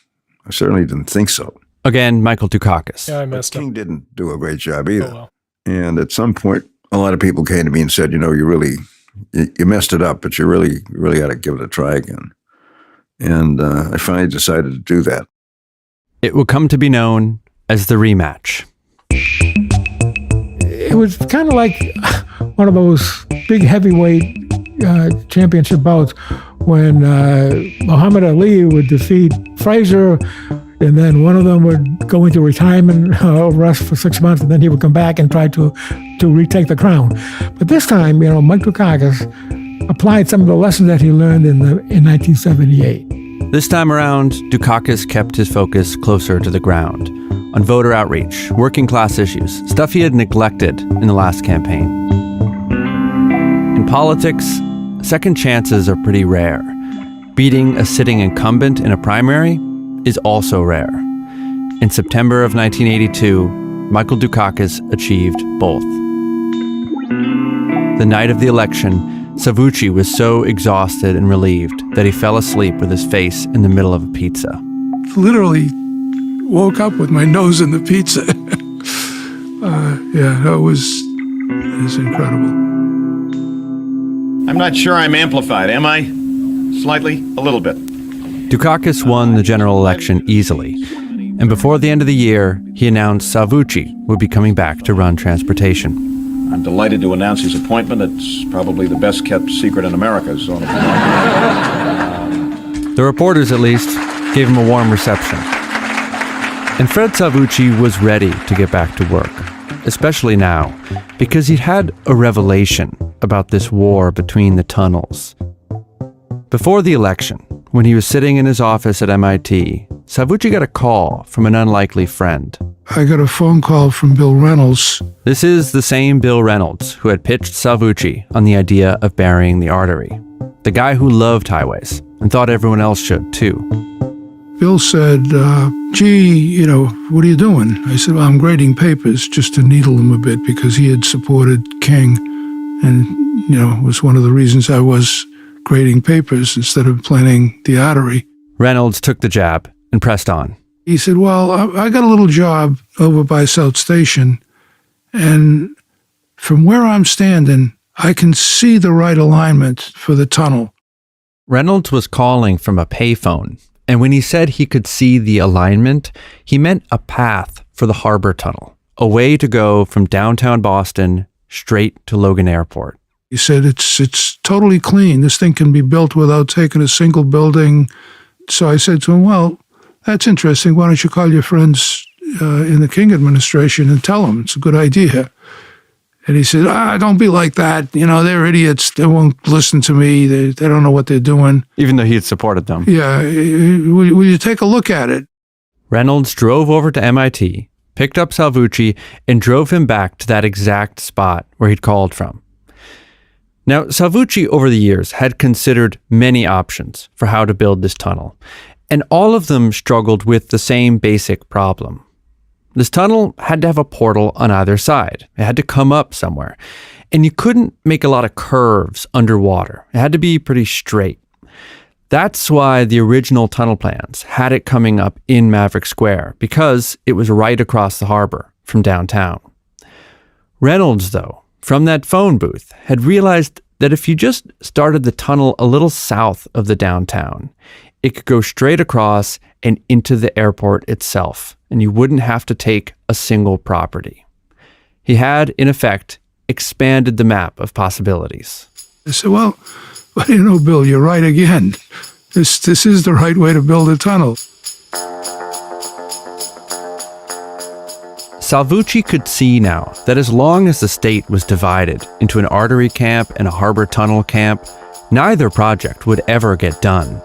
S1: I certainly didn't think so.
S3: Again, Michael Dukakis.
S2: Yeah, I missed
S1: King didn't do a great job either. Oh, well. And at some point, a lot of people came to me and said, you know, you messed it up, but you really ought to give it a try again. And I finally decided to do that.
S3: It would come to be known as the rematch.
S19: It was kind of like one of those big heavyweight championship bouts when Muhammad Ali would defeat Frazier. And then one of them would go into retirement, rest for 6 months, and then he would come back and try to retake the crown. But this time, Mike Dukakis applied some of the lessons that he learned in 1978.
S3: This time around, Dukakis kept his focus closer to the ground, on voter outreach, working class issues, stuff he had neglected in the last campaign. In politics, second chances are pretty rare. Beating a sitting incumbent in a primary is also rare. In September of 1982, Michael Dukakis achieved both. The night of the election, Savucci was so exhausted and relieved that he fell asleep with his face in the middle of a pizza.
S21: Literally woke up with my nose in the pizza. It was incredible.
S12: I'm not sure I'm amplified, am I? Slightly? A little bit.
S3: Dukakis won the general election easily, and before the end of the year, he announced Savucci would be coming back to run transportation.
S12: I'm delighted to announce his appointment. It's probably the best kept secret in America, so...
S3: The reporters, at least, gave him a warm reception. And Fred Savucci was ready to get back to work, especially now, because he'd had a revelation about this war between the tunnels. Before the election, when he was sitting in his office at MIT, Savucci got a call from an unlikely friend.
S21: I got a phone call from Bill Reynolds.
S3: This is the same Bill Reynolds who had pitched Savucci on the idea of burying the artery. The guy who loved highways and thought everyone else should too.
S21: Bill said, gee, what are you doing? I said, well, I'm grading papers just to needle him a bit because he had supported King. And, it was one of the reasons I was grading papers instead of planning the artery.
S3: Reynolds took the jab and pressed on.
S21: He said, well, I got a little job over by South Station, and from where I'm standing, I can see the right alignment for the tunnel.
S3: Reynolds was calling from a payphone, and when he said he could see the alignment, he meant a path for the Harbor Tunnel, a way to go from downtown Boston straight to Logan Airport.
S21: He said, it's totally clean. This thing can be built without taking a single building. So I said to him, well, that's interesting. Why don't you call your friends in the King administration and tell them it's a good idea? And he said, don't be like that. They're idiots. They won't listen to me. They don't know what they're doing.
S3: Even though he had supported them.
S21: Yeah. Will you take a look at it?
S3: Reynolds drove over to MIT, picked up Savucci, and drove him back to that exact spot where he'd called from. Now, Savucci over the years had considered many options for how to build this tunnel, and all of them struggled with the same basic problem. This tunnel had to have a portal on either side. It had to come up somewhere, and you couldn't make a lot of curves underwater. It had to be pretty straight. That's why the original tunnel plans had it coming up in Maverick Square, because it was right across the harbor from downtown. Reynolds, though, from that phone booth, had realized that if you just started the tunnel a little south of the downtown, it could go straight across and into the airport itself, and you wouldn't have to take a single property. He had, in effect, expanded the map of possibilities.
S21: I said, well, Bill, you're right again. This is the right way to build a tunnel.
S3: Savucci could see now that as long as the state was divided into an artery camp and a harbor tunnel camp, neither project would ever get done.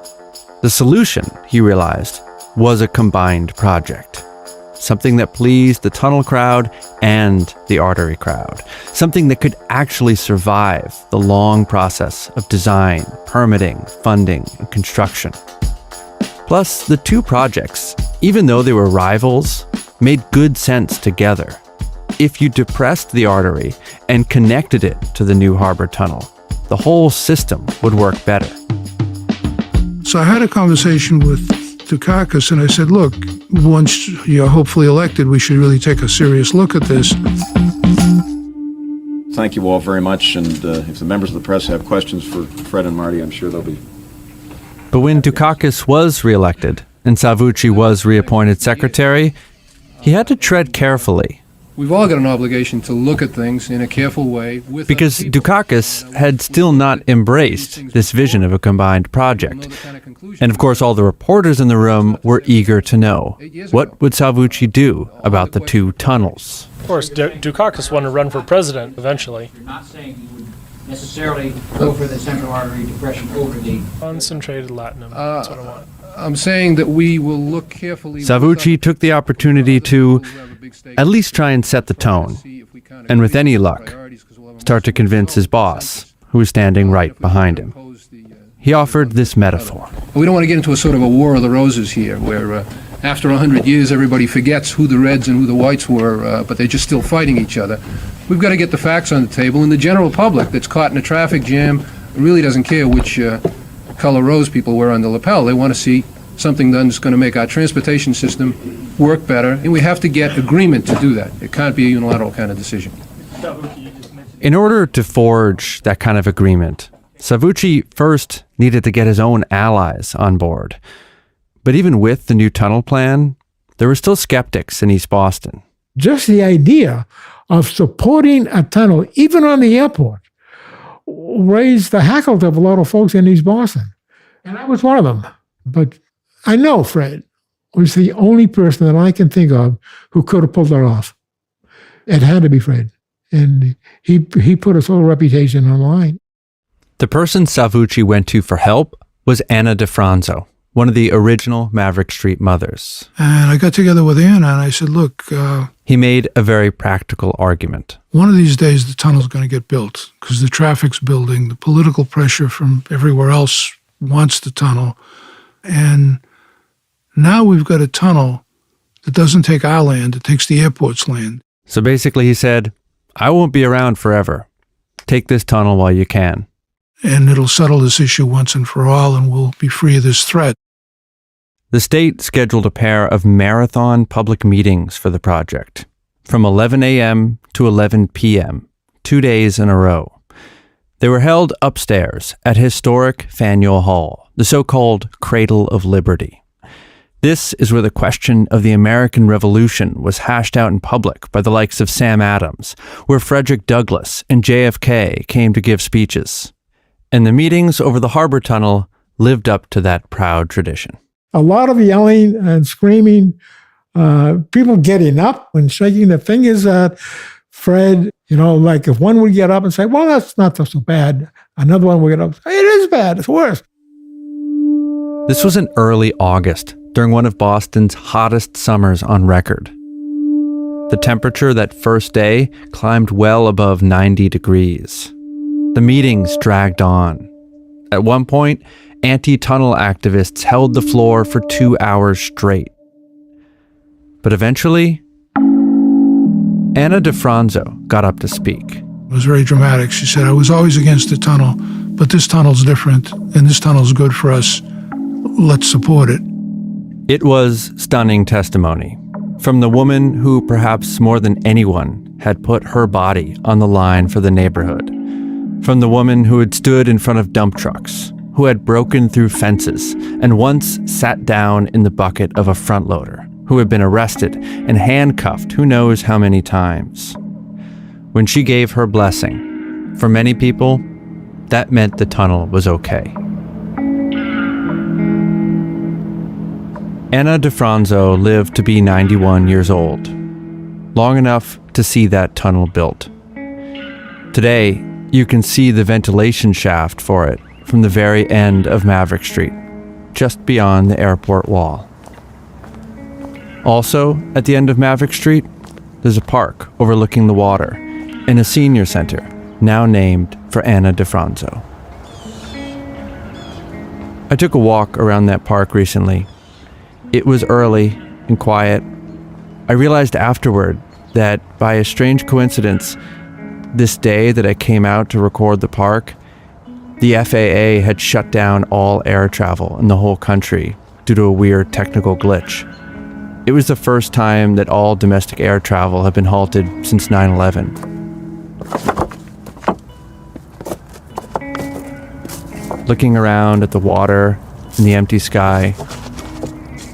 S3: The solution, he realized, was a combined project. Something that pleased the tunnel crowd and the artery crowd. Something that could actually survive the long process of design, permitting, funding, and construction. Plus, the two projects, even though they were rivals, made good sense together. If you depressed the artery and connected it to the new harbor tunnel, the whole system would work better.
S21: So I had a conversation with Dukakis, and I said, look, once you're hopefully elected, we should really take a serious look at this.
S12: Thank you all very much, and if the members of the press have questions for Fred and Marty, I'm sure they'll be...
S3: But when Dukakis was reelected and Savucci was reappointed secretary, he had to tread carefully.
S13: We've all got an obligation to look at things in a careful way.
S3: Because Dukakis had still not embraced this vision of a combined project. And of course, all the reporters in the room were eager to know, what would Salvucci do about the two tunnels?
S2: Of course, Dukakis wanted to run for president eventually.
S15: You're not saying you would necessarily go for the central artery depression over the
S2: Concentrated latinum. That's what I want.
S13: I'm saying that we will look carefully.
S3: Salvucci took the opportunity to at least try and set the tone, and with any luck, start to convince his boss, who was standing right behind him. He offered this metaphor.
S13: We don't want to get into a sort of a war of the roses here, where after 100 years everybody forgets who the Reds and who the Whites were, but they're just still fighting each other. We've got to get the facts on the table, and the general public that's caught in a traffic jam really doesn't care which color rose people wear on the lapel. They want to see something done that's going to make our transportation system work better, and we have to get agreement to do that. It can't be a unilateral kind of decision.
S3: In order to forge that kind of agreement, Salvucci first needed to get his own allies on board. But even with the new tunnel plan, there were still skeptics in East Boston.
S19: Just the idea of supporting a tunnel, even on the airport, raised the hackles of a lot of folks in East Boston. And I was one of them. But I know Fred was the only person that I can think of who could have pulled that off. It had to be Fred. And he put his whole reputation on the line.
S3: The person Salvucci went to for help was Anna DeFranzo, one of the original Maverick Street mothers.
S21: And I got together with Anna and I said, look,
S3: he made a very practical argument.
S21: One of these days the tunnel's going to get built because the traffic's building, the political pressure from everywhere else wants the tunnel. And now we've got a tunnel that doesn't take our land, it takes the airport's land.
S3: So basically he said, I won't be around forever. Take this tunnel while you can.
S21: And it'll settle this issue once and for all, and we'll be free of this threat.
S3: The state scheduled a pair of marathon public meetings for the project, from 11 a.m. to 11 p.m., 2 days in a row. They were held upstairs at historic Faneuil Hall, the so-called Cradle of Liberty. This is where the question of the American Revolution was hashed out in public by the likes of Sam Adams, where Frederick Douglass and JFK came to give speeches. And the meetings over the harbor tunnel lived up to that proud tradition.
S19: A lot of yelling and screaming, people getting up and shaking their fingers at Fred. You know, like if one would get up and say, well, that's not so bad. Another one would get up and say, it is bad, it's worse.
S3: This was in early August, during one of Boston's hottest summers on record. The temperature that first day climbed well above 90 degrees. The meetings dragged on. At one point, anti-tunnel activists held the floor for 2 hours straight. But eventually, Anna DeFranzo got up to speak.
S21: It was very dramatic. She said, I was always against the tunnel, but this tunnel's different, and this tunnel's good for us. Let's support it.
S3: It was stunning testimony from the woman who, perhaps more than anyone, had put her body on the line for the neighborhood. From the woman who had stood in front of dump trucks, who had broken through fences, and once sat down in the bucket of a front loader, who had been arrested and handcuffed who knows how many times. When she gave her blessing, for many people, that meant the tunnel was okay. Anna DeFranzo lived to be 91 years old, long enough to see that tunnel built. Today, you can see the ventilation shaft for it from the very end of Maverick Street, just beyond the airport wall. Also, at the end of Maverick Street, there's a park overlooking the water and a senior center, now named for Anna DeFranzo. I took a walk around that park recently. It was early and quiet. I realized afterward that, by a strange coincidence, this day that I came out to record the park, the FAA had shut down all air travel in the whole country due to a weird technical glitch. It was the first time that all domestic air travel had been halted since 9/11. Looking around at the water and the empty sky,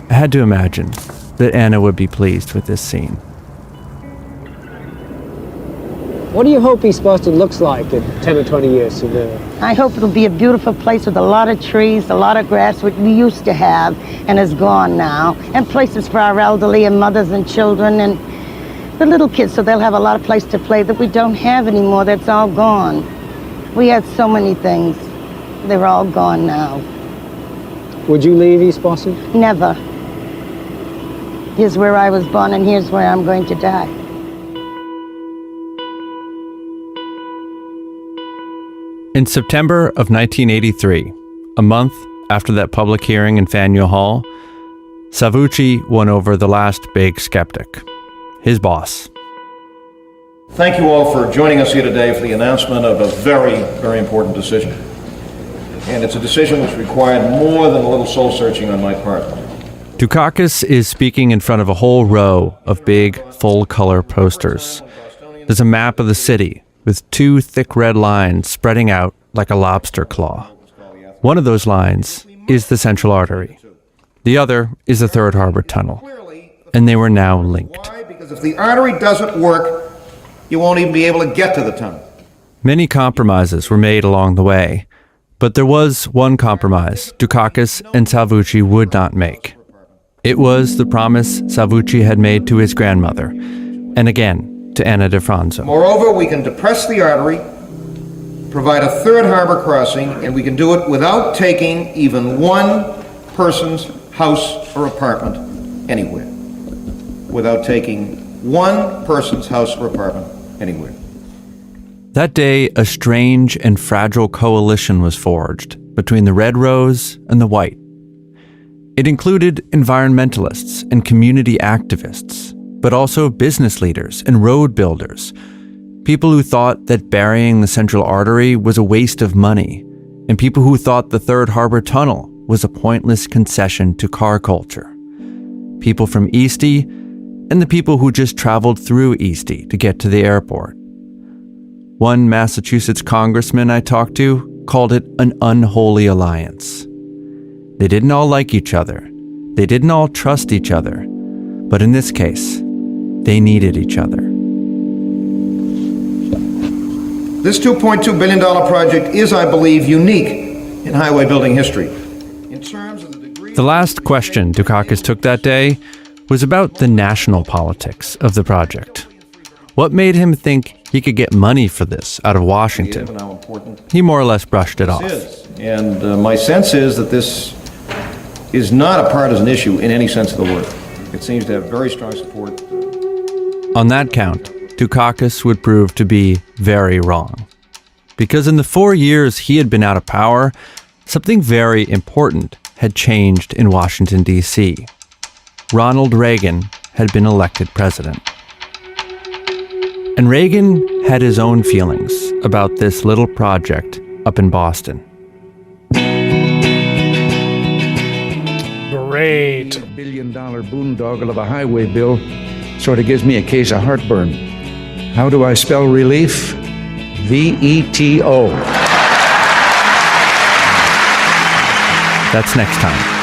S3: I had to imagine that Anna would be pleased with this scene.
S10: What do you hope East Boston looks like in 10 or 20 years from now?
S18: I hope it'll be a beautiful place with a lot of trees, a lot of grass, which we used to have and is gone now, and places for our elderly and mothers and children and the little kids, so they'll have a lot of place to play that we don't have anymore. That's all gone. We had so many things. They're all gone now.
S10: Would you leave East Boston?
S18: Never. Here's where I was born and here's where I'm going to die.
S3: In September of 1983, a month after that public hearing in Faneuil Hall, Salvucci won over the last big skeptic, his boss.
S23: Thank you all for joining us here today for the announcement of a very, very important decision. And it's a decision which required more than a little soul searching on my part.
S3: Dukakis is speaking in front of a whole row of big, full-color posters. There's a map of the city with two thick red lines spreading out like a lobster claw. One of those lines is the Central Artery. The other is the Third Harbor Tunnel. And they were now linked.
S23: Why? Because if the artery doesn't work, you won't even be able to get to the tunnel.
S3: Many compromises were made along the way, but there was one compromise Dukakis and Salvucci would not make. It was the promise Salvucci had made to his grandmother, and again to Anna DeFranzo.
S23: Moreover, we can depress the artery, provide a third harbor crossing, and we can do it without taking even one person's house or apartment anywhere. Without taking one person's house or apartment anywhere.
S3: That day, a strange and fragile coalition was forged between the Red Rose and the White. It included environmentalists and community activists, but also business leaders and road builders, people who thought that burying the Central Artery was a waste of money, and people who thought the Third Harbor Tunnel was a pointless concession to car culture. People from Eastie and the people who just traveled through Eastie to get to the airport. One Massachusetts congressman I talked to called it an unholy alliance. They didn't all like each other. They didn't all trust each other. But in this case, they needed each other.
S23: This $2.2 billion project is, I believe, unique in highway building history. In terms of the degree...
S3: The last question Dukakis took that day was about the national politics of the project. What made him think he could get money for this out of Washington? He more or less brushed it off.
S23: And my sense is that this is not a partisan issue in any sense of the word. It seems to have very strong support.
S3: On that count, Dukakis would prove to be very wrong. Because in the 4 years he had been out of power, something very important had changed in Washington, D.C. Ronald Reagan had been elected president. And Reagan had his own feelings about this little project up in Boston.
S2: Great.
S24: $1 billion boondoggle of a highway bill sort of gives me a case of heartburn. How do I spell relief? V-E-T-O.
S3: That's next time.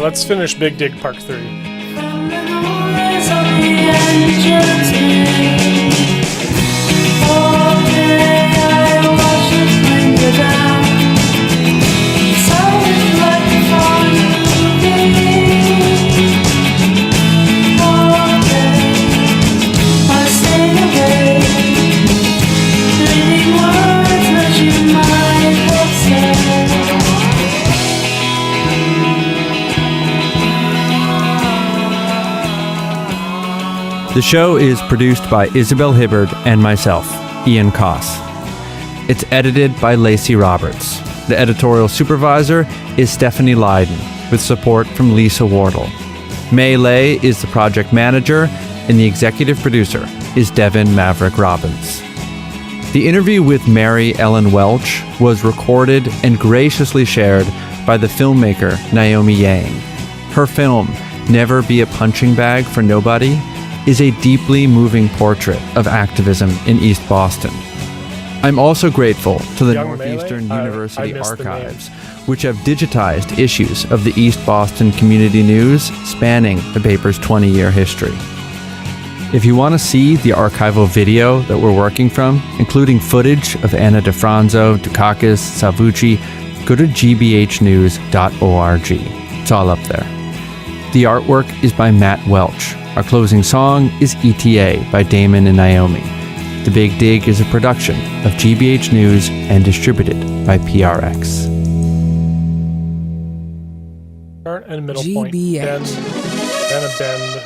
S2: Let's finish Big Dig Part 3.
S3: The show is produced by Isabel Hibbard and myself, Ian Koss. It's edited by Lacey Roberts. The editorial supervisor is Stephanie Lydon, with support from Lisa Wardle. May Lay is the project manager, and the executive producer is Devin Maverick Robbins. The interview with Mary Ellen Welch was recorded and graciously shared by the filmmaker Naomi Yang. Her film, Never Be a Punching Bag for Nobody, is a deeply moving portrait of activism in East Boston. I'm also grateful to the
S2: Young
S3: Northeastern
S2: Melee?
S3: University
S2: I missed the
S3: Archives, which have digitized issues of the East Boston Community News spanning the paper's 20-year history. If you want to see the archival video that we're working from, including footage of Anna DeFranzo, Dukakis, Salvucci, go to gbhnews.org. It's all up there. The artwork is by Matt Welch. Our closing song is ETA by Damon and Naomi. The Big Dig is a production of GBH News and distributed by PRX.
S2: Start and middle point. Then a bend.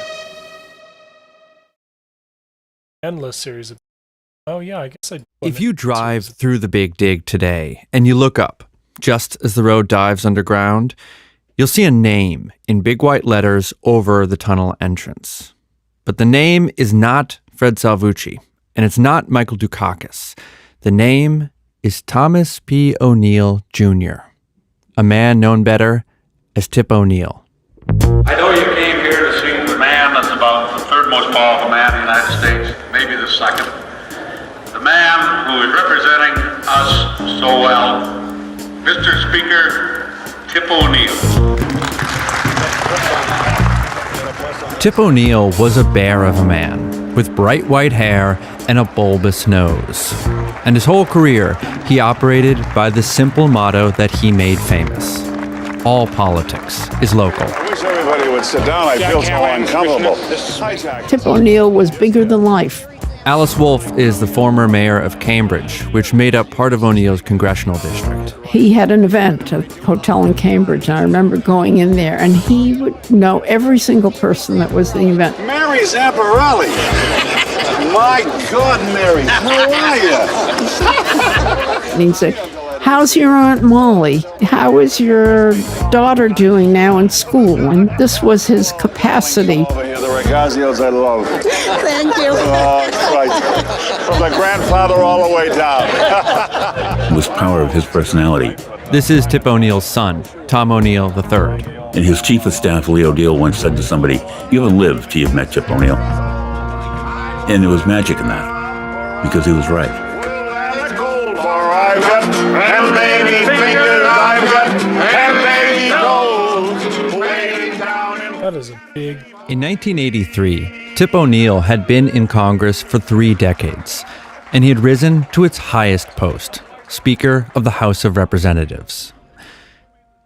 S2: Endless series of. Oh yeah, I guess I.
S3: If you drive through the Big Dig today and you look up, just as the road dives underground, you'll see a name in big white letters over the tunnel entrance. But the name is not Fred Salvucci, and it's not Michael Dukakis. The name is Thomas P. O'Neill Jr., a man known better as Tip O'Neill.
S4: I know you came here to see the man that's about the third most powerful man in the United States, maybe the second. The man who is representing us so well, Mr. Speaker, Tip O'Neill.
S3: Tip O'Neill was a bear of a man with bright white hair and a bulbous nose. And his whole career, he operated by the simple motto that he made famous. All politics is local.
S11: I wish everybody would sit down. I feel so uncomfortable.
S7: Tip O'Neill was bigger than life.
S3: Alice Wolfe is the former mayor of Cambridge, which made up part of O'Neill's congressional district.
S7: He had an event, a hotel in Cambridge, and I remember going in there, and he would know every single person that was at the event.
S11: Mary Zamparelli. My God, Mary, how are you?
S7: And he'd say, "How's your Aunt Molly? How is your daughter doing now in school?" And this was his capacity.
S11: Over here, the Regazios I love.
S18: Thank you.
S11: Oh, Christ. From the grandfather all the way down.
S5: It was power of his personality.
S3: This is Tip O'Neill's son, Tom O'Neill III.
S5: And his chief of staff, Leo Deal, once said to somebody, "You haven't lived till you've met Tip O'Neill." And there was magic in that, because he was right.
S11: I've got, and baby fingers I've got, and baby toes, waiting down in...
S2: That is a big.
S3: In 1983, Tip O'Neill had been in Congress for 3 decades, and he had risen to its highest post, Speaker of the House of Representatives.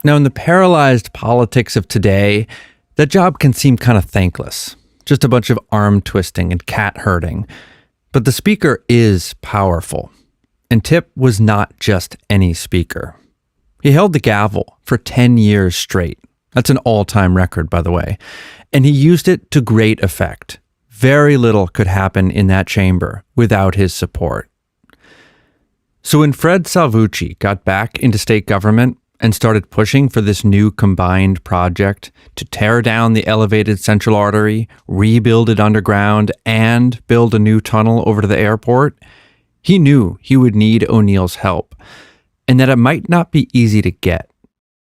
S3: Now, in the paralyzed politics of today, that job can seem kind of thankless, just a bunch of arm twisting and cat herding. But the Speaker is powerful. And Tip was not just any speaker. He held the gavel for 10 years straight. That's an all-time record, by the way. And he used it to great effect. Very little could happen in that chamber without his support. So when Fred Salvucci got back into state government and started pushing for this new combined project to tear down the elevated central artery, rebuild it underground, and build a new tunnel over to the airport, he knew he would need O'Neill's help, and that it might not be easy to get.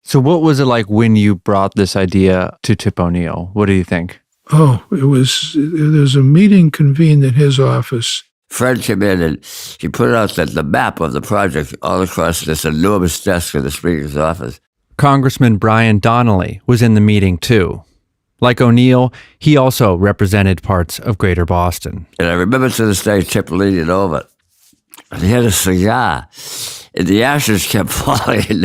S3: So what was it like when you brought this idea to Tip O'Neill? What do you think?
S21: Oh, there's a meeting convened in his office.
S16: Fred came in and he put out the map of the project all across this enormous desk in the Speaker's office.
S3: Congressman Brian Donnelly was in the meeting too. Like O'Neill, he also represented parts of Greater Boston.
S16: And I remember to this day Tip leaning over, and he had a cigar, and the ashes kept falling,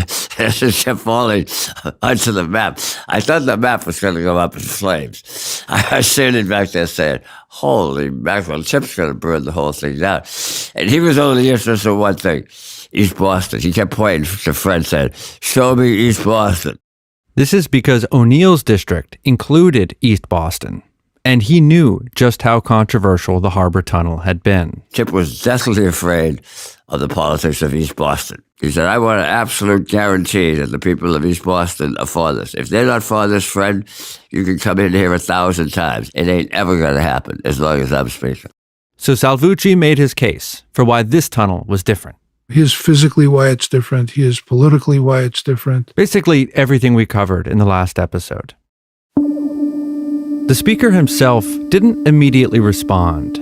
S16: onto the map. I thought the map was going to go up in flames. I was standing back there saying, holy mackerel, Tip's going to burn the whole thing down. And he was only interested in one thing, East Boston. He kept pointing to Fred, saying, show me East Boston.
S3: This is because O'Neill's district included East Boston, and he knew just how controversial the Harbor Tunnel had been.
S16: Tip was deathly afraid of the politics of East Boston. He said, I want an absolute guarantee that the people of East Boston are for this. If they're not for this, Fred, you can come in here 1,000 times. It ain't ever going to happen as long as I'm Speaker.
S3: So Salvucci made his case for why this tunnel was different.
S21: Here's physically why it's different. Here's politically why it's different.
S3: Basically, everything we covered in the last episode. The The speaker himself didn't immediately respond.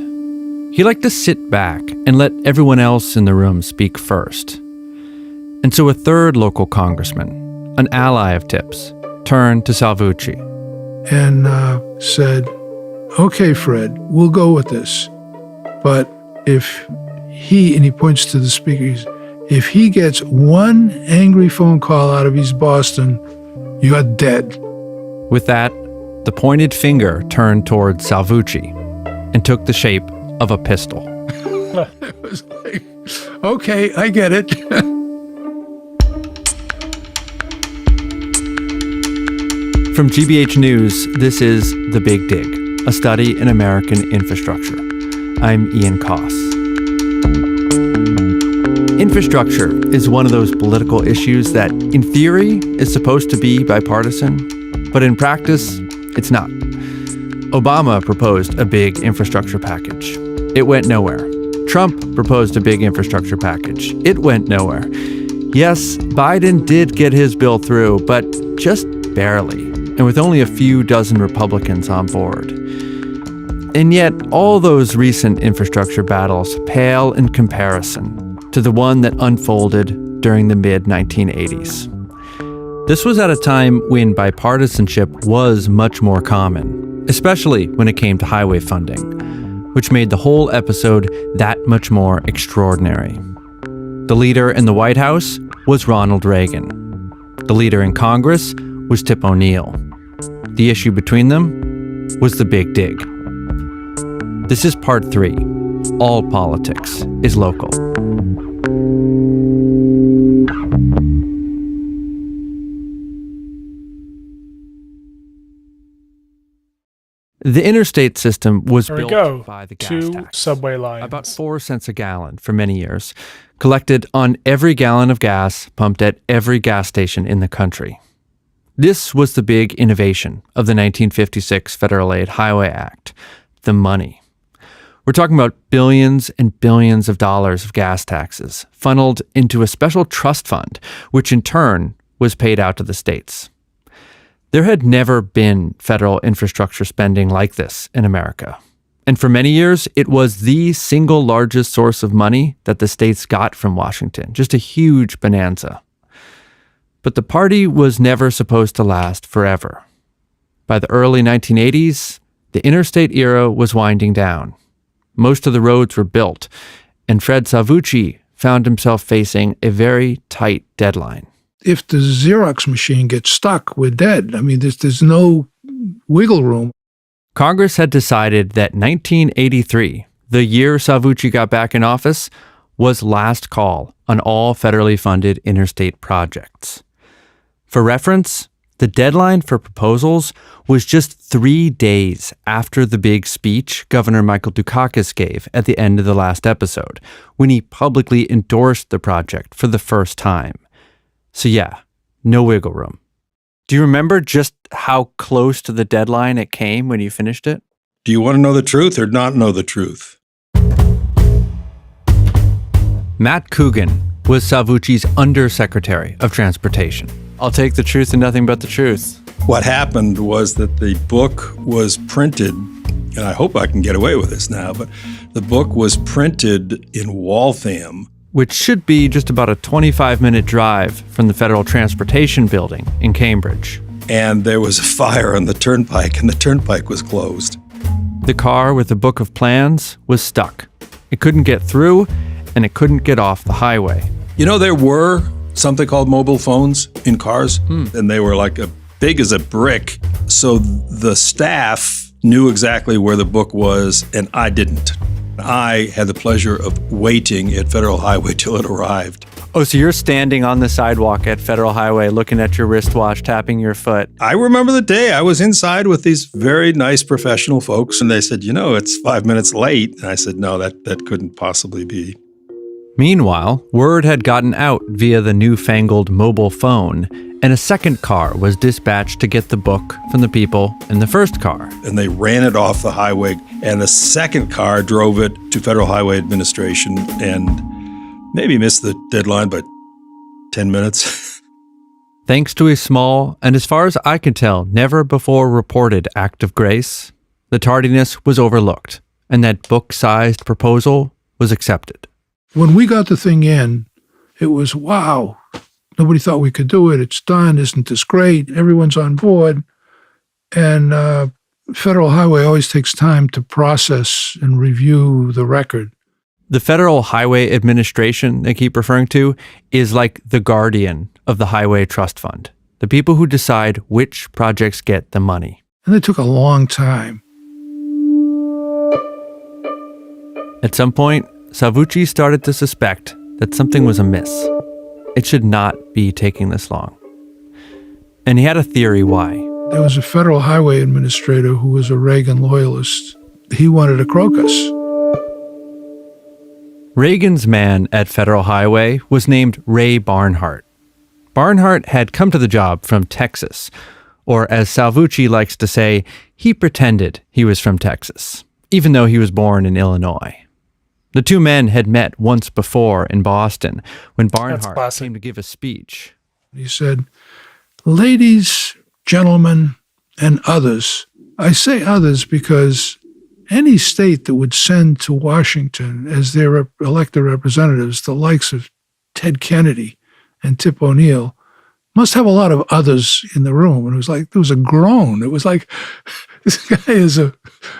S3: He liked to sit back and let everyone else in the room speak first. And so a third local congressman, an ally of Tipps, turned to Salvucci.
S21: And said, okay, Fred, we'll go with this. But if he, and he points to the speaker, if he gets one angry phone call out of East Boston, you're dead.
S3: With that, the pointed finger turned toward Salvucci and took the shape of a pistol.
S21: It was like, okay, I get it.
S3: From GBH News, this is The Big Dig, a study in American infrastructure. I'm Ian Koss. Infrastructure is one of those political issues that, in theory, is supposed to be bipartisan, but in practice, it's not. Obama proposed a big infrastructure package. It went nowhere. Trump proposed a big infrastructure package. It went nowhere. Yes, Biden did get his bill through, but just barely, and with only a few dozen Republicans on board. And yet, all those recent infrastructure battles pale in comparison to the one that unfolded during the mid-1980s. This was at a time when bipartisanship was much more common, especially when it came to highway funding, which made the whole episode that much more extraordinary. The leader in the White House was Ronald Reagan. The leader in Congress was Tip O'Neill. The issue between them was the Big Dig. This is part 3. All politics is local. The interstate system was built by the gas tax,
S2: subway lines,
S3: about 4 cents a gallon for many years, collected on every gallon of gas pumped at every gas station in the country. This was the big innovation of the 1956 Federal Aid Highway Act, the money. We're talking about billions and billions of dollars of gas taxes funneled into a special trust fund, which in turn was paid out to the states. There had never been federal infrastructure spending like this in America. And for many years, it was the single largest source of money that the states got from Washington, just a huge bonanza. But the party was never supposed to last forever. By the early 1980s, the interstate era was winding down. Most of the roads were built, and Fred Salvucci found himself facing a very tight deadline.
S21: If the Xerox machine gets stuck, we're dead. I mean, there's no wiggle room.
S3: Congress had decided that 1983, the year Salvucci got back in office, was last call on all federally funded interstate projects. For reference, the deadline for proposals was just 3 days after the big speech Governor Michael Dukakis gave at the end of the last episode, when he publicly endorsed the project for the first time. So yeah, no wiggle room. Do you remember just how close to the deadline it came when you finished it?
S8: Do you want to know the truth or not know the truth?
S3: Matt Coogan was Salvucci's Undersecretary of Transportation. I'll take the truth and nothing but the truth.
S8: What happened was that the book was printed, and I hope I can get away with this now, but the book was printed in Waltham,
S3: which should be just about a 25-minute drive from the Federal Transportation Building in Cambridge.
S8: And there was a fire on the turnpike, and the turnpike was closed.
S3: The car with the book of plans was stuck. It couldn't get through, and it couldn't get off the highway.
S8: You know, there were something called mobile phones in cars, and they were like as big as a brick. So the staff knew exactly where the book was, and I didn't. I had the pleasure of waiting at Federal Highway till it arrived.
S3: Oh, so you're standing on the sidewalk at Federal Highway, looking at your wristwatch, tapping your foot.
S8: I remember the day I was inside with these very nice professional folks, and they said, you know, it's 5 minutes late. And I said, no, that couldn't possibly be.
S3: Meanwhile, word had gotten out via the newfangled mobile phone, and a second car was dispatched to get the book from the people in the first car.
S8: And they ran it off the highway, and the second car drove it to Federal Highway Administration and maybe missed the deadline by 10 minutes.
S3: Thanks to a small, and as far as I can tell, never before reported act of grace, the tardiness was overlooked, and that book-sized proposal was accepted.
S21: When we got the thing in, it was, wow, nobody thought we could do it. It's done. Isn't this great? Everyone's on board. And Federal Highway always takes time to process and review the record.
S3: The Federal Highway Administration they keep referring to is like the guardian of the Highway Trust Fund, the people who decide which projects get the money.
S21: And it took a long time.
S3: At some point, Salvucci started to suspect that something was amiss. It should not be taking this long. And he had a theory why.
S21: There was a Federal Highway Administrator who was a Reagan loyalist. He wanted to croak us.
S3: Reagan's man at Federal Highway was named Ray Barnhart. Barnhart had come to the job from Texas, or as Salvucci likes to say, he pretended he was from Texas, even though he was born in Illinois. The two men had met once before in Boston when Barnhart came to give a speech.
S21: He said, "Ladies, gentlemen, and others." I say others because any state that would send to Washington as their elected representatives the likes of Ted Kennedy and Tip O'Neill must have a lot of others in the room. And it was like, there was a groan. It was like, this guy is a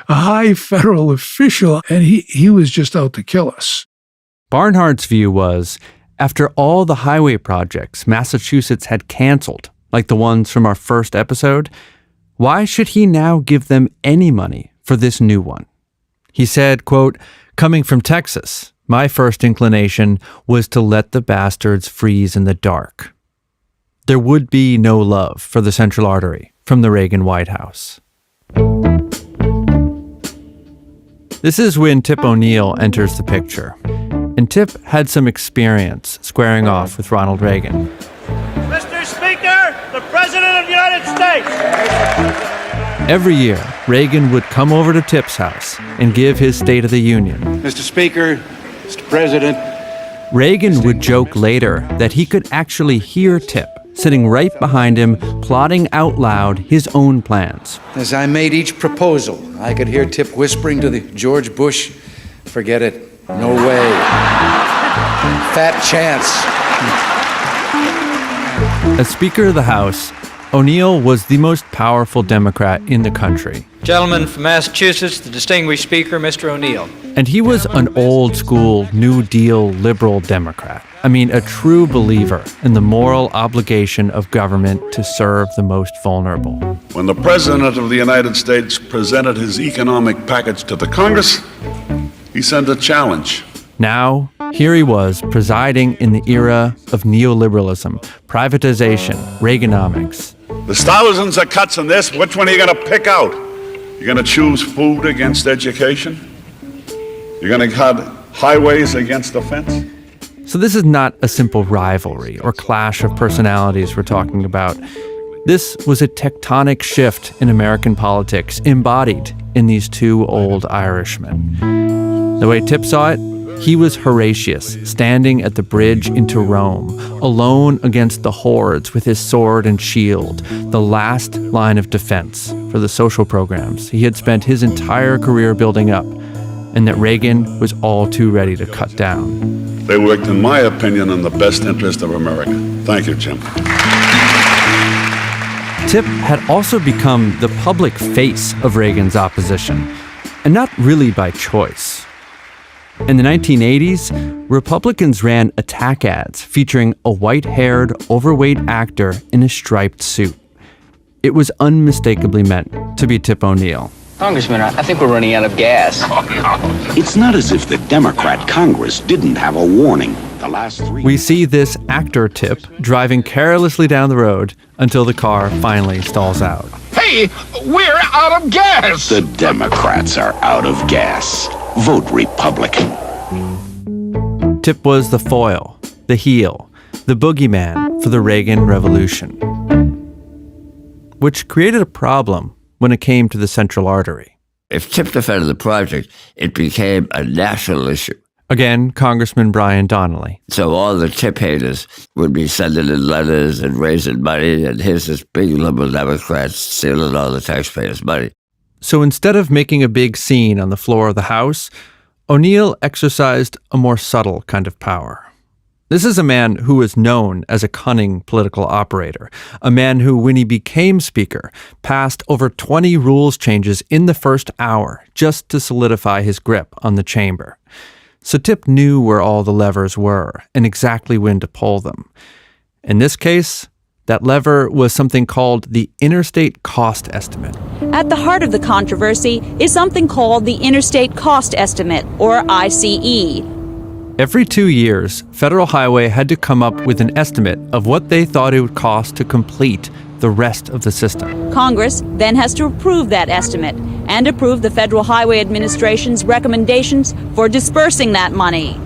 S21: high federal official, and he was just out to kill us.
S3: Barnhart's view was, after all the highway projects Massachusetts had canceled, like the ones from our first episode, why should he now give them any money for this new one? He said, quote, "Coming from Texas, my first inclination was to let the bastards freeze in the dark." There would be no love for the Central Artery from the Reagan White House. This is when Tip O'Neill enters the picture. And Tip had some experience squaring off with Ronald Reagan.
S11: Mr. Speaker, the President of the United States.
S3: Every year, Reagan would come over to Tip's house and give his State of the Union.
S9: Mr. Speaker, Mr. President.
S3: Reagan would joke later that he could actually hear Tip sitting right behind him, plotting out loud his own plans.
S9: As I made each proposal, I could hear Tip whispering to the George Bush, "Forget it. No way. Fat chance."
S3: As Speaker of the House, O'Neill was the most powerful Democrat in the country.
S17: Gentleman from Massachusetts, the distinguished Speaker, Mr. O'Neill.
S3: And he was an old-school, New Deal liberal Democrat. I mean, a true believer in the moral obligation of government to serve the most vulnerable.
S20: When the President of the United States presented his economic package to the Congress, he sent a challenge.
S3: Now, here he was presiding in the era of neoliberalism, privatization, Reaganomics.
S20: There's thousands of cuts in this. Which one are you going to pick out? You're going to choose food against education? You're going to cut highways against defense?
S3: So this is not a simple rivalry or clash of personalities we're talking about. This was a tectonic shift in American politics embodied in these two old Irishmen. The way Tip saw it, he was Horatius, standing at the bridge into Rome, alone against the hordes with his sword and shield, the last line of defense for the social programs he had spent his entire career building up, and that Reagan was all too ready to cut down.
S20: They worked, in my opinion, in the best interest of America. Thank you, Jim.
S3: Tip had also become the public face of Reagan's opposition, and not really by choice. In the 1980s, Republicans ran attack ads featuring a white-haired, overweight actor in a striped suit. It was unmistakably meant to be Tip O'Neill.
S15: Congressman, I think we're running out of gas.
S22: It's not as if the Democrat Congress didn't have a warning. The last 3
S3: We see this actor Tip driving carelessly down the road until the car finally stalls out.
S22: Hey, we're out of gas! The Democrats are out of gas. Vote Republican.
S3: Tip was the foil, the heel, the boogeyman for the Reagan Revolution, which created a problem when it came to the Central Artery.
S16: If Tip defended the project, it became a national issue.
S3: Again, Congressman Brian Donnelly.
S16: So all the tip haters would be sending in letters and raising money, and here's this big liberal Democrat stealing all the taxpayers' money.
S3: So instead of making a big scene on the floor of the House, O'Neill exercised a more subtle kind of power. This is a man who was known as a cunning political operator, a man who, when he became Speaker, passed over 20 rules changes in the first hour just to solidify his grip on the chamber. So Tip knew where all the levers were and exactly when to pull them. In this case, that lever was something called the Interstate Cost Estimate.
S1: At the heart of the controversy is something called the Interstate Cost Estimate, or ICE.
S3: Every 2 years, Federal Highway had to come up with an estimate of what they thought it would cost to complete the rest of the system.
S1: Congress then has to approve that estimate and approve the Federal Highway Administration's recommendations for dispersing that money.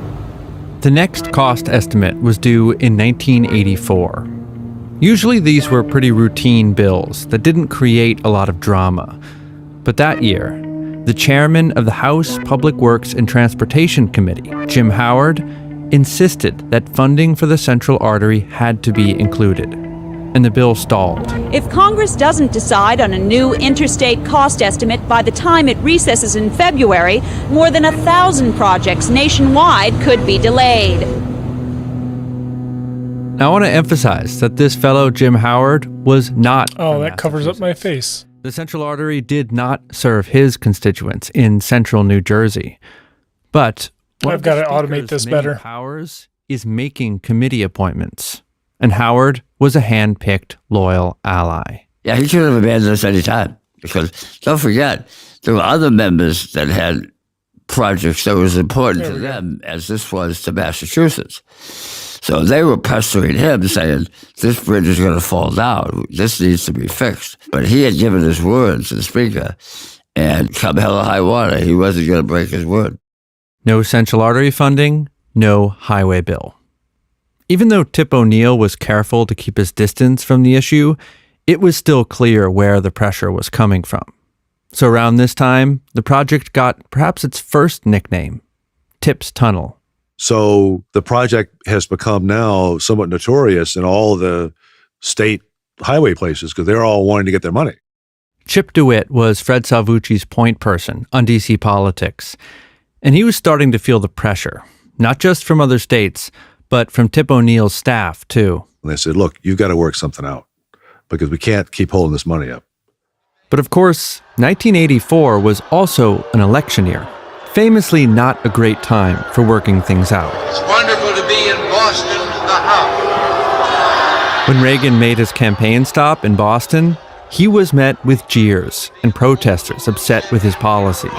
S3: The next cost estimate was due in 1984. Usually these were pretty routine bills that didn't create a lot of drama. But that year, the chairman of the House Public Works and Transportation Committee, Jim Howard, insisted that funding for the Central Artery had to be included, and the bill stalled.
S1: If Congress doesn't decide on a new interstate cost estimate by the time it recesses in February, more than 1,000 projects nationwide could be delayed.
S3: Now, I want to emphasize that this fellow, Jim Howard, was not.
S2: Oh, that covers up my face.
S3: The Central Artery did not serve his constituents in central New Jersey. But
S2: I've got to automate this better.
S3: Powers is making committee appointments. And Howard was a hand-picked, loyal ally.
S16: Yeah, he should have abandoned us any time. Because don't forget, there were other members that had projects that was important to them, as this was to Massachusetts. So they were pestering him, saying, this bridge is going to fall down. This needs to be fixed. But he had given his word to the Speaker, and come hell or high water, he wasn't going to break his word.
S3: No Central Artery funding, no highway bill. Even though Tip O'Neill was careful to keep his distance from the issue, it was still clear where the pressure was coming from. So around this time, the project got perhaps its first nickname, Tip's Tunnel.
S6: So the project has become now somewhat notorious in all the state highway places because they're all wanting to get their money.
S3: Chip DeWitt was Fred Salvucci's point person on DC politics, and he was starting to feel the pressure, not just from other states, but from Tip O'Neill's staff, too.
S6: And they said, look, you've got to work something out because we can't keep holding this money up.
S3: But of course, 1984 was also an election year. Famously not a great time for working things out.
S12: It's wonderful to be in Boston, the House.
S3: When Reagan made his campaign stop in Boston, he was met with jeers and protesters upset with his policies.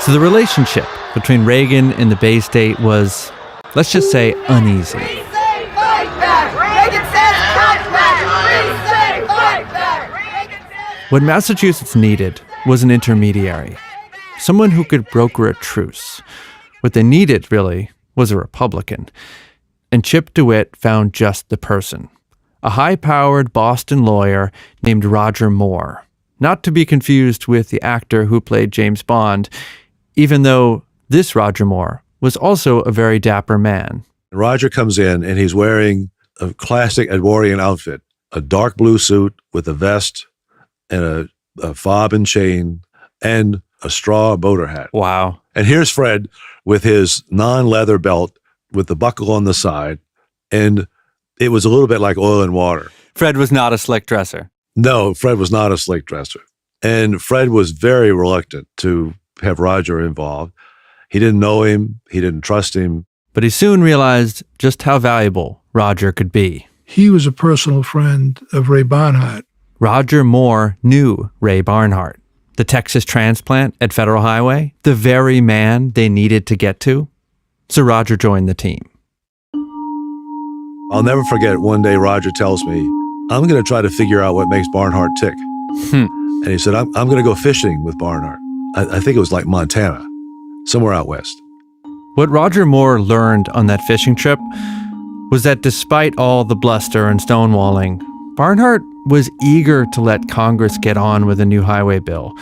S3: So the relationship between Reagan and the Bay State was, let's just say, uneasy. What Massachusetts needed was an intermediary. Someone who could broker a truce. What they needed, really, was a Republican. And Chip DeWitt found just the person. A high-powered Boston lawyer named Roger Moore. Not to be confused with the actor who played James Bond, even though this Roger Moore was also a very dapper man.
S6: Roger comes in and he's wearing a classic Edwardian outfit, a dark blue suit with a vest and a fob and chain and a straw boater hat.
S3: Wow.
S6: And here's Fred with his non-leather belt with the buckle on the side. And it was a little bit like oil and water.
S3: Fred was not a slick dresser.
S6: No, Fred was not a slick dresser. And Fred was very reluctant to have Roger involved. He didn't know him. He didn't trust him.
S3: But he soon realized just how valuable Roger could be.
S21: He was a personal friend of Ray Barnhart.
S3: Roger Moore knew Ray Barnhart, the Texas transplant at Federal Highway, the very man they needed to get to. So Roger joined the team.
S6: I'll never forget one day Roger tells me, I'm going to try to figure out what makes Barnhart tick. And he said, I'm going to go fishing with Barnhart. I think it was like Montana, somewhere out west.
S3: What Roger Moore learned on that fishing trip was that despite all the bluster and stonewalling, Barnhart was eager to let Congress get on with a new highway bill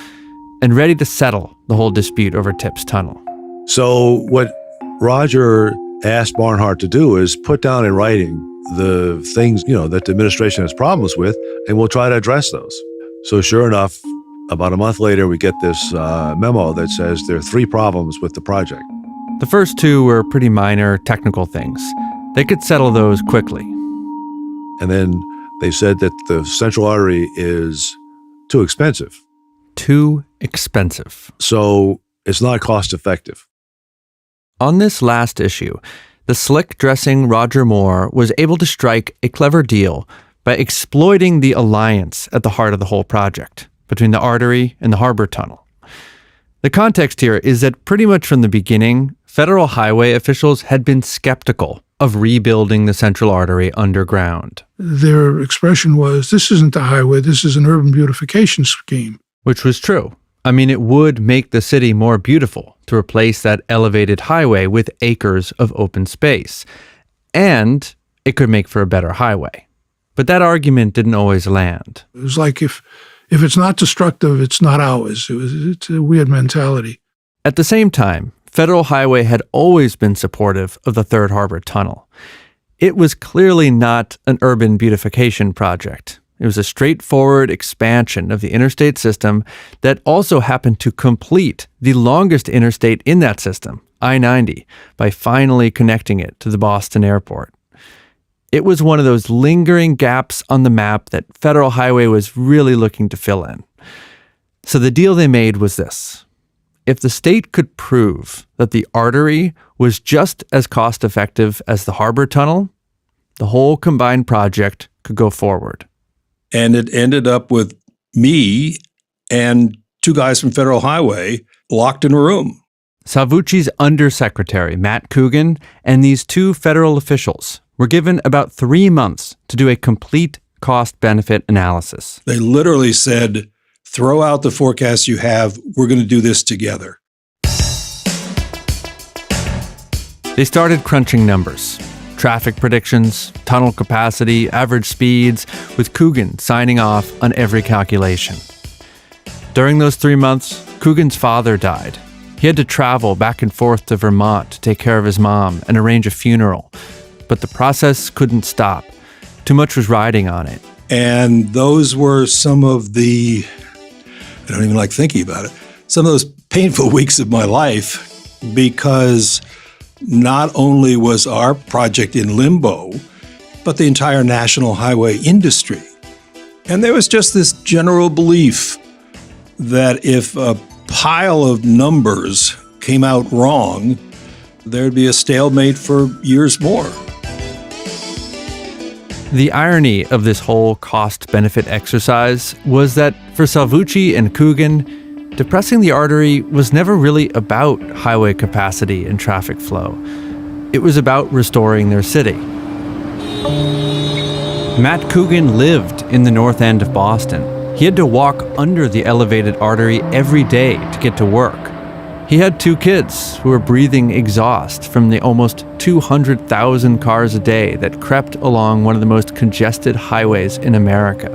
S3: and ready to settle the whole dispute over Tip's Tunnel.
S6: So what Roger asked Barnhart to do is put down in writing the things, that the administration has problems with, and we'll try to address those. So sure enough, about a month later, we get this memo that says there are 3 problems with the project.
S3: The first 2 were pretty minor technical things. They could settle those quickly.
S6: And then they said that the central artery is too expensive.
S3: Too expensive.
S6: So it's not cost effective.
S3: On this last issue, the slick-dressing Roger Moore was able to strike a clever deal by exploiting the alliance at the heart of the whole project between the artery and the harbor tunnel. The context here is that pretty much from the beginning, federal highway officials had been skeptical of rebuilding the central artery underground.
S21: Their expression was, this isn't the highway, this is an urban beautification scheme.
S3: Which was true. I mean, it would make the city more beautiful to replace that elevated highway with acres of open space. And it could make for a better highway. But that argument didn't always land.
S21: It was like, if it's not destructive, it's not ours. It's a weird mentality.
S3: At the same time, Federal Highway had always been supportive of the Third Harbor Tunnel. It was clearly not an urban beautification project. It was a straightforward expansion of the interstate system that also happened to complete the longest interstate in that system, I-90, by finally connecting it to the Boston airport. It was one of those lingering gaps on the map that Federal Highway was really looking to fill in. So the deal they made was this. If the state could prove that the artery was just as cost-effective as the harbor tunnel, the whole combined project could go forward.
S8: And it ended up with me and 2 guys from Federal Highway locked in a room.
S3: Salvucci's undersecretary, Matt Coogan, and these 2 federal officials were given about 3 months to do a complete cost-benefit analysis.
S8: They literally said, throw out the forecast you have. We're going to do this together.
S3: They started crunching numbers. Traffic predictions, tunnel capacity, average speeds, with Coogan signing off on every calculation. During those 3 months, Coogan's father died. He had to travel back and forth to Vermont to take care of his mom and arrange a funeral. But the process couldn't stop. Too much was riding on it.
S8: And those were some of the, I don't even like thinking about it, some of those painful weeks of my life, because not only was our project in limbo, but the entire national highway industry. And there was just this general belief that if a pile of numbers came out wrong, there'd be a stalemate for years more.
S3: The irony of this whole cost-benefit exercise was that for Salvucci and Coogan, depressing the artery was never really about highway capacity and traffic flow. It was about restoring their city. Matt Coogan lived in the north end of Boston. He had to walk under the elevated artery every day to get to work. He had 2 kids who were breathing exhaust from the almost 200,000 cars a day that crept along one of the most congested highways in America.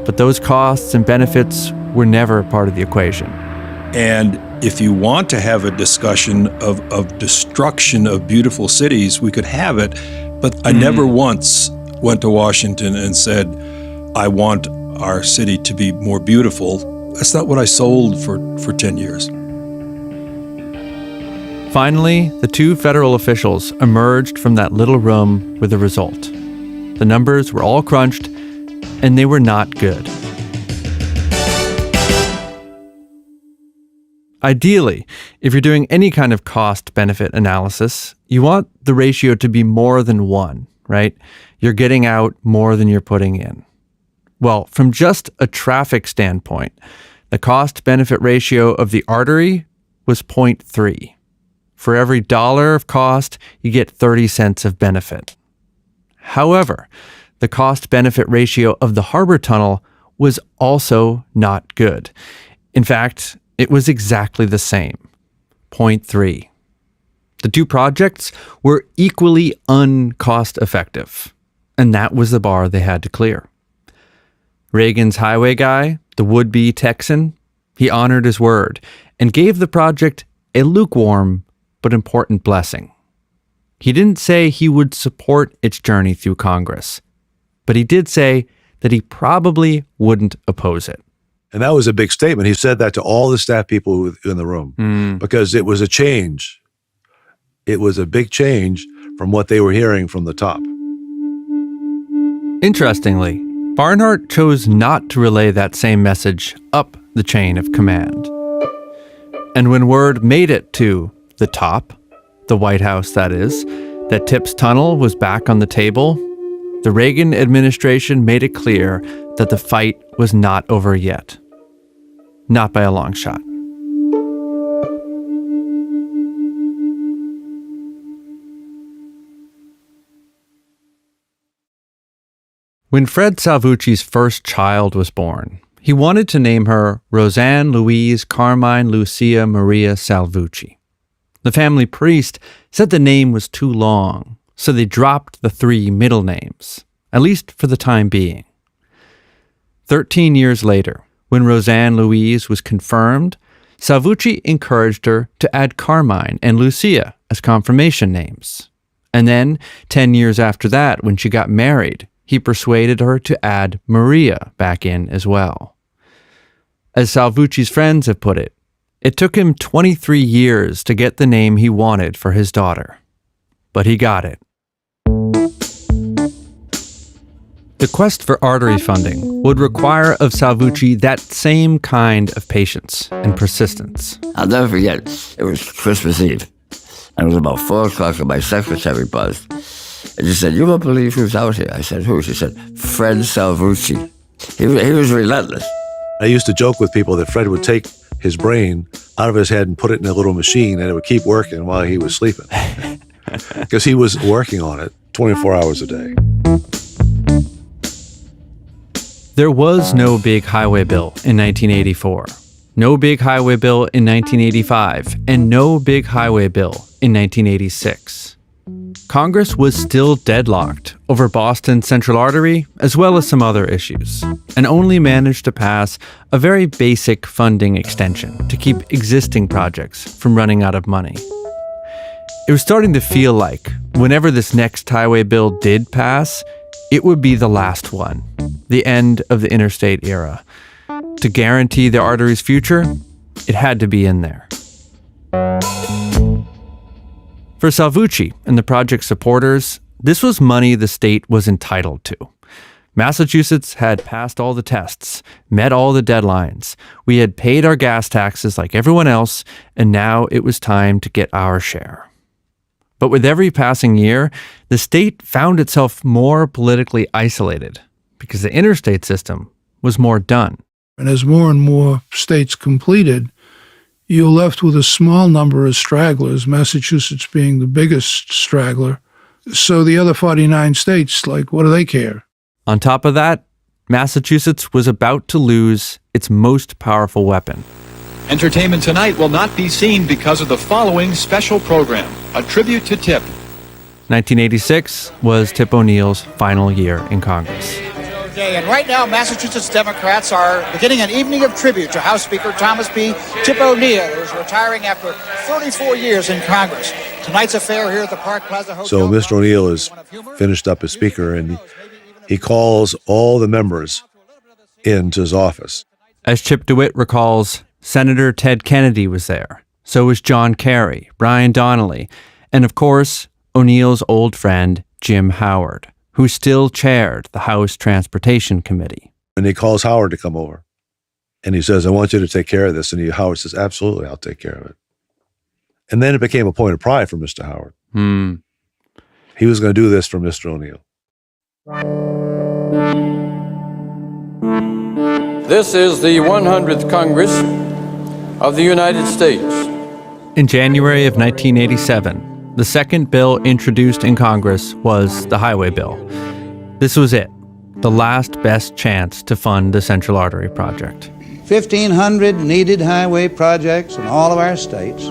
S3: But those costs and benefits were never part of the equation.
S8: And if you want to have a discussion of destruction of beautiful cities, we could have it. But I never once went to Washington and said, I want our city to be more beautiful. That's not what I sold for 10 years.
S3: Finally, the 2 federal officials emerged from that little room with a result. The numbers were all crunched, and they were not good. Ideally, if you're doing any kind of cost-benefit analysis, you want the ratio to be more than 1, right? You're getting out more than you're putting in. Well, from just a traffic standpoint, the cost-benefit ratio of the artery was 0.3. For every $1 of cost, you get 30 cents of benefit. However, the cost-benefit ratio of the harbor tunnel was also not good. In fact, it was exactly the same, 0.3. The 2 projects were equally uncost-effective, and that was the bar they had to clear. Reagan's highway guy, the would-be Texan, he honored his word and gave the project a lukewarm but important blessing. He didn't say he would support its journey through Congress, but he did say that he probably wouldn't oppose it.
S6: And that was a big statement. He said that to all the staff people in the room because it was a change. It was a big change from what they were hearing from the top.
S3: Interestingly, Barnhart chose not to relay that same message up the chain of command. And when word made it to the top, the White House that is, that TIPS tunnel was back on the table, the Reagan administration made it clear that the fight was not over yet. Not by a long shot. When Fred Salvucci's first child was born, he wanted to name her Roseanne Louise Carmine Lucia Maria Salvucci. The family priest said the name was too long, so they dropped the 3 middle names, at least for the time being. 13 years later, when Roseanne Louise was confirmed, Salvucci encouraged her to add Carmine and Lucia as confirmation names. And then, 10 years after that, when she got married, he persuaded her to add Maria back in as well. As Salvucci's friends have put it, it took him 23 years to get the name he wanted for his daughter. But he got it. The quest for artery funding would require of Salvucci that same kind of patience and persistence.
S16: I'll never forget, it was Christmas Eve, and it was about 4 o'clock, and my secretary buzzed. And she said, "You won't believe who's out here." I said, "Who?" She said, "Fred Salvucci." He was relentless.
S6: I used to joke with people that Fred would take his brain out of his head and put it in a little machine, and it would keep working while he was sleeping. Because he was working on it 24 hours a day.
S3: There was no big highway bill in 1984, no big highway bill in 1985, and no big highway bill in 1986. Congress was still deadlocked over Boston's Central Artery, as well as some other issues, and only managed to pass a very basic funding extension to keep existing projects from running out of money. It was starting to feel like, whenever this next highway bill did pass, it would be the last one, the end of the interstate era. To guarantee the artery's future, it had to be in there. For Salvucci and the project's supporters, this was money the state was entitled to. Massachusetts had passed all the tests, met all the deadlines. We had paid our gas taxes like everyone else, and now it was time to get our share. But with every passing year, the state found itself more politically isolated because the interstate system was more done.
S21: And as more and more states completed, you're left with a small number of stragglers, Massachusetts being the biggest straggler. So the other 49 states, like, what do they care?
S3: On top of that, Massachusetts was about to lose its most powerful weapon.
S10: Entertainment tonight will not be seen because of the following special program, a tribute to Tip.
S3: 1986 was Tip O'Neill's final year in Congress.
S15: And right now, Massachusetts Democrats are beginning an evening of tribute to House Speaker Thomas B. Tip O'Neill, who is retiring after 34 years in Congress. Tonight's affair here at the Park Plaza Hotel.
S6: So Mr. O'Neill is finished up as Speaker, and he calls all the members into his office.
S3: As Chip DeWitt recalls, Senator Ted Kennedy was there. So was John Kerry, Brian Donnelly, and of course, O'Neill's old friend, Jim Howard, who still chaired the House Transportation Committee.
S6: And he calls Howard to come over. And he says, "I want you to take care of this." And Howard says, "Absolutely, I'll take care of it." And then it became a point of pride for Mr. Howard. He was going to do this for Mr. O'Neill.
S13: This is the 100th Congress of the United States.
S3: In January of 1987, the second bill introduced in Congress was the Highway Bill. This was it, the last best chance to fund the Central Artery project.
S14: 1,500 needed highway projects in all of our states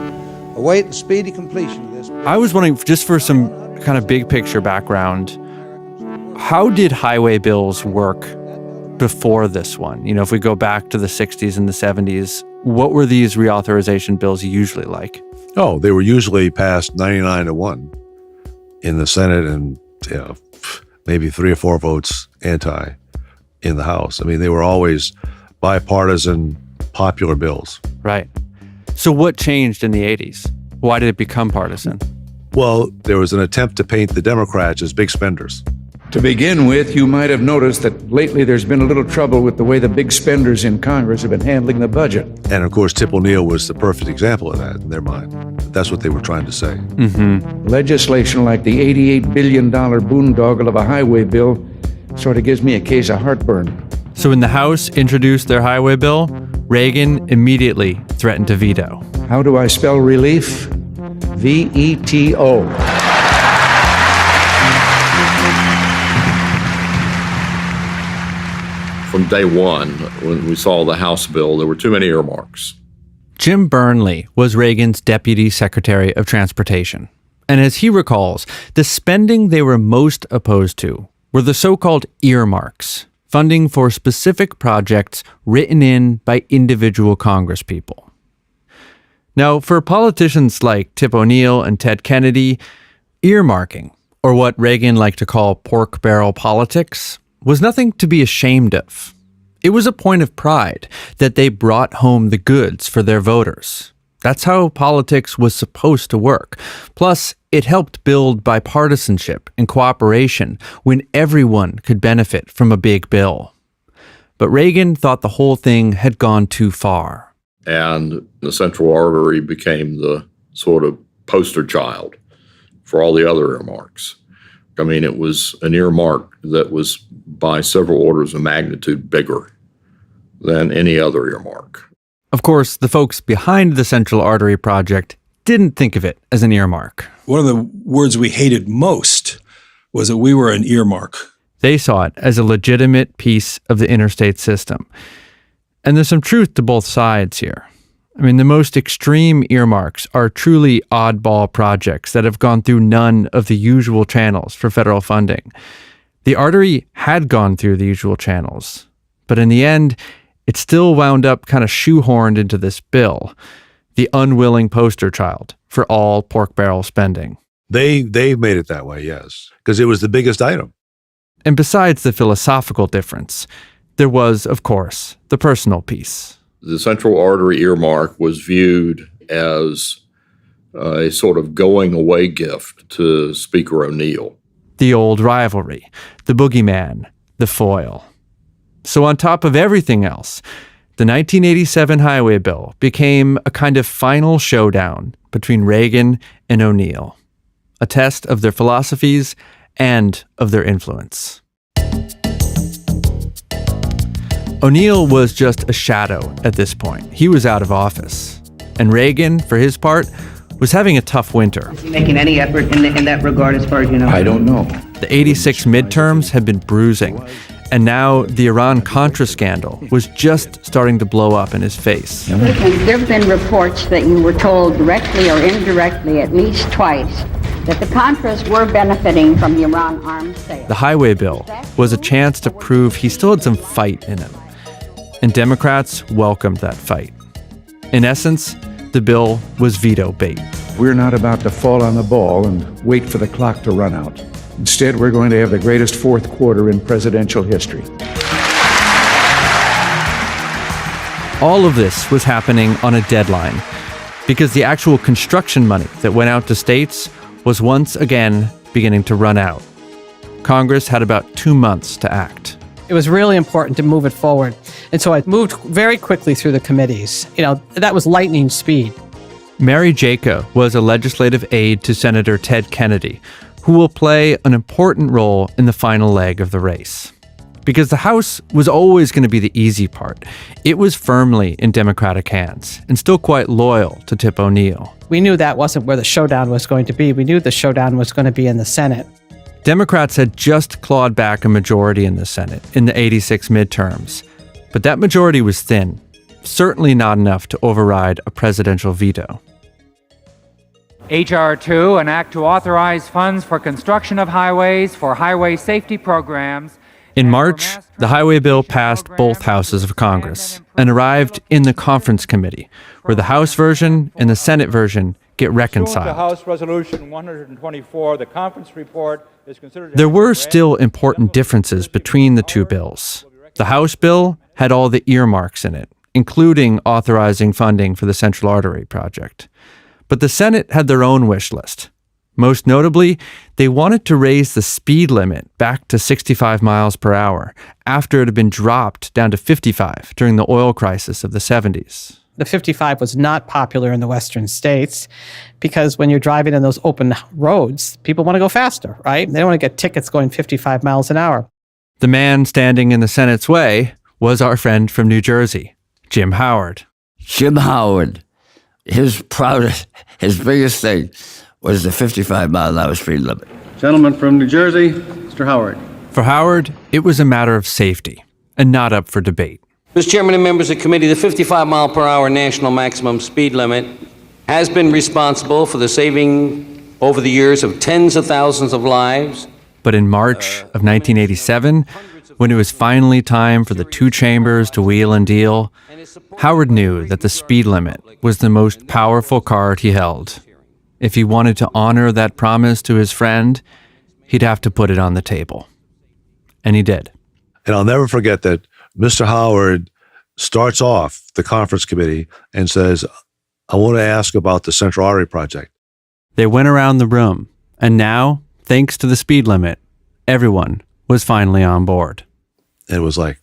S14: await the speedy completion of this.
S3: I was wondering, just for some kind of big picture background, how did highway bills work before this one? You know, if we go back to the 60s and the 70s, what were these reauthorization bills usually like?
S6: Oh, they were usually passed 99-1 in the Senate and maybe 3 or 4 votes anti in the House. I mean, they were always bipartisan, popular bills.
S3: Right. So what changed in the 80s? Why did it become partisan?
S6: Well, there was an attempt to paint the Democrats as big spenders.
S9: To begin with, you might have noticed that lately there's been a little trouble with the way the big spenders in Congress have been handling the budget.
S6: And of course, Tip O'Neill was the perfect example of that in their mind. That's what they were trying to say.
S3: Mm-hmm.
S9: Legislation like the $88 billion boondoggle of a highway bill sort of gives me a case of heartburn.
S3: So when the House introduced their highway bill, Reagan immediately threatened to veto.
S9: How do I spell relief? V-E-T-O.
S4: From day one, when we saw the House bill, there were too many earmarks.
S3: Jim Burnley was Reagan's Deputy Secretary of Transportation. And as he recalls, the spending they were most opposed to were the so-called earmarks, funding for specific projects written in by individual congresspeople. Now, for politicians like Tip O'Neill and Ted Kennedy, earmarking, or what Reagan liked to call pork barrel politics, was nothing to be ashamed of. It was a point of pride that they brought home the goods for their voters. That's how politics was supposed to work. Plus, it helped build bipartisanship and cooperation when everyone could benefit from a big bill. But Reagan thought the whole thing had gone too far.
S4: And the Central Artery became the sort of poster child for all the other earmarks. I mean, it was an earmark that was by several orders of magnitude bigger than any other earmark.
S3: Of course, the folks behind the Central Artery project didn't think of it as an earmark.
S8: One of the words we hated most was that we were an earmark.
S3: They saw it as a legitimate piece of the interstate system. And there's some truth to both sides here. I mean, the most extreme earmarks are truly oddball projects that have gone through none of the usual channels for federal funding. The artery had gone through the usual channels, but in the end, it still wound up kind of shoehorned into this bill, the unwilling poster child for all pork barrel spending.
S6: They made it that way, yes, because it was the biggest item.
S3: And besides the philosophical difference, there was, of course, the personal piece.
S4: The Central Artery earmark was viewed as a sort of going-away gift to Speaker O'Neill.
S3: The old rivalry, the boogeyman, the foil. So on top of everything else, the 1987 highway bill became a kind of final showdown between Reagan and O'Neill, a test of their philosophies and of their influence. O'Neill was just a shadow at this point. He was out of office. And Reagan, for his part, was having a tough winter.
S19: Is he making any effort in that regard as far as you know?
S9: I don't know.
S3: The 86 midterms had been bruising, and now the Iran-Contra scandal was just starting to blow up in his face.
S23: There have been reports that you were told directly or indirectly at least twice that the Contras were benefiting from the Iran arms sale.
S3: The highway bill was a chance to prove he still had some fight in him. And Democrats welcomed that fight. In essence, the bill was veto bait.
S9: We're not about to fall on the ball and wait for the clock to run out. Instead, we're going to have the greatest fourth quarter in presidential history.
S3: All of this was happening on a deadline because the actual construction money that went out to states was once again beginning to run out. Congress had about 2 months to act.
S24: It was really important to move it forward. And so I moved very quickly through the committees. That was lightning speed.
S3: Mary Jacob was a legislative aide to Senator Ted Kennedy, who will play an important role in the final leg of the race. Because the House was always going to be the easy part. It was firmly in Democratic hands and still quite loyal to Tip O'Neill.
S24: We knew that wasn't where the showdown was going to be. We knew the showdown was going to be in the Senate.
S3: Democrats had just clawed back a majority in the Senate in the 86 midterms. But that majority was thin, certainly not enough to override a presidential veto.
S25: H.R. 2, an act to authorize funds for construction of highways for highway safety programs.
S3: In March, the highway bill passed both houses of Congress and arrived in the conference committee, where the House version and the Senate version get
S25: To
S3: reconciled.
S25: House Resolution 124, the conference report is considered.
S3: There were still important differences between the two bills. The House bill had all the earmarks in it, including authorizing funding for the Central Artery project. But the Senate had their own wish list. Most notably, they wanted to raise the speed limit back to 65 miles per hour after it had been dropped down to 55 during the oil crisis of the 70s.
S24: The 55 was not popular in the western states because when you're driving in those open roads, people want to go faster, right? They don't want to get tickets going 55 miles an hour.
S3: The man standing in the Senate's way was our friend from New Jersey, Jim Howard.
S16: Jim Howard, his biggest thing was the 55 mile an hour speed limit.
S5: Gentleman from New Jersey, Mr. Howard.
S3: For Howard, it was a matter of safety and not up for debate.
S13: Mr. Chairman and members of the committee, the 55 mile per hour national maximum speed limit has been responsible for the saving over the years of tens of thousands of lives.
S3: But in March of 1987, when it was finally time for the two chambers to wheel and deal, Howard knew that the speed limit was the most powerful card he held. If he wanted to honor that promise to his friend, he'd have to put it on the table. And he did.
S6: And I'll never forget that Mr. Howard starts off the conference committee and says, I want to ask about the Central Artery project.
S3: They went around the room, and now, thanks to the speed limit, everyone was finally on board.
S6: And it was like,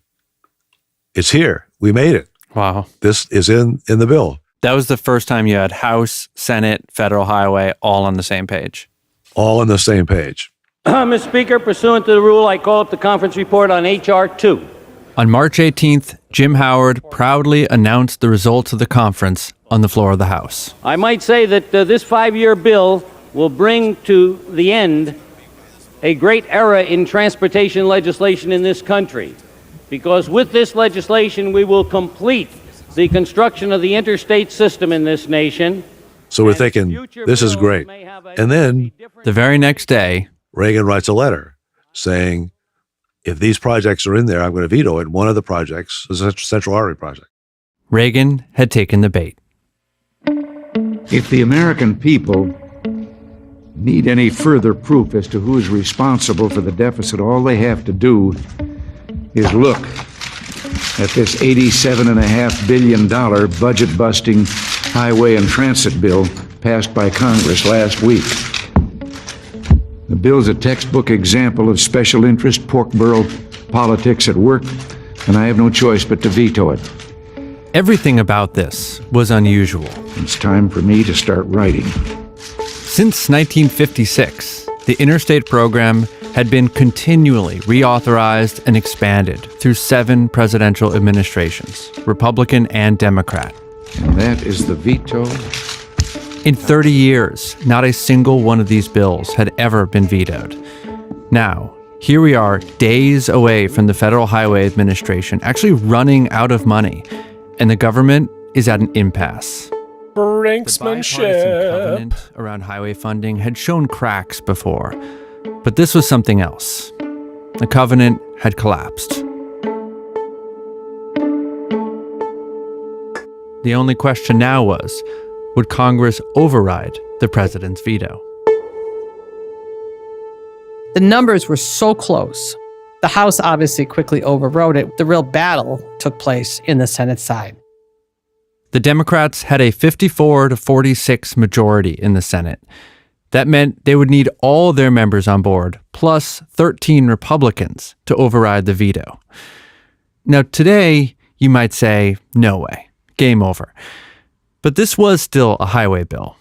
S6: it's here. We made it.
S3: Wow.
S6: This is in the bill.
S3: That was the first time you had House, Senate, Federal Highway all on the same page.
S6: All on the same page.
S13: Mr. Speaker, pursuant to the rule, I call up the conference report on H.R. 2.
S3: On March 18th, Jim Howard proudly announced the results of the conference on the floor of the House.
S13: I might say that this 5-year bill will bring to the end a great era in transportation legislation in this country, because with this legislation we will complete the construction of the interstate system in this nation.
S6: So we're thinking, this is great. And then
S3: the very next day,
S6: Reagan writes a letter saying, if these projects are in there, I'm going to veto it. One of the projects is the Central Artery project.
S3: Reagan had taken the bait.
S7: If the American people need any further proof as to who is responsible for the deficit, all they have to do is look at this $87.5 billion budget-busting highway and transit bill passed by Congress last week. The bill's a textbook example of special interest pork barrel politics at work, and I have no choice but to veto it.
S3: Everything about this was unusual.
S7: It's time for me to start writing.
S3: Since 1956, the interstate program had been continually reauthorized and expanded through 7 presidential administrations, Republican and Democrat.
S7: And that is the veto.
S3: In 30 years, not a single one of these bills had ever been vetoed. Now, here we are, days away from the Federal Highway Administration actually running out of money, and the government is at an impasse.
S2: Brinksmanship.
S3: The bipartisan covenant around highway funding had shown cracks before, but this was something else. The covenant had collapsed. The only question now was, would Congress override the president's veto?
S24: The numbers were so close. The House obviously quickly overrode it. The real battle took place in the Senate side.
S3: The Democrats had a 54-46 majority in the Senate. That meant they would need all their members on board, plus 13 Republicans, to override the veto. Now, today, you might say, no way, game over. But this was still a highway bill,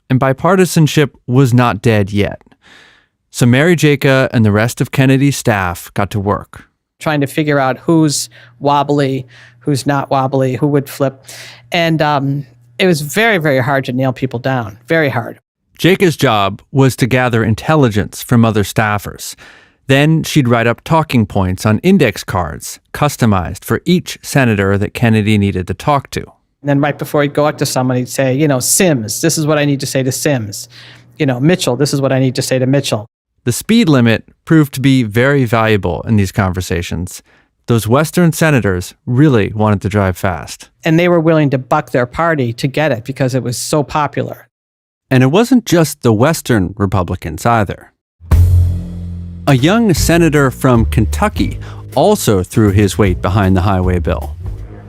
S3: and bipartisanship was not dead yet. So Mary Jaca and the rest of Kennedy's staff got to work.
S24: Trying to figure out who's wobbly, who's not wobbly, who would flip. And it was very, very hard to nail people down. Very hard.
S3: Jaca's job was to gather intelligence from other staffers. Then she'd write up talking points on index cards, customized for each senator that Kennedy needed to talk to.
S24: And then right before he'd go out to someone, he'd say, Sims, this is what I need to say to Sims. Mitchell, this is what I need to say to Mitchell.
S3: The speed limit proved to be very valuable in these conversations. Those Western senators really wanted to drive fast.
S24: And they were willing to buck their party to get it because it was so popular.
S3: And it wasn't just the Western Republicans either. A young senator from Kentucky also threw his weight behind the highway bill.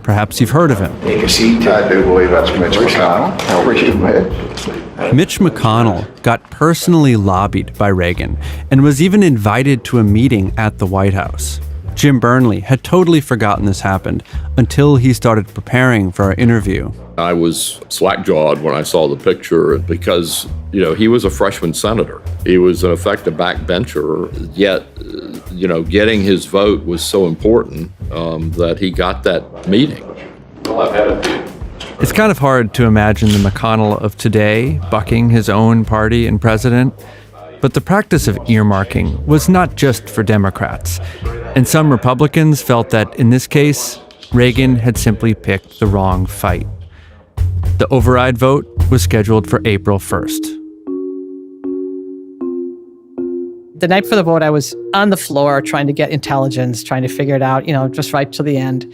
S3: Perhaps you've heard of him.
S11: Take a seat. I do believe that's Mitch McConnell. How are you, Mitch?
S3: Mitch McConnell got personally lobbied by Reagan and was even invited to a meeting at the White House. Jim Burnley had totally forgotten this happened until he started preparing for our interview.
S4: I was slack-jawed when I saw the picture because, he was a freshman senator. He was, in effect, a backbencher, yet, getting his vote was so important that he got that meeting.
S3: It's kind of hard to imagine the McConnell of today bucking his own party and president. But the practice of earmarking was not just for Democrats. And some Republicans felt that, in this case, Reagan had simply picked the wrong fight. The override vote was scheduled for April 1st.
S24: The night for the vote, I was on the floor trying to get intelligence, trying to figure it out, just right to the end.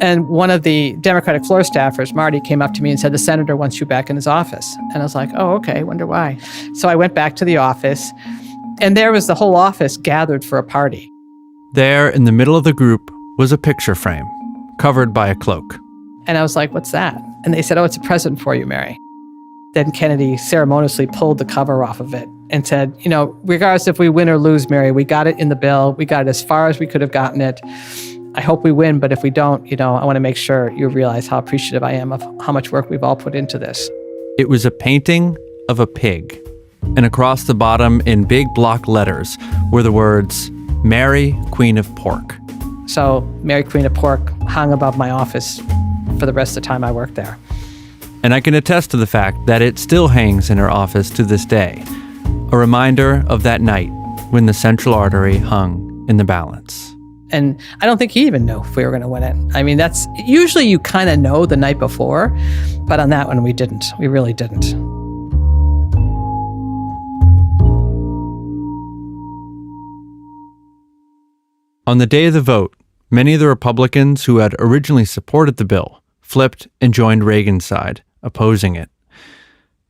S24: And one of the Democratic floor staffers, Marty, came up to me and said, the senator wants you back in his office. And I was like, oh, okay, wonder why. So I went back to the office, and there was the whole office gathered for a party.
S3: There, in the middle of the group, was a picture frame, covered by a cloak.
S24: And I was like, what's that? And they said, oh, it's a present for you, Mary. Then Kennedy ceremoniously pulled the cover off of it and said, regardless if we win or lose, Mary, we got it in the bill. We got it as far as we could have gotten it. I hope we win, but if we don't, I want to make sure you realize how appreciative I am of how much work we've all put into this.
S3: It was a painting of a pig, and across the bottom in big block letters were the words, Mary, Queen of Pork.
S24: So Mary, Queen of Pork hung above my office for the rest of the time I worked there.
S3: And I can attest to the fact that it still hangs in her office to this day, a reminder of that night when the central artery hung in the balance.
S24: And I don't think he even knew if we were going to win it. I mean, that's usually you kind of know the night before, but on that one we didn't. We really didn't.
S3: On the day of the vote, many of the Republicans who had originally supported the bill flipped and joined Reagan's side, opposing it.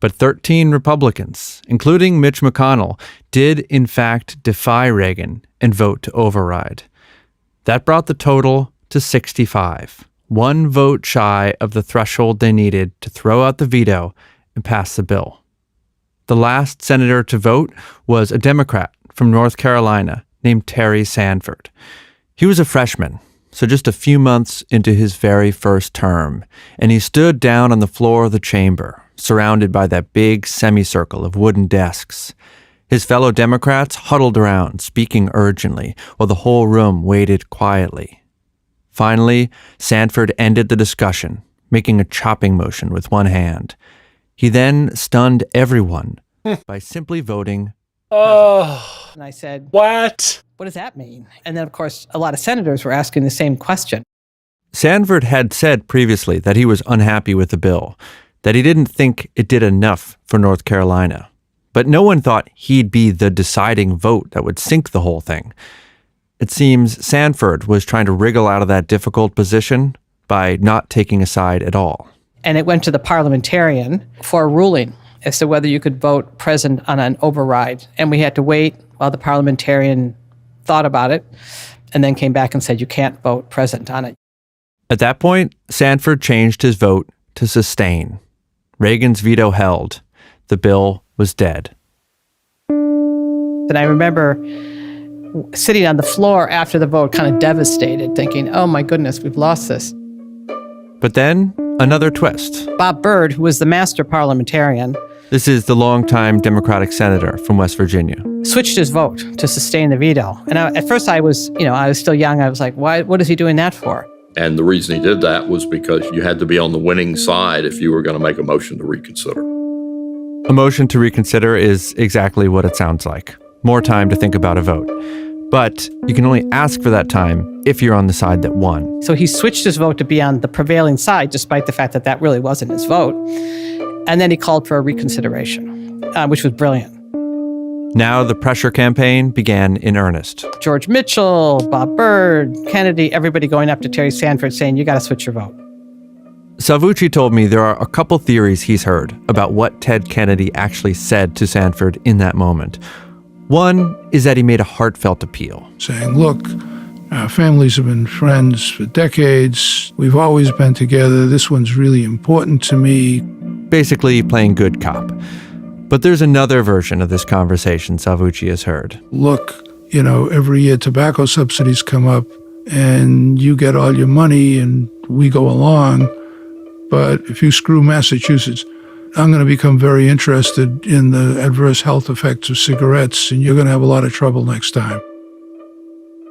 S3: But 13 Republicans, including Mitch McConnell, did in fact defy Reagan and vote to override. That brought the total to 65, one vote shy of the threshold they needed to throw out the veto and pass the bill. The last senator to vote was a Democrat from North Carolina named Terry Sanford. He was a freshman, so just a few months into his very first term, and he stood down on the floor of the chamber, surrounded by that big semicircle of wooden desks. His fellow Democrats huddled around, speaking urgently, while the whole room waited quietly. Finally, Sanford ended the discussion, making a chopping motion with one hand. He then stunned everyone by simply voting.
S2: Oh.
S24: And I said,
S2: what?
S24: What does that mean? And then, of course, a lot of senators were asking the same question.
S3: Sanford had said previously that he was unhappy with the bill, that he didn't think it did enough for North Carolina. But no one thought he'd be the deciding vote that would sink the whole thing. It seems Sanford was trying to wriggle out of that difficult position by not taking a side at all.
S24: And it went to the parliamentarian for a ruling as to whether you could vote present on an override. And we had to wait while the parliamentarian thought about it and then came back and said you can't vote present on it.
S3: At that point, Sanford changed his vote to sustain. Reagan's veto held. The bill was dead.
S24: And I remember sitting on the floor after the vote, kind of devastated, thinking, oh my goodness, we've lost this.
S3: But then, another twist.
S24: Bob Byrd, who was the master parliamentarian,
S3: this is the longtime Democratic senator from West Virginia,
S24: switched his vote to sustain the veto. And at first I was still young. I was like, why? What is he doing that for?
S4: And the reason he did that was because you had to be on the winning side if you were going to make a motion to reconsider.
S3: A motion to reconsider is exactly what it sounds like. More time to think about a vote. But you can only ask for that time if you're on the side that won.
S24: So he switched his vote to be on the prevailing side, despite the fact that that really wasn't his vote. And then he called for a reconsideration, which was brilliant.
S3: Now the pressure campaign began in earnest.
S24: George Mitchell, Bob Byrd, Kennedy, everybody going up to Terry Sanford saying, you got to switch your vote.
S3: Salvucci told me there are a couple theories he's heard about what Ted Kennedy actually said to Sanford in that moment. One is that he made a heartfelt appeal.
S21: Saying, look, our families have been friends for decades. We've always been together. This one's really important to me.
S3: Basically playing good cop. But there's another version of this conversation Salvucci has heard.
S21: Look, every year tobacco subsidies come up and you get all your money and we go along. But if you screw Massachusetts, I'm going to become very interested in the adverse health effects of cigarettes, and you're going to have a lot of trouble next time.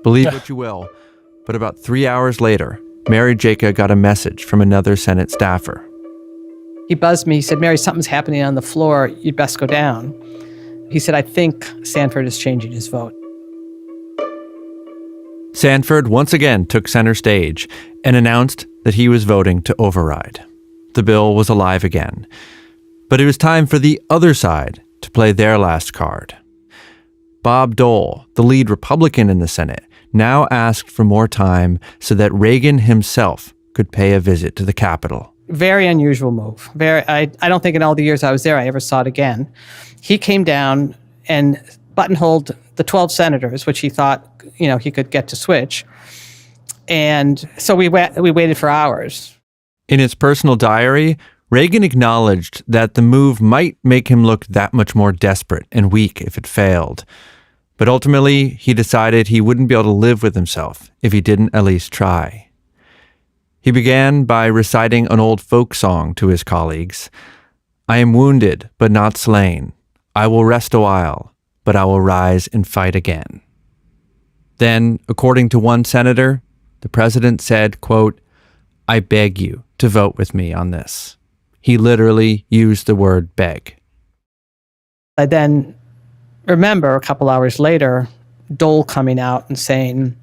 S3: Believe what you will, but about 3 hours later, Mary Jaca got a message from another Senate staffer.
S24: He buzzed me. He said, Mary, something's happening on the floor. You'd best go down. He said, I think Sanford is changing his vote.
S3: Sanford once again took center stage and announced that he was voting to override. The bill was alive again. But it was time for the other side to play their last card. Bob Dole, the lead Republican in the Senate, now asked for more time so that Reagan himself could pay a visit to the Capitol.
S24: Very unusual move. I don't think in all the years I was there I ever saw it again. He came down and buttonholed the 12 senators, which he thought, he could get to switch. And so we waited for hours.
S3: In his personal diary, Reagan acknowledged that the move might make him look that much more desperate and weak if it failed. But ultimately, he decided he wouldn't be able to live with himself if he didn't at least try. He began by reciting an old folk song to his colleagues. I am wounded, but not slain. I will rest a while, but I will rise and fight again. Then, according to one senator, the president said, quote, I beg you to vote with me on this. He literally used the word beg.
S24: I then remember a couple hours later, Dole coming out and saying,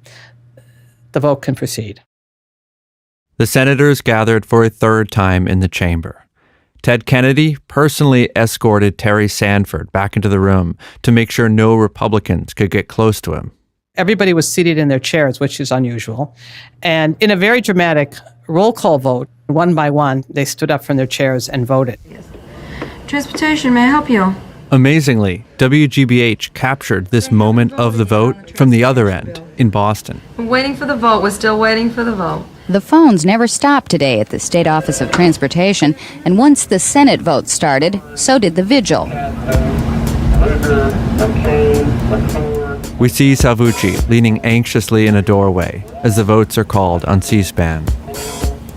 S24: the vote can proceed.
S3: The senators gathered for a third time in the chamber. Ted Kennedy personally escorted Terry Sanford back into the room to make sure no Republicans could get close to him.
S24: Everybody was seated in their chairs, which is unusual. And in a very dramatic roll call vote, one by one, they stood up from their chairs and voted.
S1: Transportation, may I help you?
S3: Amazingly, WGBH captured this moment of the vote from the other end in Boston.
S1: We're waiting for the vote. We're still waiting for the vote.
S17: The phones never stopped today at the State Office of Transportation, and once the Senate vote started, so did the vigil.
S3: We see Salvucci leaning anxiously in a doorway as the votes are called on C-SPAN.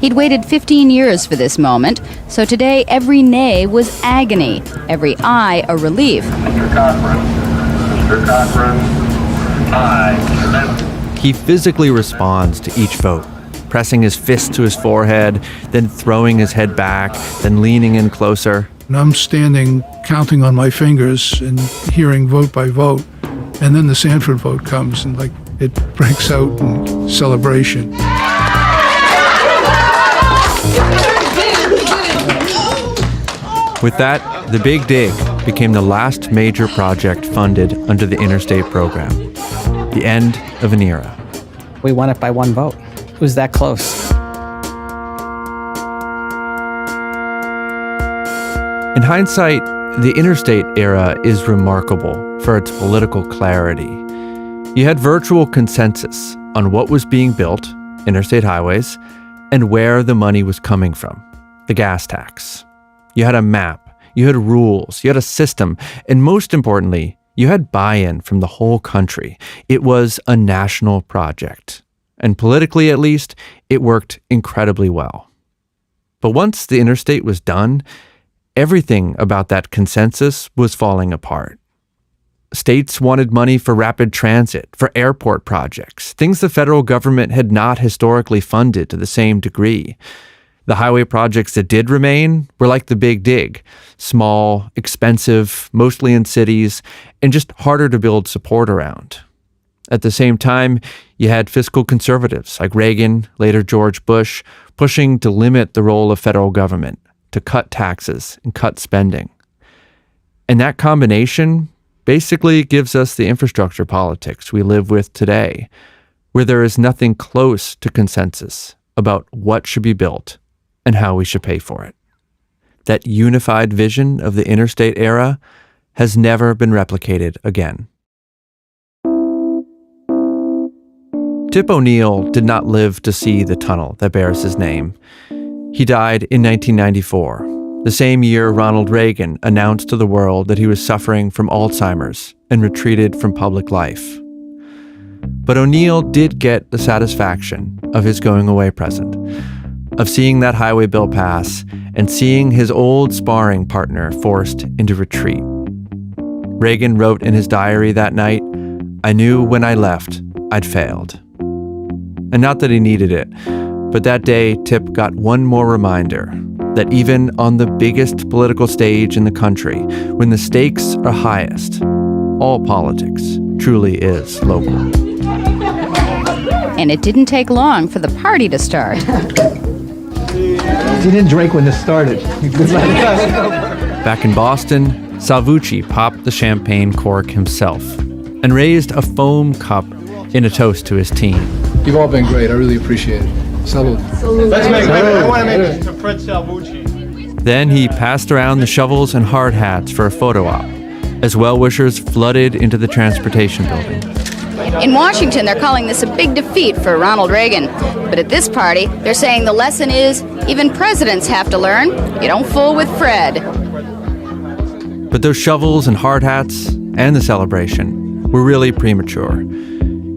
S17: He'd waited 15 years for this moment, so today every nay was agony, every aye a relief.
S18: Mr. Cochran, aye.
S3: He physically responds to each vote, pressing his fist to his forehead, then throwing his head back, then leaning in closer.
S21: And I'm standing counting on my fingers and hearing vote by vote, and then the Sanford vote comes and it breaks out in celebration.
S3: With that, the Big Dig became the last major project funded under the Interstate Program. The end of an era.
S24: We won it by one vote. It was that close.
S3: In hindsight, the interstate era is remarkable for its political clarity. You had virtual consensus on what was being built, interstate highways, and where the money was coming from, the gas tax. You had a map, you had rules, you had a system, and most importantly, you had buy-in from the whole country. It was a national project. And politically, at least, it worked incredibly well. But once the interstate was done, everything about that consensus was falling apart. States wanted money for rapid transit, for airport projects, things the federal government had not historically funded to the same degree. The highway projects that did remain were like the Big Dig, small, expensive, mostly in cities, and just harder to build support around. At the same time, you had fiscal conservatives like Reagan, later George Bush, pushing to limit the role of federal government, to cut taxes and cut spending. And that combination basically gives us the infrastructure politics we live with today, where there is nothing close to consensus about what should be built and how we should pay for it. That unified vision of the interstate era has never been replicated again. Tip O'Neill did not live to see the tunnel that bears his name. He died in 1994, the same year Ronald Reagan announced to the world that he was suffering from Alzheimer's and retreated from public life. But O'Neill did get the satisfaction of his going away present, of seeing that highway bill pass and seeing his old sparring partner forced into retreat. Reagan wrote in his diary that night, "I knew when I left, I'd failed." And not that he needed it, but that day Tip got one more reminder that even on the biggest political stage in the country, when the stakes are highest, all politics truly is local.
S17: And it didn't take long for the party to start.
S10: You didn't drink when this started.
S3: Back in Boston, Salvucci popped the champagne cork himself and raised a foam cup in a toast to his team.
S10: You've all been great. I really appreciate it. Salud.
S11: I want to make it to Fred Salvucci.
S3: Then he passed around the shovels and hard hats for a photo op, as well-wishers flooded into the transportation building.
S17: In Washington, they're calling this a big defeat for Ronald Reagan. But at this party, they're saying the lesson is even presidents have to learn. You don't fool with Fred.
S3: But those shovels and hard hats and the celebration were really premature,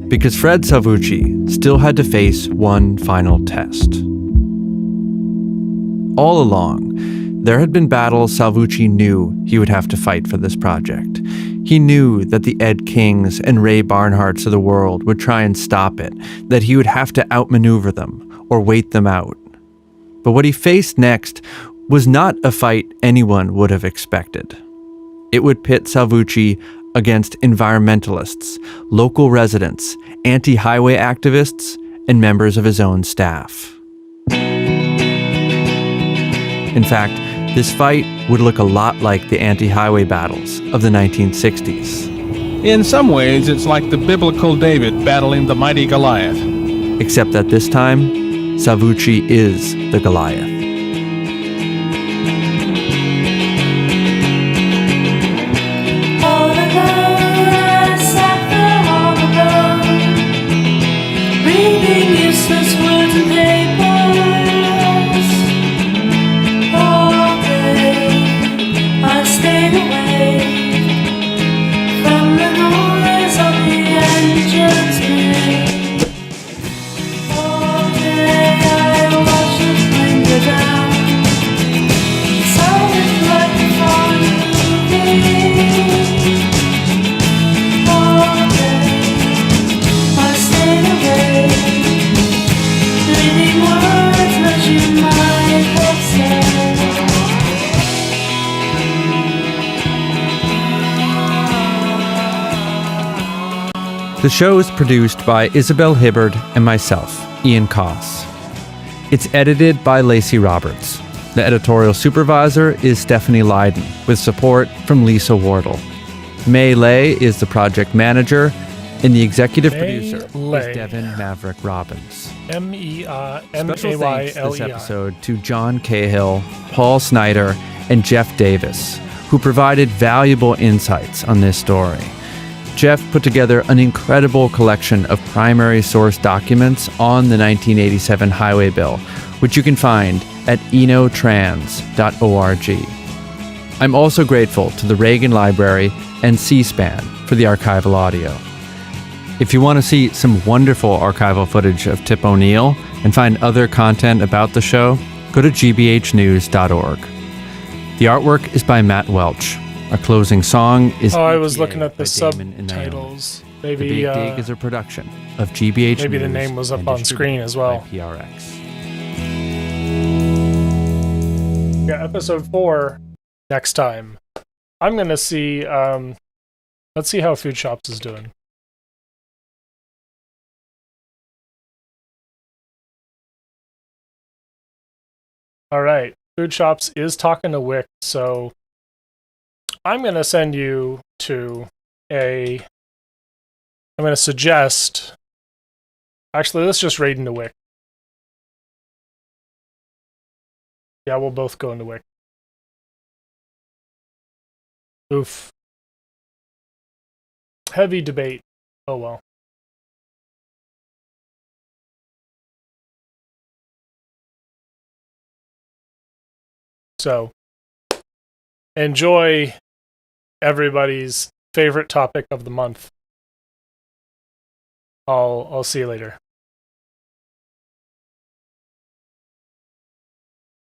S3: because Fred Salvucci still had to face one final test. All along, there had been battles Salvucci knew he would have to fight for this project. He knew that the Ed Kings and Ray Barnharts of the world would try and stop it, that he would have to outmaneuver them or wait them out. But what he faced next was not a fight anyone would have expected. It would pit Salvucci against environmentalists, local residents, anti-highway activists, and members of his own staff. In fact, this fight would look a lot like the anti-highway battles of the 1960s.
S12: In some ways, it's like the biblical David battling the mighty Goliath.
S3: Except that this time, Salvucci is the Goliath. The show is produced by Isabel Hibbard and myself, Ian Koss. It's edited by Lacey Roberts. The editorial supervisor is Stephanie Lydon, with support from Lisa Wardle. May Lay is the project manager, and the executive producer is Devin Maverick Robbins. Special thanks this episode to John Cahill, Paul Snyder, and Jeff Davis, who provided valuable insights on this story. Jeff put together an incredible collection of primary source documents on the 1987 highway bill, which you can find at enotrans.org. I'm also grateful to the Reagan Library and C-SPAN for the archival audio. If you want to see some wonderful archival footage of Tip O'Neill and find other content about the show, go to gbhnews.org. The artwork is by Matt Welch. Our closing song is
S2: I was looking at the
S3: by Damon and Naomi.
S2: subtitles.
S3: The
S2: Maybe
S3: Big Dig is a production of GBH
S2: maybe the
S3: News
S2: name was up
S3: and
S2: on screen as well.
S3: distributed by PRX.
S2: Yeah, episode 4 next time. I'm gonna see. Let's see how Food Shops is doing. All right, Food Shops is talking to Wick, so I'm gonna send you to I'm gonna suggest. Actually, let's just raid into Wick. Yeah, we'll both go into WIC. Oof. Heavy debate. Oh well. So, enjoy everybody's favorite topic of the month. I'll see you later.